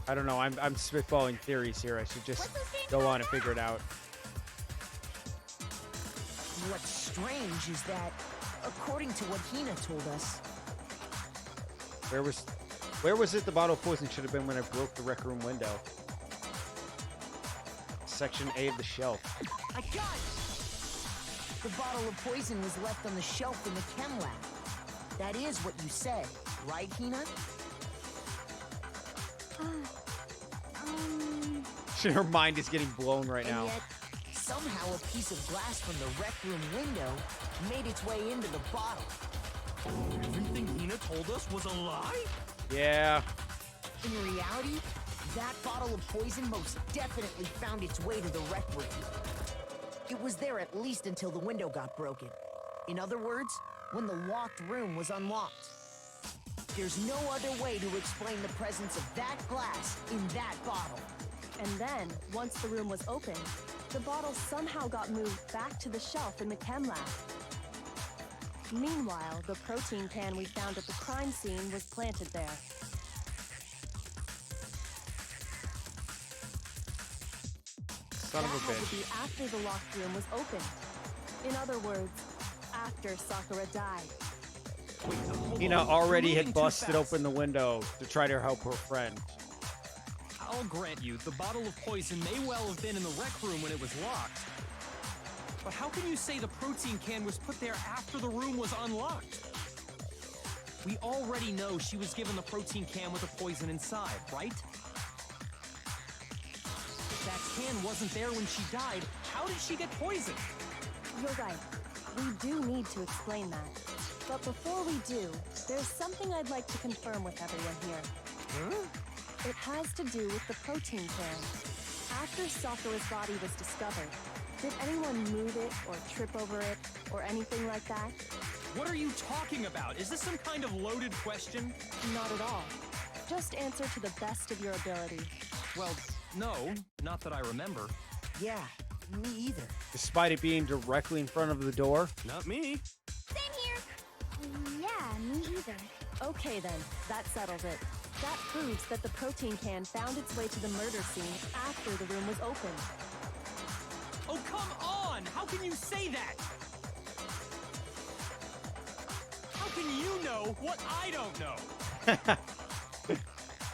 S1: I don't know. I'm spitballing theories here. I should just go on and figure it out.
S3: What's strange is that, according to what Hina told us,
S1: Where was it the bottle of poison should have been when I broke the rec room window? Section A of the shelf.
S3: I got it! The bottle of poison was left on the shelf in the chem lab. That is what you said, right, Hina?
S1: Her mind is getting blown right
S3: And
S1: now.
S3: yet, somehow a piece of glass from the rec room window made its way into the bottle.
S7: Everything Hina told us was a lie?
S1: Yeah.
S3: In reality, that bottle of poison most definitely found its way to the rec room. It was there at least until the window got broken. In other words, when the locked room was unlocked. There's no other way to explain the presence of that glass in that bottle.
S6: And then, once the room was opened, the bottle somehow got moved back to the shelf in the chem lab. Meanwhile, the protein can we found at the crime scene was planted there.
S1: Son
S6: That
S1: of a
S6: had to be
S1: bitch.
S6: after the locked room was opened. In other words, after Sakura died.
S4: Wait, hold
S1: Hina
S4: on.
S1: already
S4: You're
S1: had
S4: moving too
S1: busted
S4: fast.
S1: open the window to try to help her friend.
S4: I'll grant you, the bottle of poison may well have been in the rec room when it was locked. But how can you say the protein can was put there after the room was unlocked? We already know she was given the protein can with the poison inside, right? If that can wasn't there when she died, how did she get poisoned?
S6: You're right. We do need to explain that. But before we do, there's something I'd like to confirm with everyone here.
S4: Huh?
S6: It has to do with the protein can. After Sakura's body was discovered, did anyone move it or trip over it or anything like that?
S4: What are you talking about? Is this some kind of loaded question?
S6: Not at all. Just answer to the best of your ability.
S4: Well, no, not that I remember.
S3: Yeah, me either.
S1: Despite it being directly in front of the door.
S7: Not me.
S9: Same here. Yeah, me either.
S6: Okay then, that settles it. That proves that the protein can found its way to the murder scene after the room was opened.
S4: Oh, come on! How can you say that? How can you know what I don't know?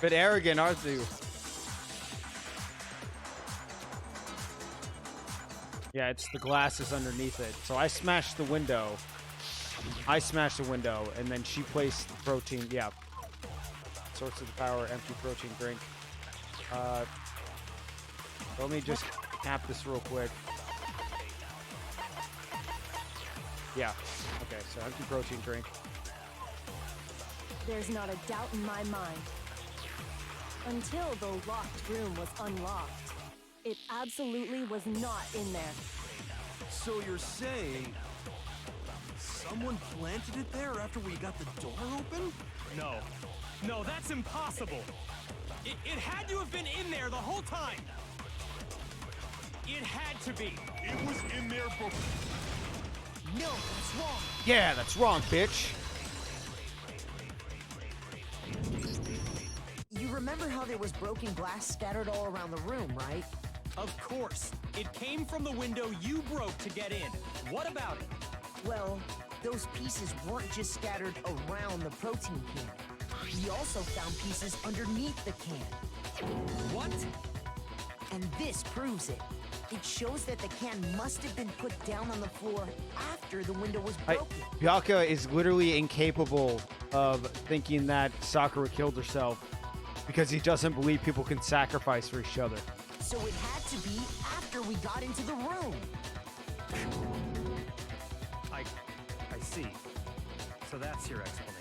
S1: Bit arrogant, aren't you? Yeah, it's the glasses underneath it. So I smashed the window. And then she placed the protein. Yeah. Source of the power, empty protein drink. Let me just tap this real quick. Yeah. Okay, so empty protein drink.
S6: There's not a doubt in my mind. Until the locked room was unlocked, it absolutely was not in there.
S7: So you're saying someone planted it there after we got the door open?
S4: No. No, that's impossible. It had to have been in there the whole time. It had to be.
S11: It was in there before.
S3: No, that's wrong.
S1: Yeah, that's wrong, bitch.
S3: You remember how there was broken glass scattered all around the room, right?
S4: Of course. It came from the window you broke to get in. What about it?
S3: Well, those pieces weren't just scattered around the protein can. We also found pieces underneath the can.
S4: What?
S3: And this proves it. It shows that the can must have been put down on the floor after the window was broken.
S1: Byakuya is literally incapable of thinking that Sakura killed herself because he doesn't believe people can sacrifice for each other.
S3: So it had to be after we got into the room.
S4: I see. So that's your explanation.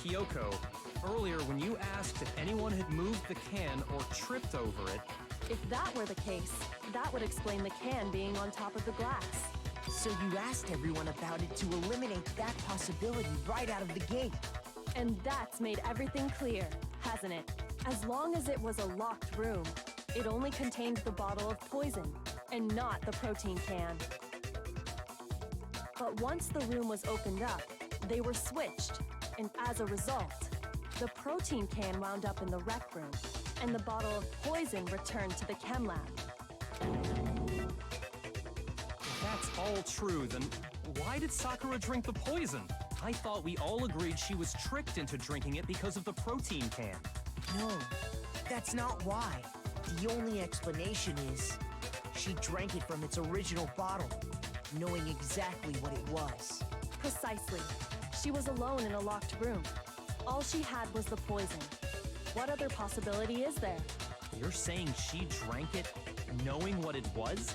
S4: Kyoko, earlier when you asked if anyone had moved the can or tripped over it...
S6: If that were the case, that would explain the can being on top of the glass.
S3: So you asked everyone about it to eliminate that possibility right out of the gate.
S6: And that's made everything clear, hasn't it? As long as it was a locked room, it only contained the bottle of poison, and not the protein can. But once the room was opened up, they were switched, and as a result, the protein can wound up in the rec room, and the bottle of poison returned to the chem lab.
S4: If that's all true, then why did Sakura drink the poison? I thought we all agreed she was tricked into drinking it because of the protein can.
S3: No, that's not why. The only explanation is she drank it from its original bottle, knowing exactly what it was.
S6: Precisely. She was alone in a locked room. All she had was the poison. What other possibility is there?
S4: You're saying she drank it knowing what it was?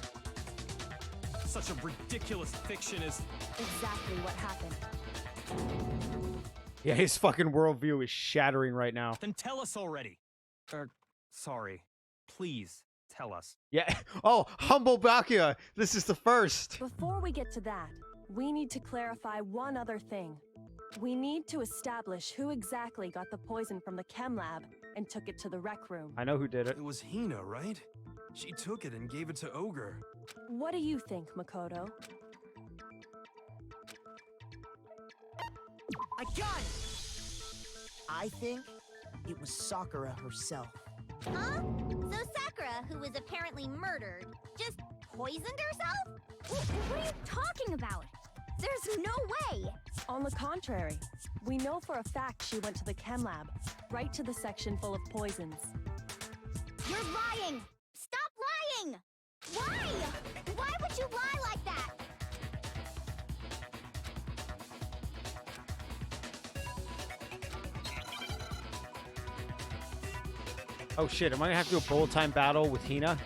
S4: Such a ridiculous fiction is...
S6: Exactly what happened.
S1: Yeah, his fucking worldview is shattering right now.
S4: Then tell us already. Sorry. Please, tell us.
S1: Yeah. Oh, humble Byakuya. This is the first.
S6: Before we get to that, we need to clarify one other thing. We need to establish who exactly got the poison from the chem lab and took it to the rec room.
S1: I know who did it.
S7: It was Hina, right? She took it and gave it to Ogre.
S6: What do you think, Makoto?
S3: I got it! I think it was Sakura herself.
S9: Huh? So Sakura, who was apparently murdered, just poisoned herself? What are you talking about? There's no way!
S6: On the contrary, we know for a fact she went to the chem lab, right to the section full of poisons.
S9: You're lying! Stop lying! Why? Why would you lie like that?
S1: Oh shit, am I gonna have to do a bullet time battle with Hina?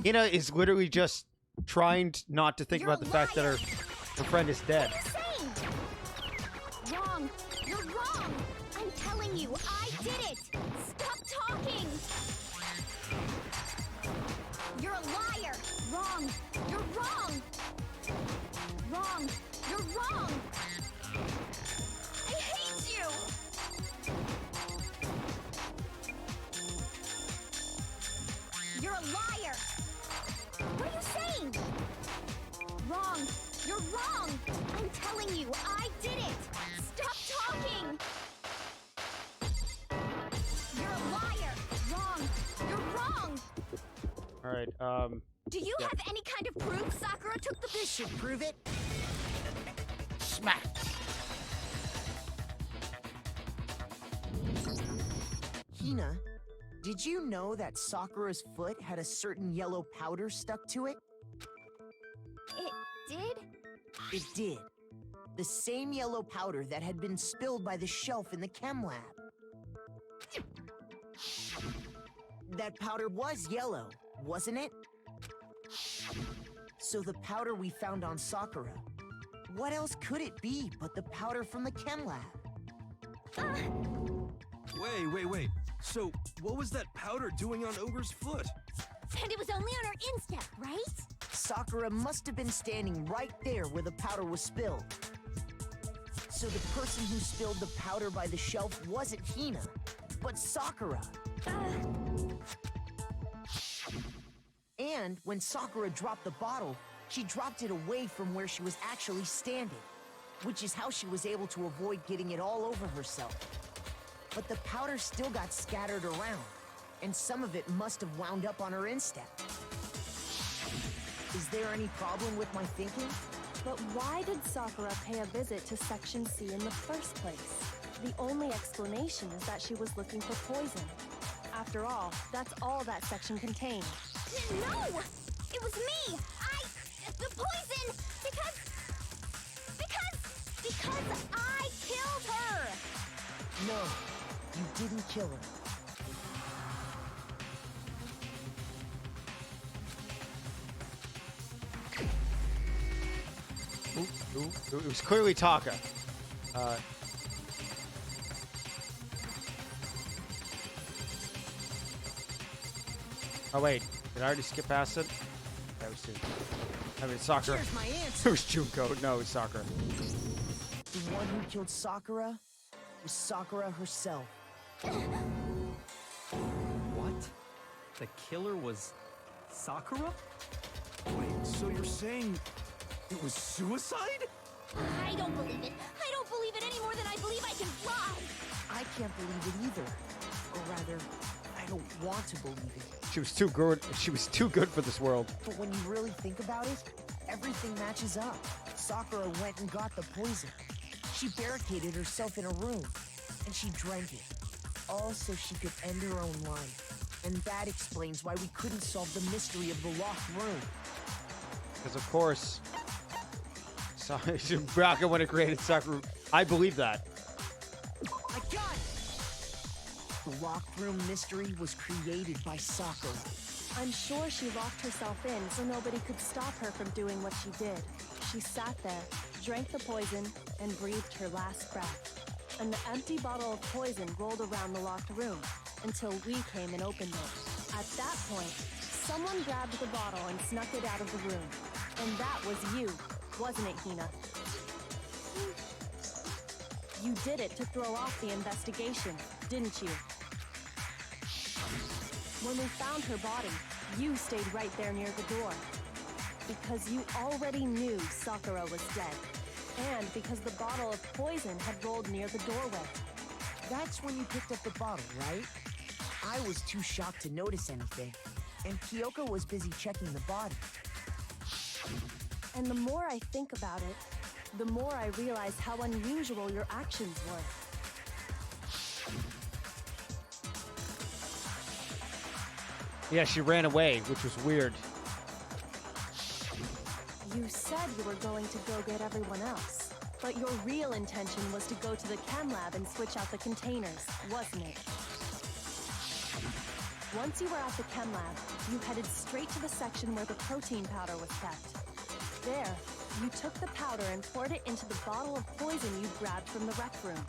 S1: Hina is literally just trying not to think
S9: You're
S1: about the fact that her friend is dead.
S9: What are you saying? Wrong! You're wrong! I'm telling you, I did it! Stop talking! You're a liar! Wrong! You're wrong! Wrong! You're wrong! I hate you! You're a liar! What are you saying? Wrong! You're wrong! I'm telling you, I did it! Stop talking! You're a liar! Wrong! You're wrong!
S1: Alright,
S9: Do you have any kind of proof Sakura took the...
S3: This should prove it.
S1: smack.
S3: Hina, did you know that Sakura's foot had a certain yellow powder stuck to it?
S9: did?
S3: It did. The same yellow powder that had been spilled by the shelf in the chem lab. That powder was yellow, wasn't it? So the powder we found on Sakura, what else could it be but the powder from the chem lab?
S7: Wait. So, what was that powder doing on Ogre's foot?
S9: And it was only on her instep, right?
S3: Sakura must have been standing right there where the powder was spilled. So the person who spilled the powder by the shelf wasn't Hina, but Sakura. And when Sakura dropped the bottle, she dropped it away from where she was actually standing, which is how she was able to avoid getting it all over herself. But the powder still got scattered around, and some of it must have wound up on her instep. Is there any problem with my thinking?
S6: But why did Sakura pay a visit to Section C in the first place? The only explanation is that she was looking for poison. After all, that's all that section contained.
S9: No! It was me! The poison! Because I killed her!
S3: No, you didn't kill her.
S1: It was clearly Taka. Oh wait, did I already skip past it? That was Sakura.
S3: Here's my answer.
S1: It was Junko. No, it was Sakura.
S3: The one who killed Sakura was Sakura herself.
S4: What? The killer was Sakura?
S7: Wait, so you're saying it was suicide?
S9: I don't believe it. I don't believe it any more than I believe I can fly.
S3: I can't believe it either. Or rather, I don't want to believe it.
S1: She was too good. She was too good for this world.
S3: But when you really think about it, everything matches up. Sakura went and got the poison. She barricaded herself in a room, and she drank it. All so she could end her own life. And that explains why we couldn't solve the mystery of the locked room.
S1: Because of course, Baraka would have created Sakura. I believe that.
S3: I got it! The locked room mystery was created by Sakura.
S6: I'm sure she locked herself in so nobody could stop her from doing what she did. She sat there, drank the poison, and breathed her last breath. An empty bottle of poison rolled around the locked room until we came and opened it. At that point, someone grabbed the bottle and snuck it out of the room. And that was you, wasn't it, Hina? You did it to throw off the investigation, didn't you? When we found her body, you stayed right there near the door. Because you already knew Sakura was dead. And because the bottle of poison had rolled near the doorway.
S3: That's when you picked up the bottle, right? I was too shocked to notice anything, and Kyoko was busy checking the body.
S6: And the more I think about it, the more I realize how unusual your actions were.
S1: Yeah, she ran away, which was weird.
S6: You said you were going to go get everyone else, but your real intention was to go to the chem lab and switch out the containers, wasn't it? Once you were at the chem lab, you headed straight to the section where the protein powder was kept. There, you took the powder and poured it into the bottle of poison you'd grabbed from the rec room.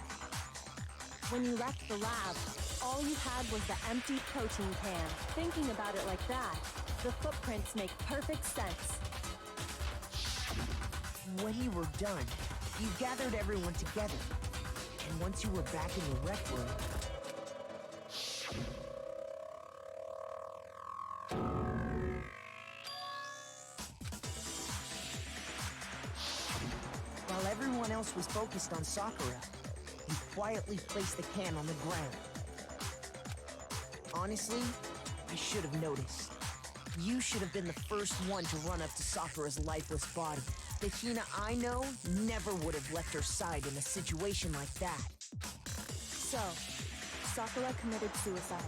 S6: When you left the lab, all you had was the empty protein can. Thinking about it like that, the footprints make perfect sense.
S3: When you were done, you gathered everyone together. And once you were back in the rec room... While everyone else was focused on Sakura, you quietly placed the can on the ground. Honestly, I should have noticed. You should have been the first one to run up to Sakura's lifeless body. The Hina I know never would have left her side in a situation like that.
S6: So, Sakura committed suicide.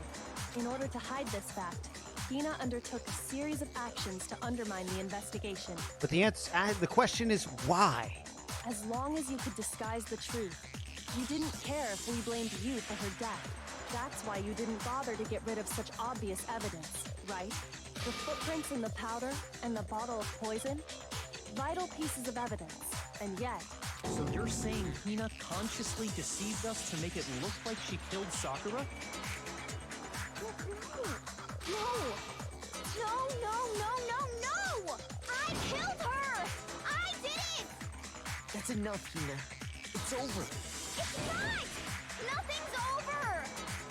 S6: In order to hide this fact, Hina undertook a series of actions to undermine the investigation.
S1: But the question is why?
S6: As long as you could disguise the truth, you didn't care if we blamed you for her death. That's why you didn't bother to get rid of such obvious evidence, right? The footprints in the powder and the bottle of poison? Vital pieces of evidence, and yet...
S4: So you're saying Hina consciously deceived us to make it look like she killed Sakura?
S9: No! I killed her! I did it!
S3: That's enough, Hina. It's over.
S9: It's not! Nothing's over!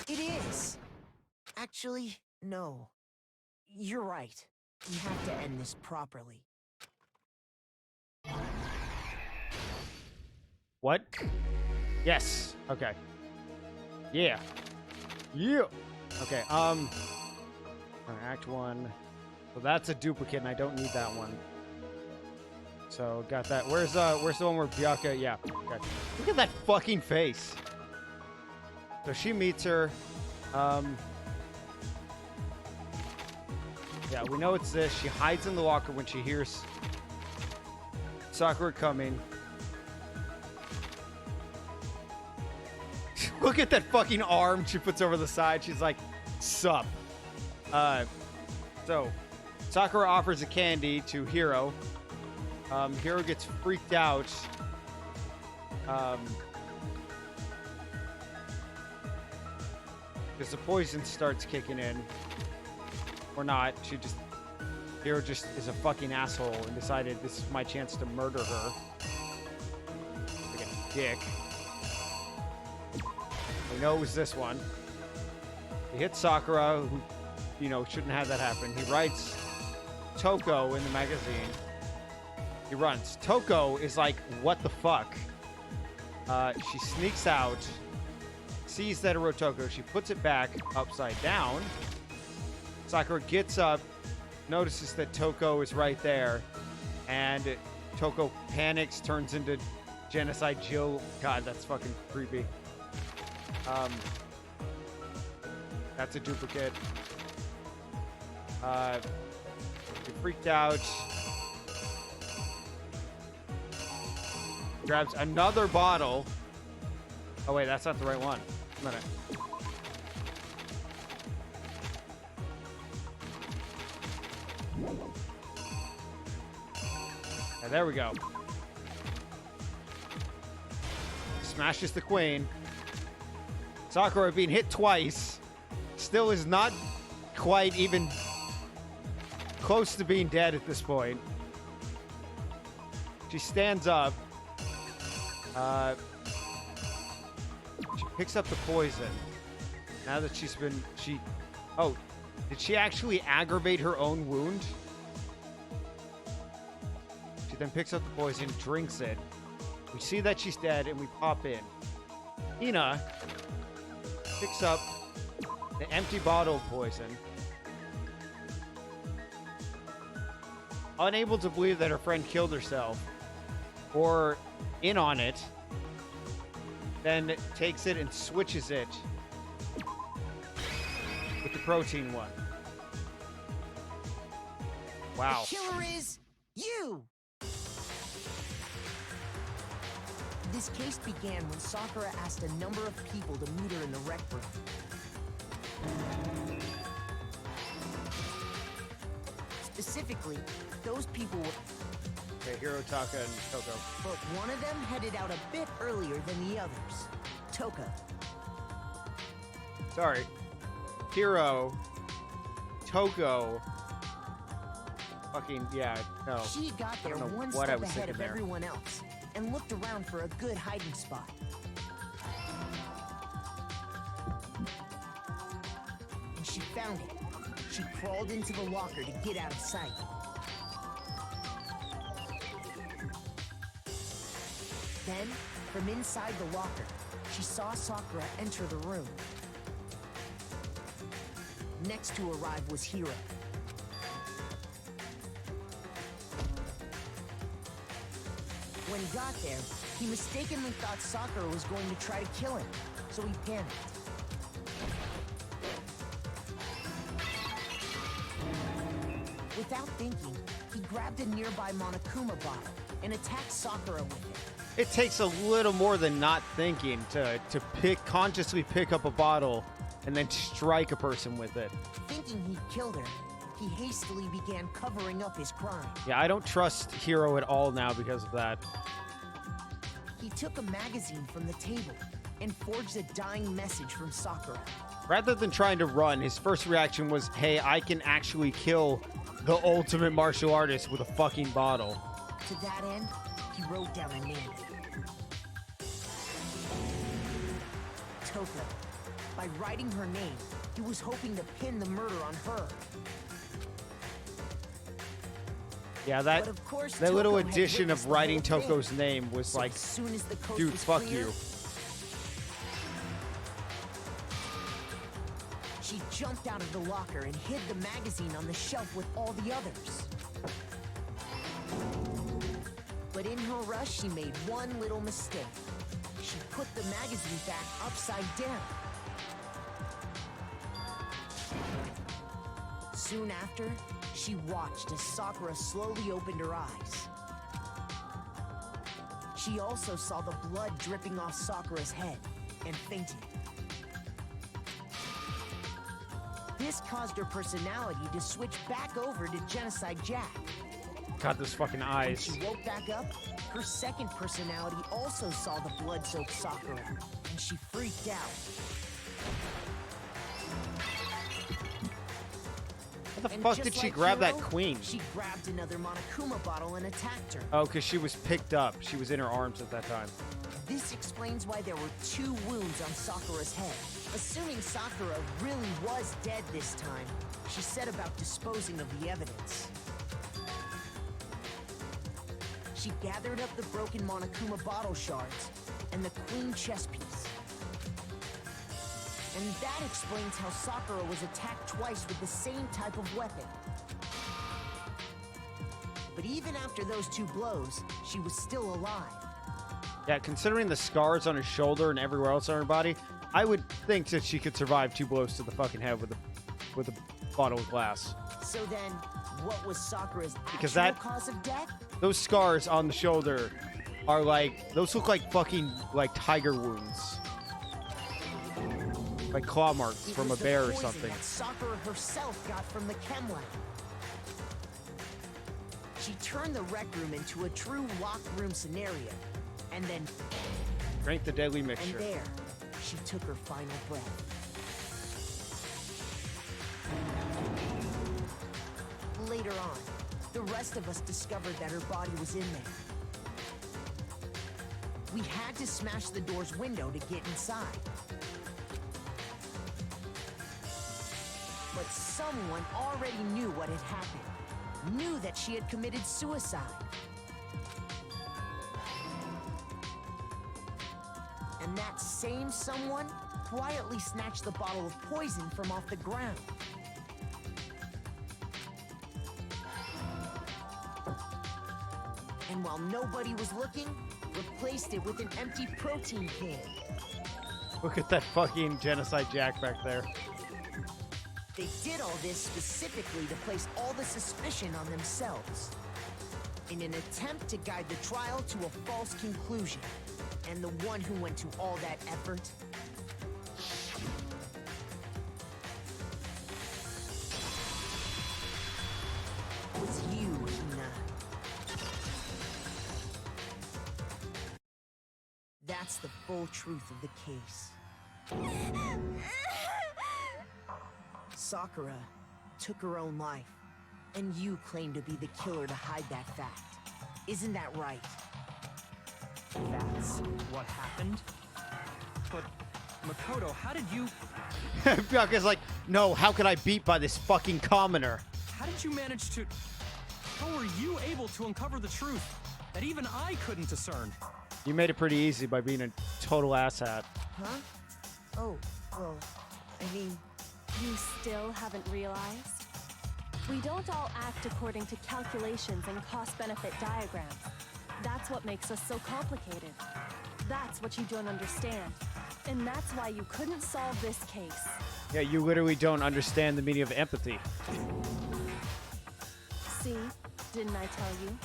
S3: It is. Actually, no. You're right. We have to end this properly.
S1: What? Yes. Okay. Yeah. Yeah. Okay. Alright, Act 1. So that's a duplicate, and I don't need that one. So got that. Where's the one where Byakuya? Yeah. Okay. Look at that fucking face. So she meets her. Yeah, we know it's this. She hides in the locker when she hears Sakura coming. Look at that fucking arm she puts over the side. She's like, sup. So Sakura offers a candy to Hiro. Hiro gets freaked out. Because the poison starts kicking in. Or not. Hiro just is a fucking asshole and decided this is my chance to murder her. Like a dick. We know it was this one. He hits Sakura, who, shouldn't have that happen. He writes Toko in the magazine. He runs. Toko is like, what the fuck? She sneaks out, sees that it wrote Toko. She puts it back upside down. Sakura gets up, notices that Toko is right there, and Toko panics, turns into Genocide Jill. God, that's fucking creepy. That's a duplicate. He freaked out. Grabs another bottle. Oh wait, that's not the right one. A minute. And there we go. Smashes the queen. Sakura being hit twice still is not quite even close to being dead at this point. She stands up. She picks up the poison. Now that oh, did she actually aggravate her own wound? She then picks up the poison, drinks it. We see that she's dead, and we pop in. Hina picks up the empty bottle of poison. Unable to believe that her friend killed herself, or in on it, then takes it and switches it with the protein one. Wow.
S3: The killer is you! This case began when Sakura asked a number of people to meet her in the rec room. Specifically, those people were...
S1: Okay, Hiro, Taka, and Toko.
S3: But one of them headed out a bit earlier than the others. Toka.
S1: Sorry. Hiro, Toko. Fucking, yeah, no.
S3: She got there one step ahead of everyone else and looked around for a good hiding spot. And she found it. She crawled into the locker to get out of sight. Then, from inside the locker, she saw Sakura enter the room. Next to arrive was Hiro. When he got there, he mistakenly thought Sakura was going to try to kill him, so he panicked. Without thinking, he grabbed a nearby Monokuma bottle and attacked Sakura with it.
S1: It takes a little more than not thinking to consciously pick up a bottle and then strike a person with it.
S3: Thinking he'd killed her, he hastily began covering up his crime.
S1: Yeah, I don't trust Hiro at all now because of that.
S3: He took a magazine from the table and forged a dying message from Sakura.
S1: Rather than trying to run, his first reaction was, hey, I can actually kill the ultimate martial artist with a fucking bottle.
S3: To that end, he wrote down a name. Toko. By writing her name, he was hoping to pin the murder on her.
S1: Yeah,
S3: But of course,
S1: that little
S3: Toko had
S1: addition
S3: witnessed
S1: of
S3: the
S1: writing
S3: whole thing.
S1: Toko's name was
S3: So
S1: like,
S3: as soon as the coast
S1: dude,
S3: was
S1: fuck
S3: clear,
S1: you.
S3: She jumped out of the locker and hid the magazine on the shelf with all the others. But in her rush, she made one little mistake. She put the magazine back upside down. Soon after, she watched as Sakura slowly opened her eyes. She also saw the blood dripping off Sakura's head and fainted. This caused her personality to switch back over to Genocide Jack.
S1: God, those fucking
S3: When
S1: eyes.
S3: she woke back up, her second personality also saw the blood-soaked Sakura, and she freaked out.
S1: How the
S3: And
S1: fuck
S3: just
S1: did she
S3: like
S1: grab that
S3: Hiro,
S1: queen?
S3: She grabbed another Monokuma bottle and attacked her.
S1: Oh, because she was picked up. She was in her arms at that time.
S3: This explains why there were 2 wounds on Sakura's head. Assuming Sakura really was dead this time, she set about disposing of the evidence. She gathered up the broken Monokuma bottle shards and the queen chess piece. And that explains how Sakura was attacked twice with the same type of weapon. But even after those 2 blows, she was still alive.
S1: Yeah, considering the scars on her shoulder and everywhere else on her body, I would think that she could survive 2 blows to the fucking head with a bottle of glass.
S3: So then, what was Sakura's
S1: Because
S3: actual
S1: that-
S3: cause of death?
S1: Those scars on the shoulder are like, those look like fucking, like, tiger wounds. Like claw marks
S3: It
S1: from a
S3: was the
S1: bear or
S3: poison
S1: something.
S3: that Sakura herself got from the chem lab. She turned the rec room into a true locked room scenario, and then,
S1: Drank the deadly
S3: and
S1: mixture.
S3: there, she took her final breath. Later on, the rest of us discovered that her body was in there. We had to smash the door's window to get inside. But someone already knew what had happened, knew that she had committed suicide. And that same someone quietly snatched the bottle of poison from off the ground. And while nobody was looking, replaced it with an empty protein can.
S1: Look at that fucking Genocide Jack back there.
S3: They did all this specifically to place all the suspicion on themselves, in an attempt to guide the trial to a false conclusion. And the one who went to all that effort was you, Hina. That's the full truth of the case. Sakura took her own life, and you claim to be the killer to hide that fact. Isn't that right?
S4: That's what happened? But, Makoto, how did you...
S1: Byakuya's like, no, how could I beat by this fucking commoner?
S4: How did you manage to... How were you able to uncover the truth that even I couldn't discern?
S1: You made it pretty easy by being a total asshat.
S3: Huh? Oh, well, I mean,
S6: You still haven't realized? We don't all act according to calculations and cost-benefit diagrams. That's what makes us so complicated. That's what you don't understand. And that's why you couldn't solve this case.
S1: Yeah, you literally don't understand the meaning of empathy.
S6: See? Didn't I tell you?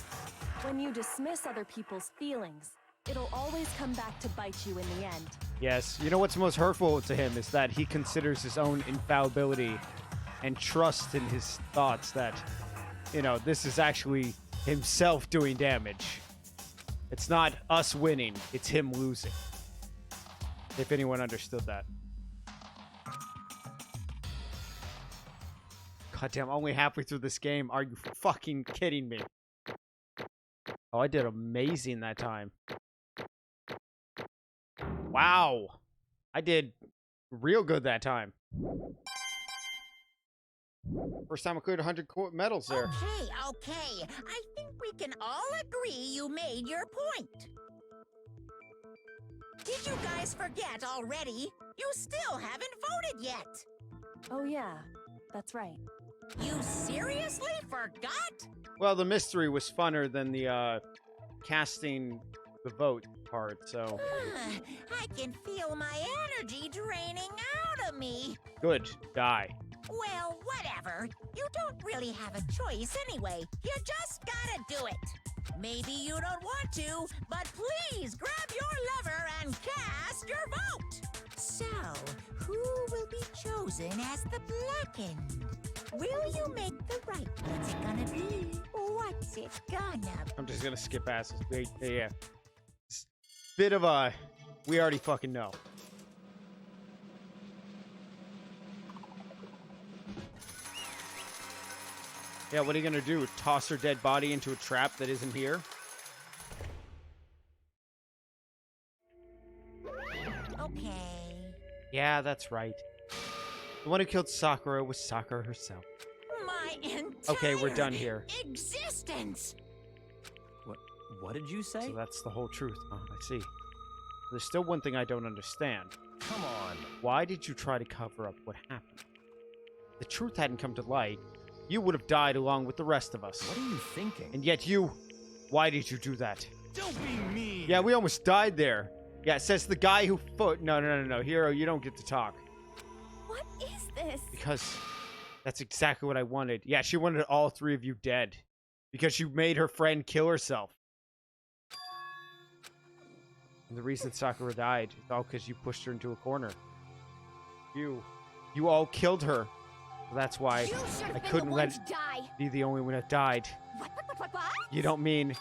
S6: When you dismiss other people's feelings, it'll always come back to bite you in the end.
S1: Yes, you know what's most hurtful to him is that he considers his own infallibility and trust in his thoughts that, you know, this is actually himself doing damage. It's not us winning, it's him losing. If anyone understood that. Goddamn, only halfway through this game. Are you fucking kidding me? Oh, I did amazing that time. Wow. I did real good that time. First time I cleared 100 medals there.
S2: Okay. I think we can all agree you made your point. Did you guys forget already? You still haven't voted yet.
S6: Oh yeah, that's right.
S2: You seriously forgot?
S1: Well, the mystery was funner than the casting the vote part, so...
S2: I can feel my energy draining out of me.
S1: Good. Die.
S2: Well, whatever. You don't really have a choice anyway. You just gotta do it. Maybe you don't want to, but please grab your lever and cast your vote. So, who will be chosen as the blackened? Will you make the right? What's it gonna be? What's it gonna be?
S1: I'm just gonna skip past this. Yeah. It's a bit of a... We already fucking know. Yeah, what are you gonna do? Toss her dead body into a trap that isn't here?
S2: Okay.
S1: Yeah, that's right. The one who killed Sakura was Sakura herself.
S2: My entire
S1: Okay, we're done here.
S2: existence.
S4: What did you say?
S1: So that's the whole truth. Oh, I see. There's still one thing I don't understand.
S4: Come on.
S1: Why did you try to cover up what happened? If the truth hadn't come to light, you would have died along with the rest of us.
S4: What are you thinking?
S1: And yet you... Why did you do that?
S7: Don't be mean.
S1: Yeah, we almost died there. Yeah, it says the guy who... No. Hero, you don't get to talk.
S5: What is this?
S1: Because that's exactly what I wanted. Yeah, she wanted all three of you dead. Because you made her friend kill herself. And the reason Sakura died is all because you pushed her into a corner. You all killed her. So that's why I couldn't let it be the only one that died.
S5: What?
S1: You don't mean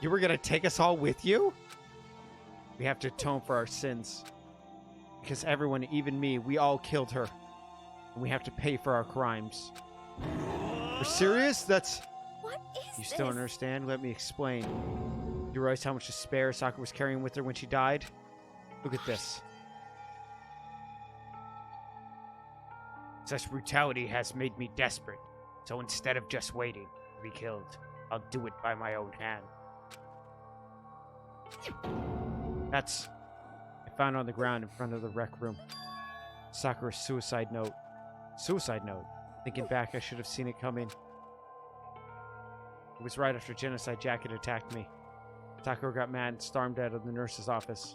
S1: you were gonna take us all with you? We have to atone for our sins. Because everyone, even me, we all killed her. And we have to pay for our crimes. You're serious? That's...
S5: What is
S1: You still don't understand? Let me explain. You realize how much despair Sakura was carrying with her when she died? Look at this. Such brutality has made me desperate. So instead of just waiting to be killed, I'll do it by my own hand. That's... I found on the ground in front of the rec room. Sakura's suicide note. Suicide note? Thinking back, I should have seen it coming. It was right after Genocide Jacket attacked me. Sakura got mad and stormed out of the nurse's office.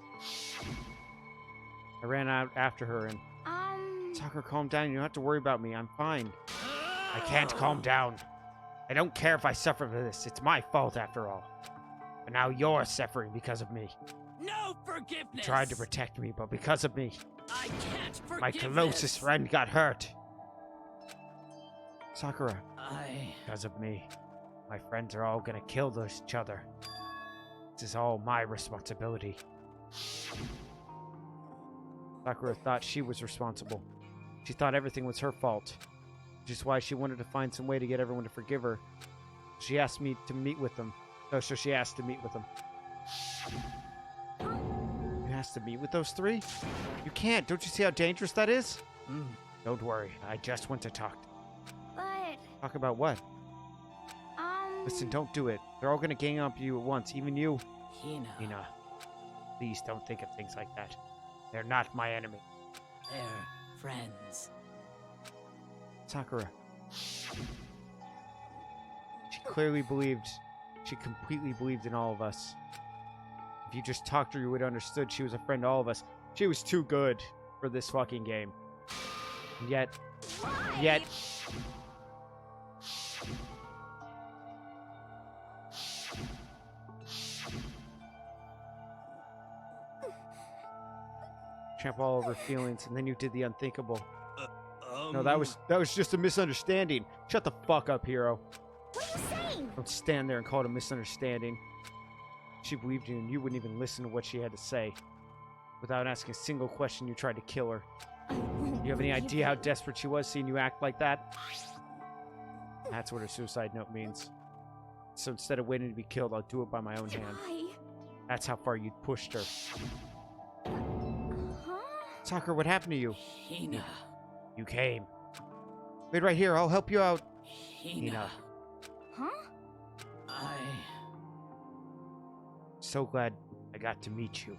S1: I ran out after her and... Sakura, calm down. You don't have to worry about me. I'm fine. I can't calm down. I don't care if I suffer for this. It's my fault after all. But now you're suffering because of me.
S10: No forgiveness.
S1: You tried to protect me, but because of me,
S10: I can't forgive
S1: my closest friend got hurt. Sakura, because of me, my friends are all gonna kill each other. This is all my responsibility. Sakura thought she was responsible. She thought everything was her fault. Which is why she wanted to find some way to get everyone to forgive her. She asked me to meet with them. Oh, so she asked to meet with them. You asked to meet with those three? You can't. Don't you see how dangerous that is? Don't worry. I just want to talk.
S5: But,
S1: Talk about what? Listen, don't do it. They're all gonna gang up you at once. Even you. Hina. Please don't think of things like that. They're not my enemy.
S10: They're friends.
S1: Sakura. She clearly believed. She completely believed in all of us. If you just talked to her, you would have understood she was a friend to all of us. She was too good for this fucking game. And yet... trample all over feelings, and then you did the unthinkable. No,
S7: Um,
S1: that was just a misunderstanding. Shut the fuck up, hero.
S9: What are you saying?
S1: Don't stand there and call it a misunderstanding. She believed you, and you wouldn't even listen to what she had to say. Without asking a single question, you tried to kill her. You have any idea how desperate she was seeing you act like that? That's what her suicide note means. So instead of waiting to be killed, I'll do it by my own hand.
S5: Why?
S1: That's how far you'd pushed her.
S5: Huh?
S1: Sakura, what happened to you?
S10: Hina.
S1: You came. Wait right here, I'll help you out.
S10: Hina.
S5: Huh?
S1: So glad I got to meet you.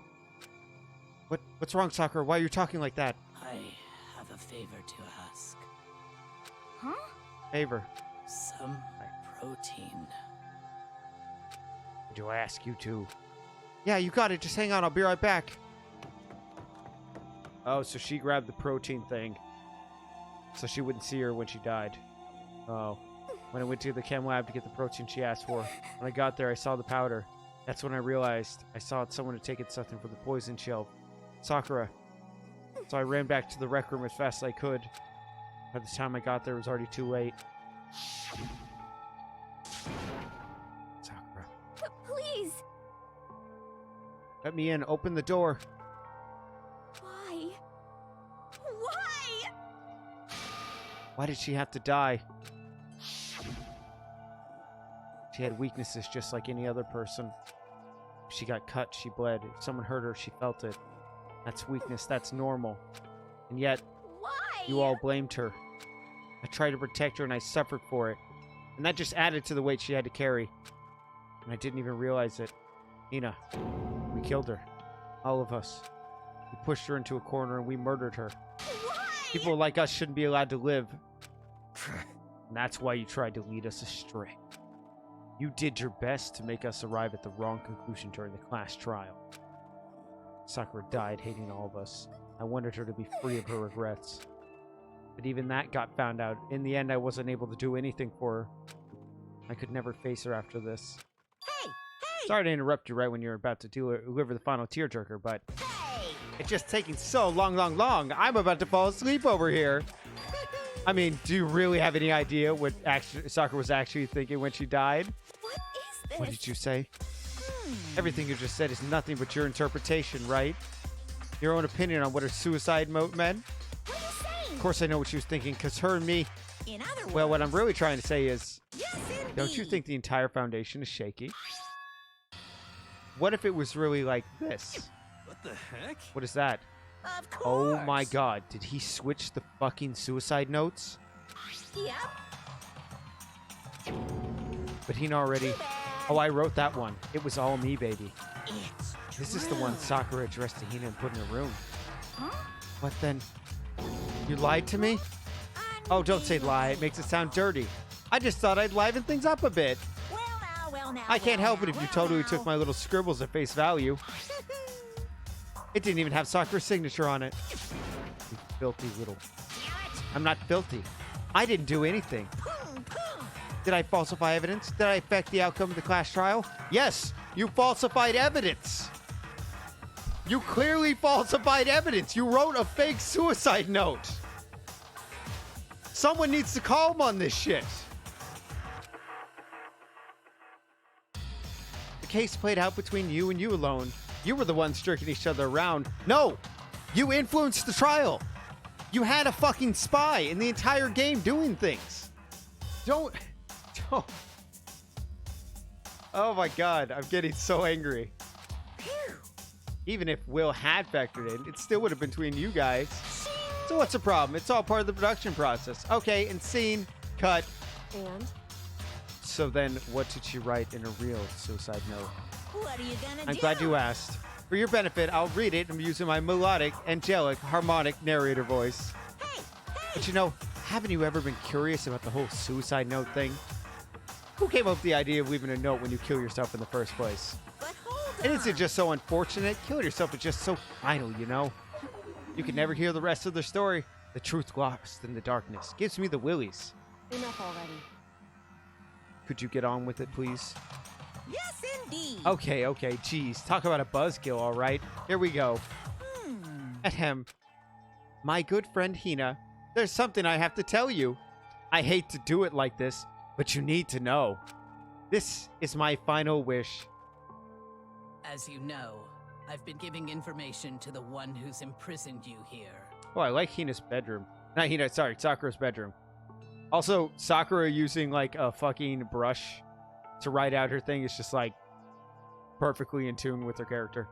S1: What's wrong, Sakura? Why are you talking like that?
S10: I have a favor to ask.
S5: Huh?
S1: Favor.
S10: Some protein.
S1: Do I ask you to? Yeah, you got it. Just hang on. I'll be right back. Oh, so she grabbed the protein thing. So she wouldn't see her when she died. Oh. When I went to the chem lab to get the protein she asked for. When I got there, I saw the powder. That's when I realized I saw someone had taken something from the poison shelf. Sakura. So I ran back to the rec room as fast as I could. By the time I got there, it was already too late. Sakura.
S5: Please.
S1: Let me in. Open the door.
S5: Why? Why?
S1: Why did she have to die? She had weaknesses just like any other person. If she got cut, she bled. If someone hurt her, she felt it. That's weakness. That's normal. And yet,
S5: Why?
S1: you all blamed her. I tried to protect her and I suffered for it. And that just added to the weight she had to carry. And I didn't even realize it. Nina, we killed her. All of us. We pushed her into a corner and we murdered her.
S5: Why?
S1: People like us shouldn't be allowed to live. And that's why you tried to lead us astray. You did your best to make us arrive at the wrong conclusion during the class trial. Sakura died hating all of us. I wanted her to be free of her regrets. But even that got found out. In the end, I wasn't able to do anything for her. I could never face her after this.
S8: Hey! Hey!
S1: Sorry to interrupt you right when you're about to deliver the final tearjerker, but
S8: Hey!
S1: it's just taking so long. I'm about to fall asleep over here. I mean, do you really have any idea what Sakura was actually thinking when she died?
S5: What is this?
S1: What did you say? Everything you just said is nothing but your interpretation, right? Your own opinion on what her suicide note meant?
S9: What are you saying?
S1: Of course I know what she was thinking, because her and me...
S9: In other words,
S1: Well, what I'm really trying to say is...
S9: yes, indeed.
S1: Don't you think the entire foundation is shaky? What if it was really like this?
S7: What the heck?
S1: What is that?
S9: Of course.
S1: Oh my god, did he switch the fucking suicide notes?
S9: Yep.
S1: But he already...
S9: Too bad.
S1: Oh, I wrote that one. It was all me, baby.
S9: It's
S1: This is the one Sakura addressed to Hina and put in her room.
S5: Huh?
S1: What then? You lied to me? Oh, don't say lie. It makes it sound dirty. I just thought I'd liven things up a bit.
S9: Well now.
S1: I can't
S9: well
S1: help it
S9: now,
S1: if you
S9: well
S1: totally
S9: now.
S1: took my little scribbles at face value. It didn't even have Sakura's signature on it. You filthy little... I'm not filthy. I didn't do anything. Did I falsify evidence? Did I affect the outcome of the class trial? Yes, you falsified evidence. You clearly falsified evidence. You wrote a fake suicide note. Someone needs to call him on this shit. The case played out between you and you alone. You were the ones jerking each other around. No! You influenced the trial. You had a fucking spy in the entire game doing things. Don't. Oh my god, I'm getting so angry. Even if Will had factored in, it still would have been between you guys. So what's the problem? It's all part of the production process. Okay, and scene, cut.
S6: And?
S1: So then, what did she write in a real suicide note?
S9: What are you gonna do?
S1: I'm glad you asked. For your benefit, I'll read it and using my melodic, angelic, harmonic narrator voice.
S9: Hey!
S1: But you know, haven't you ever been curious about the whole suicide note thing? Who came up with the idea of leaving a note when you kill yourself in the first place?
S9: But hold
S1: And
S9: on.
S1: isn't it just so unfortunate? Killing yourself is just so final, you know? You can never hear the rest of the story. The truth lost in the darkness gives me the willies.
S6: Enough already.
S1: Could you get on with it, please?
S9: Yes, indeed.
S1: Okay, geez. Talk about a buzzkill, all right? Here we go. Ahem. My good friend Hina, there's something I have to tell you. I hate to do it like this, but you need to know. This is my final wish.
S10: As you know, I've been giving information to the one who's imprisoned you here.
S1: Oh, I like Hina's bedroom. Not Hina, sorry, Sakura's bedroom. Also, Sakura using like a fucking brush to write out her thing is just like perfectly in tune with her character.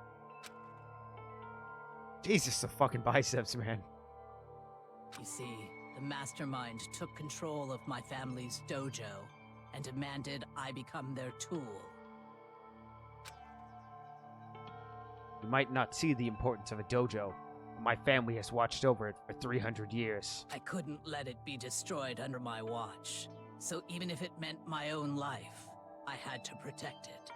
S1: Jesus, the fucking biceps, man.
S10: You see, the mastermind took control of my family's dojo and demanded I become their tool.
S1: You might not see the importance of a dojo, but my family has watched over it for 300 years.
S10: I couldn't let it be destroyed under my watch, so even if it meant my own life, I had to protect it.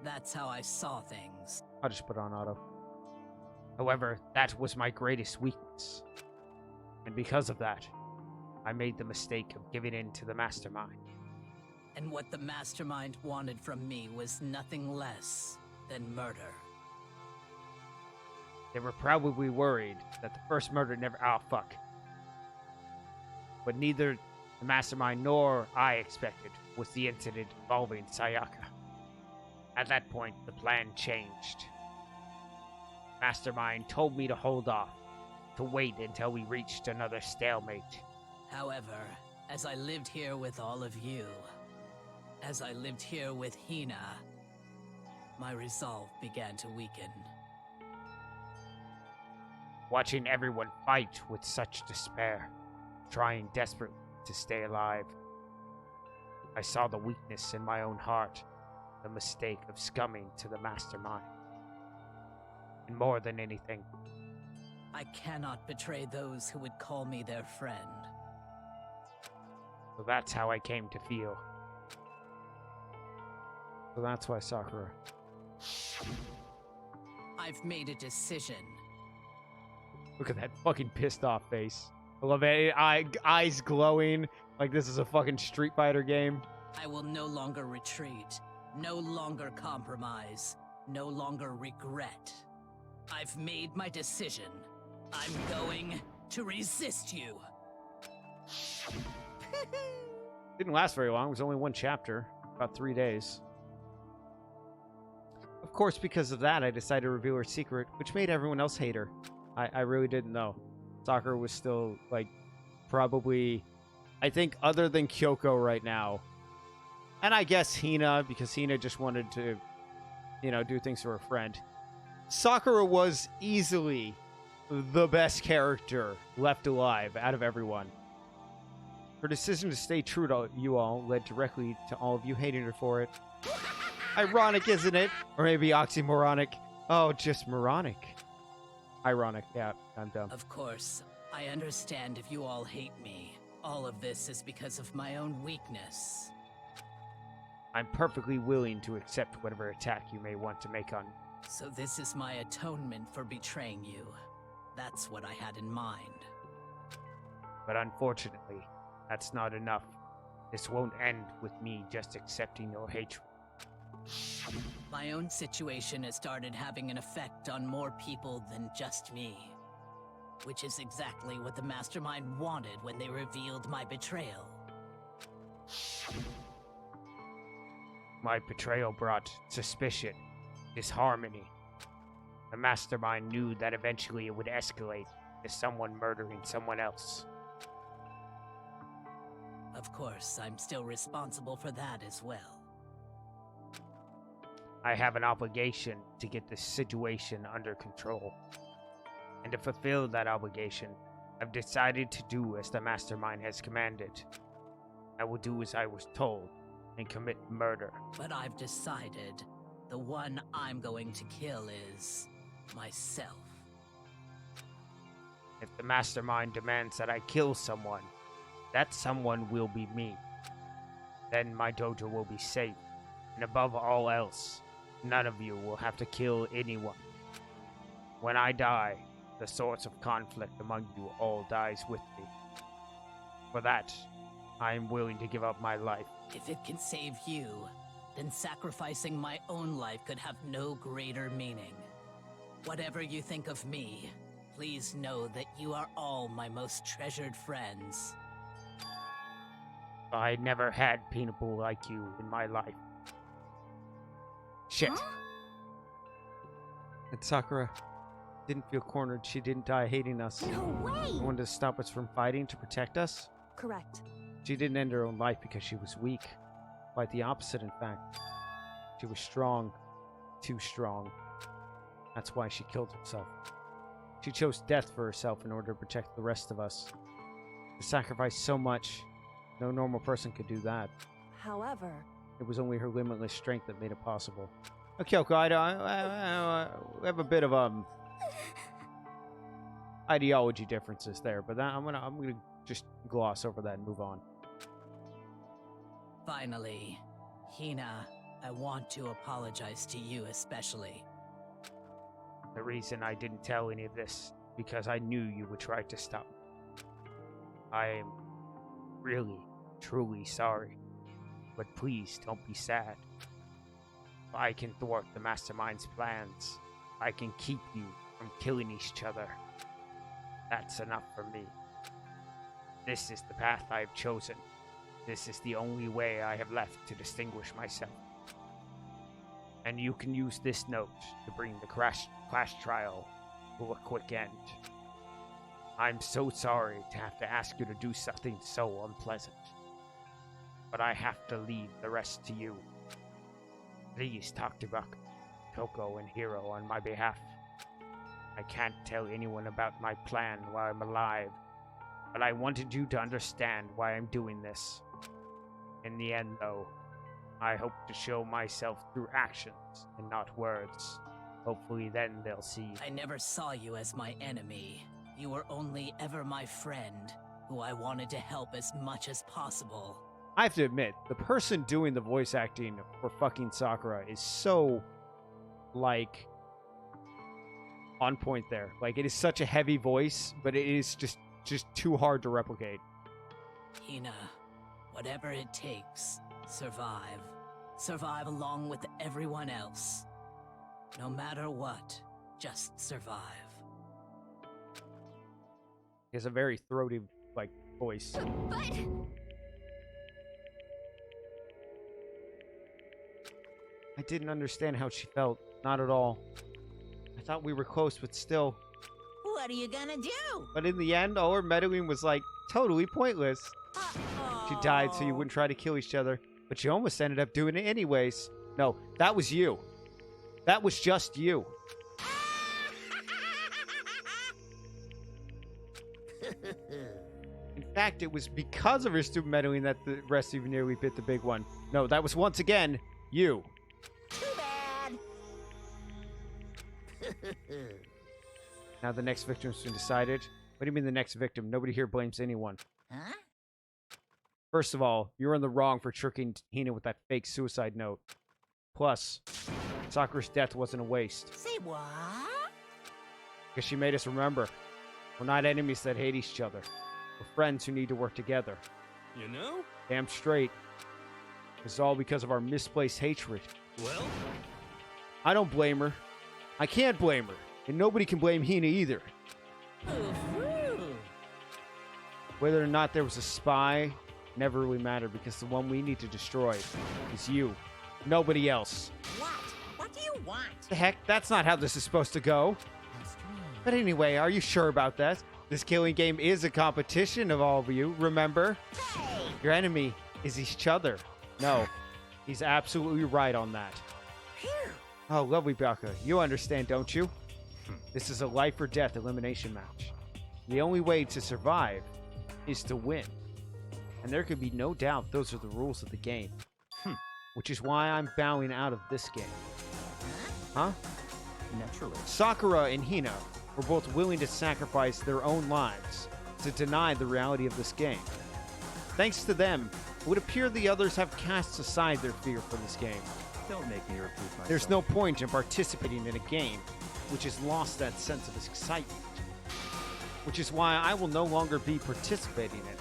S10: That's how I saw things.
S1: I'll just put on auto. However, that was my greatest weakness. And because of that, I made the mistake of giving in to the mastermind.
S10: And what the mastermind wanted from me was nothing less than murder.
S1: They were probably worried that the first murder never... Oh, fuck. But neither the mastermind nor I expected was the incident involving Sayaka. At that point, the plan changed. Mastermind told me to hold off, to wait until we reached another stalemate.
S10: However, as I lived here with all of you, as I lived here with Hina, my resolve began to weaken.
S1: Watching everyone fight with such despair, trying desperately to stay alive, I saw the weakness in my own heart, the mistake of succumbing to the mastermind. And more than anything,
S10: I cannot betray those who would call me their friend.
S1: so that's how I came to feel. So that's why Sakura.
S10: I've made a decision.
S1: Look at that fucking pissed off face. I love it. Eyes glowing like this is a fucking Street Fighter game.
S10: I will no longer retreat, no longer compromise, no longer regret. I've made my decision. I'm going to resist you.
S1: Didn't last very long. It was only one chapter. About 3 days. Of course, because of that, I decided to reveal her secret, which made everyone else hate her. I really didn't know. Sakura was still, like, probably... I think other than Kyoko right now. And I guess Hina, because Hina just wanted to, you know, do things for her friend. Sakura was easily the best character left alive out of everyone. Her decision to stay true to you all led directly to all of you hating her for it. Ironic, isn't it? Or maybe oxymoronic. Oh, just moronic. Ironic. Yeah, I'm dumb.
S10: Of course, I understand if you all hate me. All of this is because of my own weakness.
S1: I'm perfectly willing to accept whatever attack you may want to make on me.
S10: So this is my atonement for betraying you. That's what I had in mind.
S1: But unfortunately, that's not enough. This won't end with me just accepting your hatred.
S10: My own situation has started having an effect on more people than just me. Which is exactly what the Mastermind wanted when they revealed my betrayal.
S1: My betrayal brought suspicion, disharmony. The Mastermind knew that eventually it would escalate to someone murdering someone else.
S10: Of course, I'm still responsible for that as well.
S1: I have an obligation to get this situation under control. And to fulfill that obligation, I've decided to do as the Mastermind has commanded. I will do as I was told and commit murder.
S10: But I've decided the one I'm going to kill is myself.
S1: If the Mastermind demands that I kill someone, that someone will be me. Then my dojo will be safe, and above all else, none of you will have to kill anyone. When I die, the source of conflict among you all dies with me. For that, I am willing to give up my life.
S10: If it can save you, then sacrificing my own life could have no greater meaning. Whatever you think of me, Please know that you are all my most treasured friends.
S1: I never had people like you in my life. Shit. And Sakura didn't feel cornered. She didn't die hating us.
S9: No way!
S1: She wanted to stop us from fighting to protect us.
S6: Correct.
S1: She didn't end her own life because she was weak. Quite the opposite, in fact. She was strong. Too strong. That's why she killed herself. She chose death for herself in order to protect the rest of us. To sacrifice so much, no normal person could do that.
S6: However,
S1: It was only her limitless strength that made it possible. Okay, Kyoko, we have a bit of ideology differences there, but I'm gonna just gloss over that and move on.
S10: Finally, Hina, I want to apologize to you especially.
S1: The reason I didn't tell any of this because I knew you would try to stop me. I am really, truly sorry. But please don't be sad. If I can thwart the Mastermind's plans, I can keep you from killing each other. That's enough for me. This is the path I have chosen. This is the only way I have left to distinguish myself. And you can use this note to bring the clash trial to a quick end. I'm so sorry to have to ask you to do something so unpleasant. But I have to leave the rest to you. Please talk to Buck, Kyoko, and Hiro on my behalf. I can't tell anyone about my plan while I'm alive, but I wanted you to understand why I'm doing this. In the end, though, I hope to show myself through actions and not words. Hopefully then they'll see.
S10: I never saw you as my enemy. You were only ever my friend, who I wanted to help as much as possible.
S1: I have to admit, the person doing the voice acting for fucking Sakura is so, like, on point there. Like, it is such a heavy voice, but it is just too hard to replicate.
S10: Hina, whatever it takes, survive. Survive along with everyone else. No matter what, just survive.
S1: He has a very throaty, like, voice.
S9: But...
S1: I didn't understand how she felt. Not at all. I thought we were close, but still.
S8: What are you gonna do?
S1: But in the end, all her meddling was, like, totally pointless. She died so you wouldn't try to kill each other, but she almost ended up doing it anyways. No, that was you. That was just you. In fact, it was because of her stupid meddling that the rest of you nearly bit the big one. No, that was once again you.
S8: Too bad.
S1: Now the next victim's been decided. What do you mean the next victim? Nobody here blames anyone.
S8: Huh?
S1: First of all, you're in the wrong for tricking Hina with that fake suicide note. Plus, Sakura's death wasn't a waste.
S8: Say what?
S1: Because she made us remember. We're not enemies that hate each other. We're friends who need to work together.
S7: You know?
S1: Damn straight. It's all because of our misplaced hatred.
S7: Well,
S1: I don't blame her. I can't blame her. And nobody can blame Hina either. Whether or not there was a spy never really mattered because the one we need to destroy is you. Nobody else.
S8: What? What do you want?
S1: The heck? That's not how this is supposed to go. But anyway, are you sure about that? This killing game is a competition of all of you, remember?
S8: Hey!
S1: Your enemy is each other. No, he's absolutely right on that.
S8: Phew.
S1: Oh, lovely Baka, you understand, don't you? This is a life or death elimination match. The only way to survive is to win. And there can be no doubt those are the rules of the game. Which is why I'm bowing out of this game. Huh?
S4: Naturally.
S1: Sakura and Hina were both willing to sacrifice their own lives to deny the reality of this game. Thanks to them, it would appear the others have cast aside their fear for this game.
S4: Don't make me repeat myself.
S1: There's no point in participating in a game which has lost that sense of excitement. Which is why I will no longer be participating in it.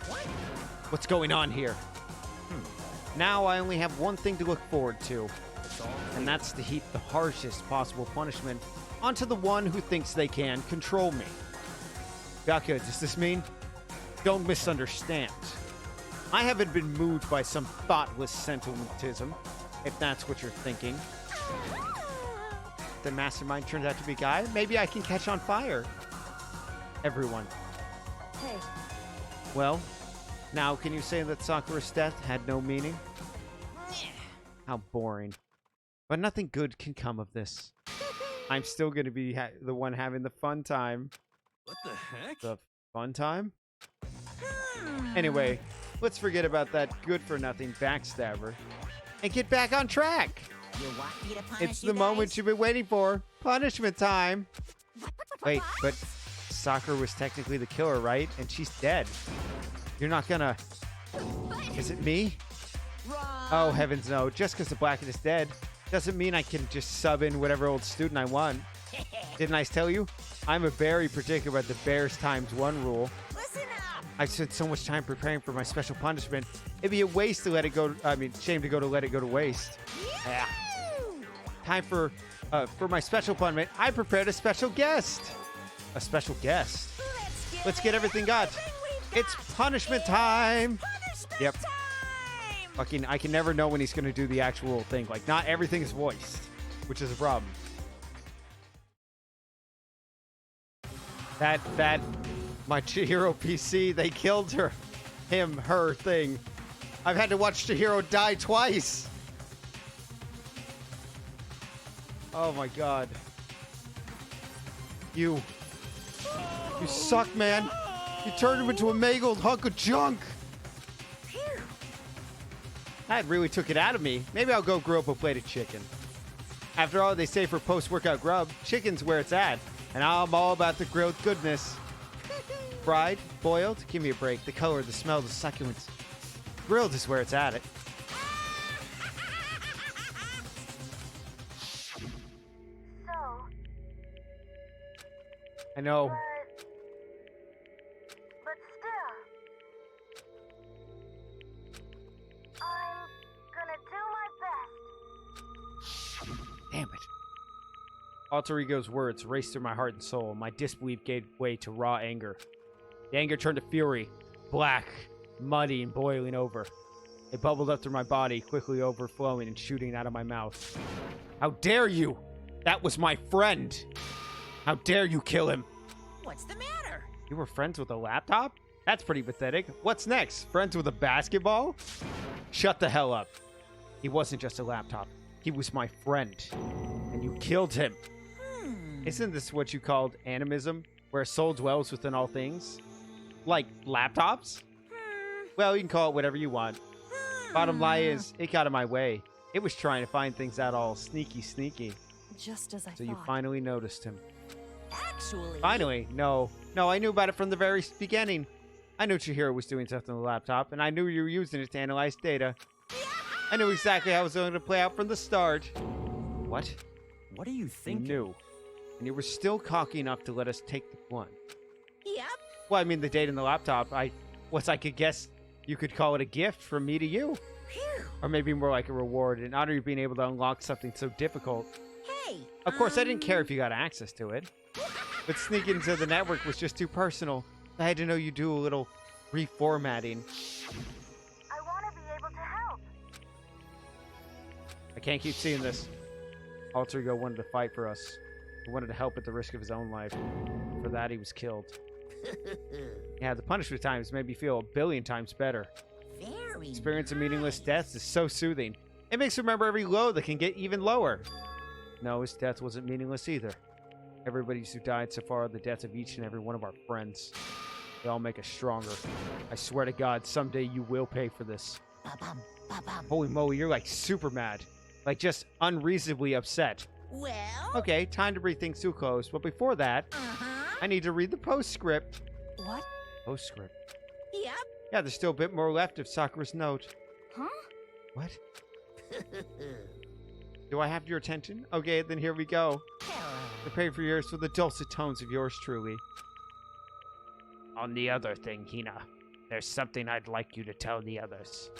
S8: What?
S1: What's going on here? Now I only have one thing to look forward to, and that's to heap the harshest possible punishment onto the one who thinks they can control me. Byakuya, does this mean? Don't misunderstand. I haven't been moved by some thoughtless sentimentalism, if that's what you're thinking. The mastermind turns out to be a guy. Maybe I can catch on fire. Everyone.
S6: Hey,
S1: Well, now can you say that Sakura's death had no meaning? How boring. But nothing good can come of this. I'm still going to be the one having the fun time.
S7: What the heck?
S1: The fun time? Anyway, let's forget about that good-for-nothing backstabber and get back on track.
S8: You want me to punish
S1: It's
S8: you
S1: the moment
S8: guys?
S1: you've been waiting for. Punishment time.
S9: What?
S1: Wait, but Sakura was technically the killer, right? And she's dead. You're not gonna... Is it me? Oh, heavens no. Just because the Blacken is dead doesn't mean I can just sub in whatever old student I want. Didn't I tell you? I'm a very particular about the Bears times 1 rule.
S8: Listen up!
S1: I've spent so much time preparing for my special punishment. It'd be a waste to let it go. Shame to let it go to waste. Yeah. Time for my special punishment. I prepared a special guest. A special guest. Let's get everything got. It's punishment time. Yep. Fucking, I can never know when he's gonna do the actual thing. Like, not everything is voiced, which is a problem. My Chihiro PC, they killed her thing. I've had to watch Chihiro die twice. Oh my god. You suck, man. You turned him into a mangled hunk of junk. That really took it out of me. Maybe I'll go grill up a plate of chicken. After all, they say for post-workout grub, chicken's where it's at. And I'm all about the grilled goodness. Fried, boiled, give me a break. The color, the smell, the succulence. Grilled is where it's at it.
S9: So,
S1: I know.
S9: but still, I'm gonna do my best.
S1: Damn it. Alter Ego's words raced through my heart and soul. My disbelief gave way to raw anger. The anger turned to fury, black, muddy, and boiling over. It bubbled up through my body, quickly overflowing and shooting out of my mouth. How dare you! That was my friend! How dare you kill him!
S8: What's the matter?
S1: You were friends with a laptop? That's pretty pathetic. What's next? Friends with a basketball? Shut the hell up. He wasn't just a laptop. He was my friend. And you killed him. Isn't this what you called animism? Where a soul dwells within all things? Like laptops? Well, you can call it whatever you want. Bottom line is, it got in my way. It was trying to find things out all sneaky.
S6: just as I
S1: So
S6: thought.
S1: you finally noticed him.
S8: Actually...
S1: Finally? No, I knew about it from the very beginning. I knew Chihiro was doing something on the laptop, and I knew you were using it to analyze data. I knew exactly how it was going to play out from the start. What?
S4: What are you
S1: You
S4: thinking?
S1: knew. And you were still cocky enough to let us take the plunge.
S8: Yep.
S1: Well, I mean, the data in the laptop, I could guess you could call it a gift from me to you.
S8: Phew.
S1: Or maybe more like a reward in honor of you being able to unlock something so difficult.
S8: Hey.
S1: Of course, I didn't care if you got access to it. But sneaking into the network was just too personal. I had to know you do a little reformatting.
S9: I want to be able to help.
S1: I can't keep seeing this. Alter Ego wanted to fight for us. He wanted to help at the risk of his own life. For that, he was killed. Yeah, the punishment times made me feel a billion times better.
S8: Very
S1: Experience of meaningless deaths is so soothing. It makes you remember every low that can get even lower. No, his death wasn't meaningless either. Everybody who died so far are the deaths of each and every one of our friends. They all make us stronger. I swear to God, someday you will pay for this.
S8: Ba-bum, ba-bum.
S1: Holy moly, you're like super mad. Like just unreasonably upset.
S8: Well...
S1: Okay, time to bring things to a close. But before that,
S8: Uh-huh.
S1: I need to read the postscript.
S6: What?
S1: Postscript?
S8: Yep.
S1: Yeah, there's still a bit more left of Sakura's note.
S6: Huh?
S1: What? Do I have your attention? Okay, then here we go. Prepare for yours with the dulcet tones of yours truly. On the other thing, Hina, there's something I'd like you to tell the others.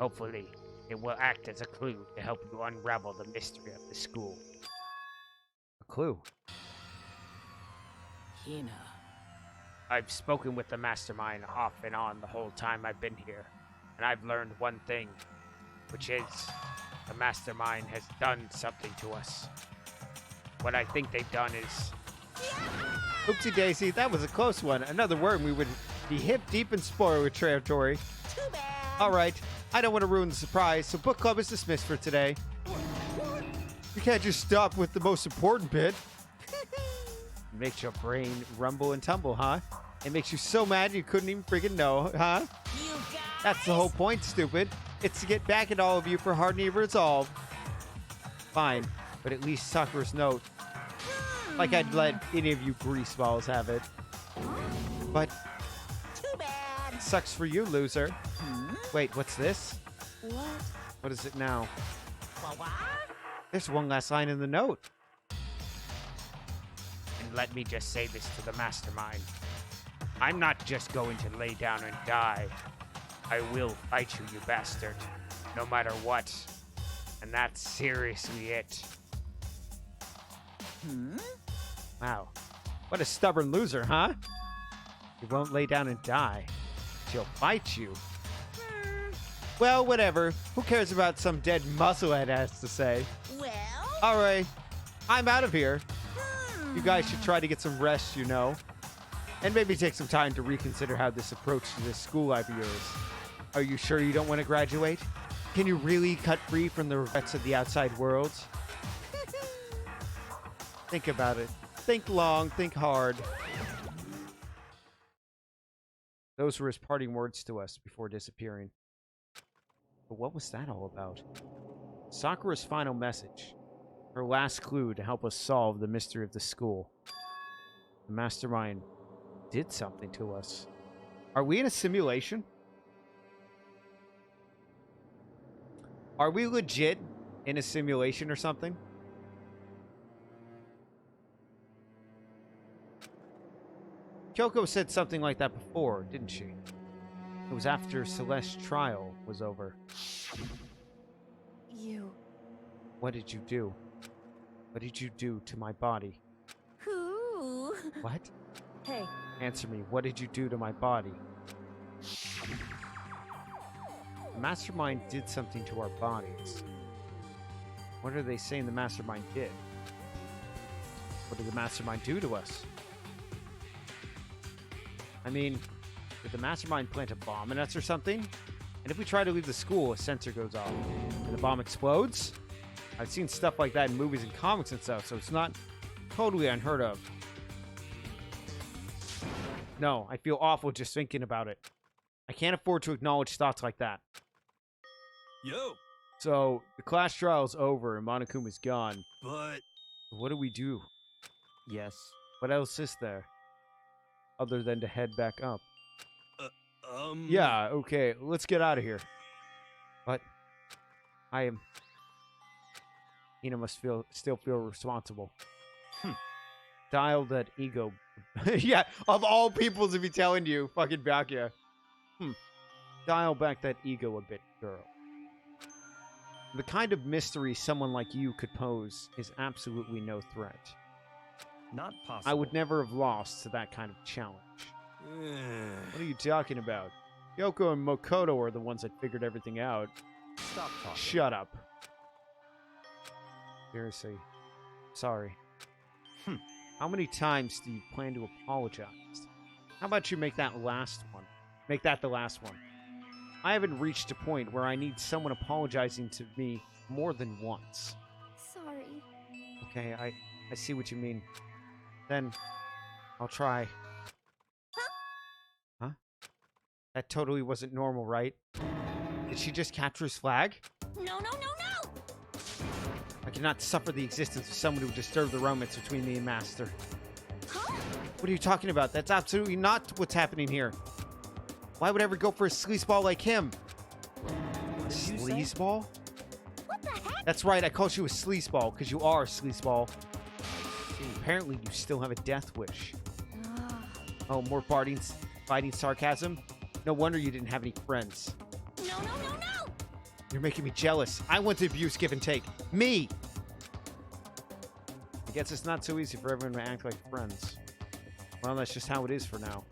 S1: Hopefully, it will act as a clue to help you unravel the mystery of the school. A clue?
S10: Hina.
S1: I've spoken with the mastermind off and on the whole time I've been here, and I've learned one thing, which is the mastermind has done something to us. What I think they've done is... Oopsie daisy, that was a close one. Another word, we would be hip deep in spoiler territory.
S8: Too bad.
S1: All right, I don't want to ruin the surprise, so book club is dismissed for today. You can't just stop with the most important bit. It makes your brain rumble and tumble, huh? It makes you so mad you couldn't even freaking know, huh?
S8: You guys.
S1: That's the whole point, stupid. It's to get back at all of you for hardening resolve. Fine, but at least Sakura's note. Like I'd let any of you greaseballs have it. But
S8: Too bad.
S1: sucks for you, loser. Wait, what's this?
S6: What?
S1: What is it now?
S8: What?
S1: There's one last line in the note. And let me just say this to the mastermind. I'm not just going to lay down and die. I will fight you, you bastard. No matter what. And that's seriously it. Wow. What a stubborn loser, huh? He won't lay down and die. She'll fight you. Well, whatever. Who cares about some dead musclehead has to say?
S8: Well.
S1: All right. I'm out of here. You guys should try to get some rest, you know. And maybe take some time to reconsider how this approach to this school life of yours. Are you sure you don't want to graduate? Can you really cut free from the regrets of the outside world? Think about it. Think long, think hard. Those were his parting words to us before disappearing. But what was that all about? Sakura's final message. Her last clue to help us solve the mystery of the school. The mastermind did something to us. Are we in a simulation? Are we legit in a simulation or something? Kyoko said something like that before, didn't she? It was after Celeste's trial was over.
S6: You.
S1: What did you do? What did you do to my body?
S8: Who?
S1: What?
S6: Hey,
S1: Answer me. What did you do to my body? The mastermind did something to our bodies. What are they saying the mastermind did? What did the mastermind do to us? I mean, did the mastermind plant a bomb in us or something? And if we try to leave the school, a sensor goes off and the bomb explodes? I've seen stuff like that in movies and comics and stuff, so it's not totally unheard of. No, I feel awful just thinking about it. I can't afford to acknowledge thoughts like that.
S7: Yo,
S1: So, the class trial's over and Monokuma's gone.
S7: but
S1: What do we do?
S7: yes.
S1: What else is there? Other than to head back up.
S7: Um.
S1: Yeah, okay, let's get out of here. But I am... Ina must still feel responsible. Dial that ego. Yeah, of all people to be telling you, fucking Byakuya. Dial back that ego a bit, girl. The kind of mystery someone like you could pose is absolutely no threat.
S4: Not possible.
S1: I would never have lost to that kind of challenge. What are you talking about? Yoko and Makoto are the ones that figured everything out.
S4: Stop talking.
S1: Shut up. Seriously. Sorry. How many times do you plan to apologize? How about you make that last one? Make that the last one. I haven't reached a point where I need someone apologizing to me more than once.
S6: sorry.
S1: Okay, I see what you mean. Then, I'll try. Huh? That totally wasn't normal, right? Did she just capture his flag?
S8: No, no, no, no!
S1: I cannot suffer the existence of someone who disturbed the romance between me and Master.
S8: Huh?
S1: What are you talking about? That's absolutely not what's happening here. Why would I ever go for a sleazeball like him? A sleazeball?
S8: What the heck?
S1: That's right, I called you a sleazeball because you are a sleazeball. Apparently, you still have a death wish. Oh, more fighting sarcasm? No wonder you didn't have any friends.
S8: No, no, no, no!
S1: You're making me jealous. I want the abuse, give and take. Me! I guess it's not so easy for everyone to act like friends. Well, that's just how it is for now.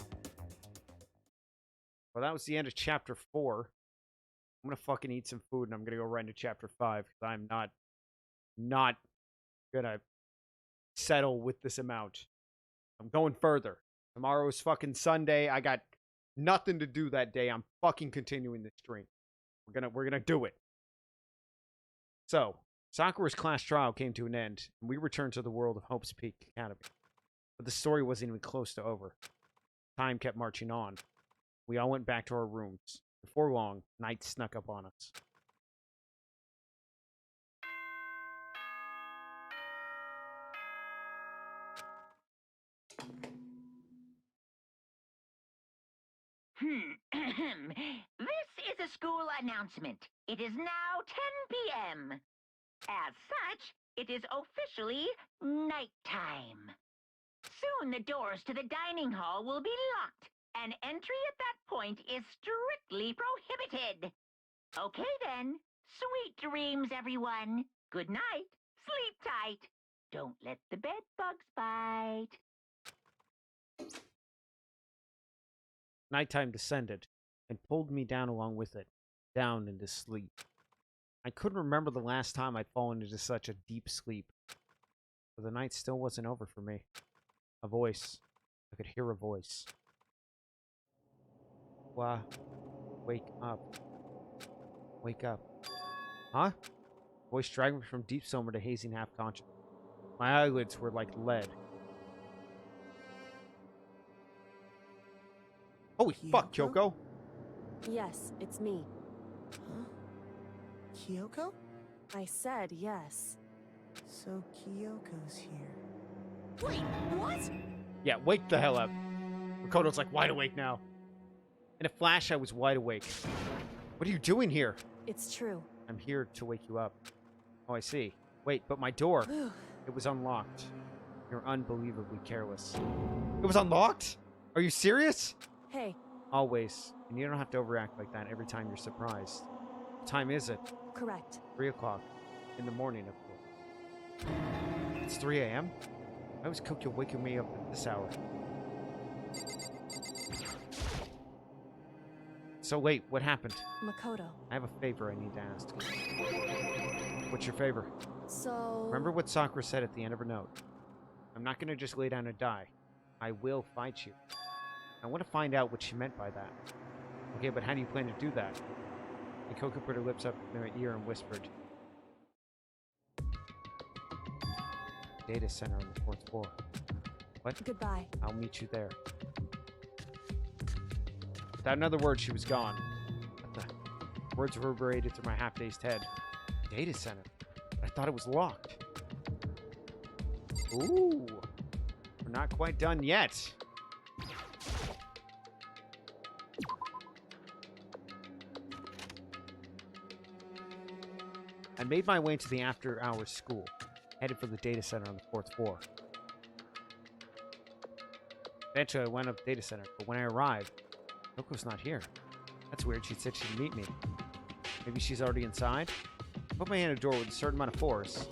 S1: Well, that was the end of chapter 4. I'm gonna fucking eat some food and I'm gonna go right into chapter 5 because I'm not gonna settle with this amount. I'm going further. Tomorrow's fucking Sunday. I got nothing to do that day. I'm fucking continuing this stream. We're gonna do it. So, Sakura's class trial came to an end, and we returned to the world of Hope's Peak Academy. But the story wasn't even close to over. Time kept marching on. We all went back to our rooms. Before long, night snuck up on us.
S2: This is a school announcement. It is now 10 p.m. As such, it is officially nighttime. Soon the doors to the dining hall will be locked, and entry at that point is strictly prohibited. Okay then, sweet dreams, everyone. Good night. Sleep tight. Don't let the bed bugs bite.
S1: Nighttime descended and pulled me down along with it, down into sleep. I couldn't remember the last time I'd fallen into such a deep sleep, but the night still wasn't over for me. A voice. I could hear a voice. Wah. Wake up. Wake up. Huh? Voice dragged me from deep slumber to hazing half-conscious. My eyelids were like lead. Holy fuck, Kyoko!
S6: Yes, it's me.
S3: Huh? Kyoko?
S6: I said yes.
S3: So Kyoko's here.
S10: Wait, what?
S1: Yeah, wake the hell up. Makoto's like wide awake now. In a flash, I was wide awake. What are you doing here?
S6: It's true.
S1: I'm here to wake you up. Oh, I see. Wait, but my door. It was unlocked. You're unbelievably careless. It was unlocked? Are you serious?
S6: Hey.
S1: Always. And you don't have to overact like that every time you're surprised. What time is it?
S6: Correct.
S1: 3 o'clock. In the morning, of course. It's 3 a.m.? Why was Kokyo waking me up at this hour? So wait, what happened?
S6: Makoto.
S1: I have a favor I need to ask. What's your favor?
S6: So...
S1: Remember what Sakura said at the end of her note. I'm not going to just lay down and die. I will fight you. I want to find out what she meant by that. Okay, but how do you plan to do that? And Kyoko put her lips up to my ear and whispered. Data center on the 4th floor. What?
S6: Goodbye.
S1: I'll meet you there. Without another word, she was gone. What the? Words reverberated through my half-dazed head. Data center? I thought it was locked. Ooh. We're not quite done yet. I made my way to the after-hours school, headed for the data center on the 4th floor. Eventually, I went up to the data center, but when I arrived, Koko's not here. That's weird. She said she'd meet me. Maybe she's already inside? I put my hand on the door with a certain amount of force.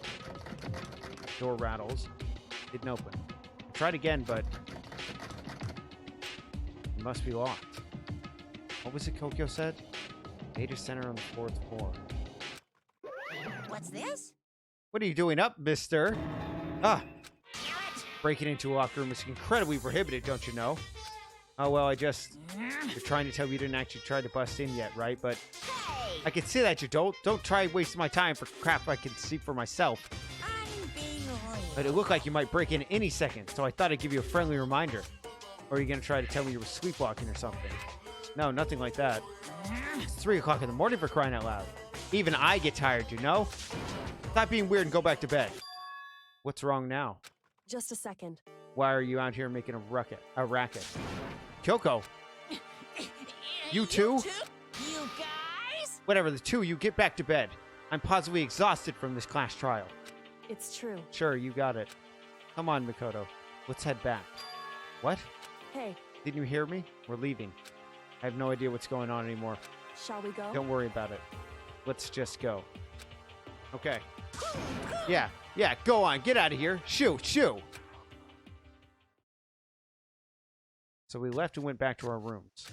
S1: The door rattles. It didn't open. I tried again, but it must be locked. What was it Kokyo said? Data center on the 4th floor.
S8: What's this?
S1: What are you doing up, mister? Ah! Breaking into a locker room is incredibly prohibited, don't you know? Oh, well, you're trying to tell me you didn't actually try to bust in yet, right? But I can see that you don't. Don't try wasting my time for crap I can see for myself.
S8: I'm being real.
S1: But it looked like you might break in any second, so I thought I'd give you a friendly reminder. Or are you going to try to tell me you were sleepwalking or something? No, nothing like that. It's 3 o'clock in the morning for crying out loud. Even I get tired, you know? Stop being weird and go back to bed. What's wrong now?
S6: Just a second.
S1: Why are you out here making a racket? Kyoko! You too?
S8: You guys?
S1: Whatever, the two, you get back to bed. I'm positively exhausted from this class trial.
S6: It's true.
S1: Sure, you got it. Come on, Makoto. Let's head back. What?
S6: Hey,
S1: Didn't you hear me? We're leaving. I have no idea what's going on anymore.
S6: shall we go?
S1: Don't worry about it. Let's just go. Okay. Yeah, go on. Get out of here. Shoo. So we left and went back to our rooms.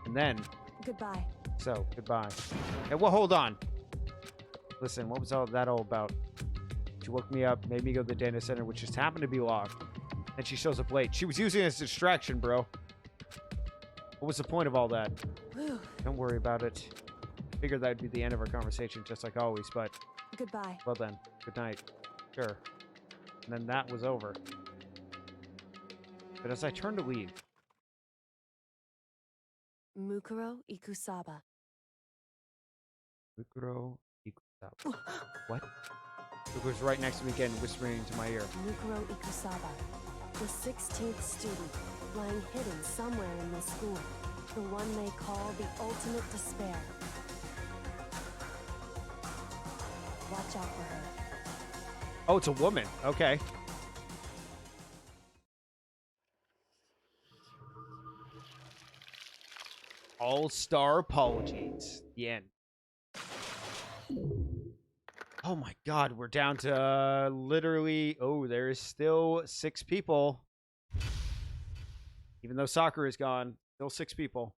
S1: And then...
S6: Goodbye.
S1: So, goodbye. Hey, well, hold on. Listen, what was all that all about? She woke me up, made me go to the data center, which just happened to be locked. And she shows up late. She was using it as a distraction, bro. What was the point of all that?
S6: Whew.
S1: Don't worry about it. Figured that would be the end of our conversation, just like always, but...
S6: Goodbye.
S1: Well then, good night. Sure. And then that was over. But as I turned to leave...
S6: Mukuro Ikusaba.
S1: Mukuro Ikusaba. What? It was right next to me again, whispering into my ear.
S6: Mukuro Ikusaba. The 16th student, lying hidden somewhere in the school. The one they call the ultimate despair. Watch out for her.
S1: Oh, it's a woman. Okay. All-star apologies. The end. Oh my god, we're down to literally... Oh, there is still 6 people. Even though soccer is gone, still 6 people.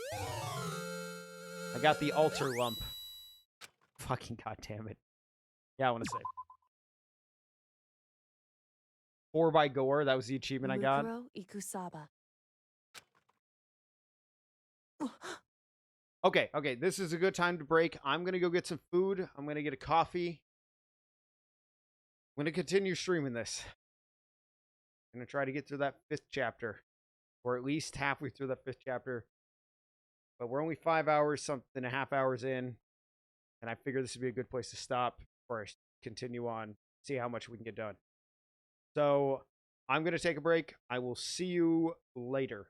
S1: I got the altar lump. Fucking goddamn it. Yeah, I want to say. 4 by Gore, that was the achievement I got.
S6: Mukuro Ikusaba.
S1: Okay, this is a good time to break. I'm going to go get some food. I'm going to get a coffee. I'm going to continue streaming this. I'm going to try to get through that 5th chapter. Or at least halfway through that 5th chapter. But we're only 5 hours, something and a half hours in. And I figure this would be a good place to stop before I continue on. See how much we can get done. So, I'm going to take a break. I will see you later.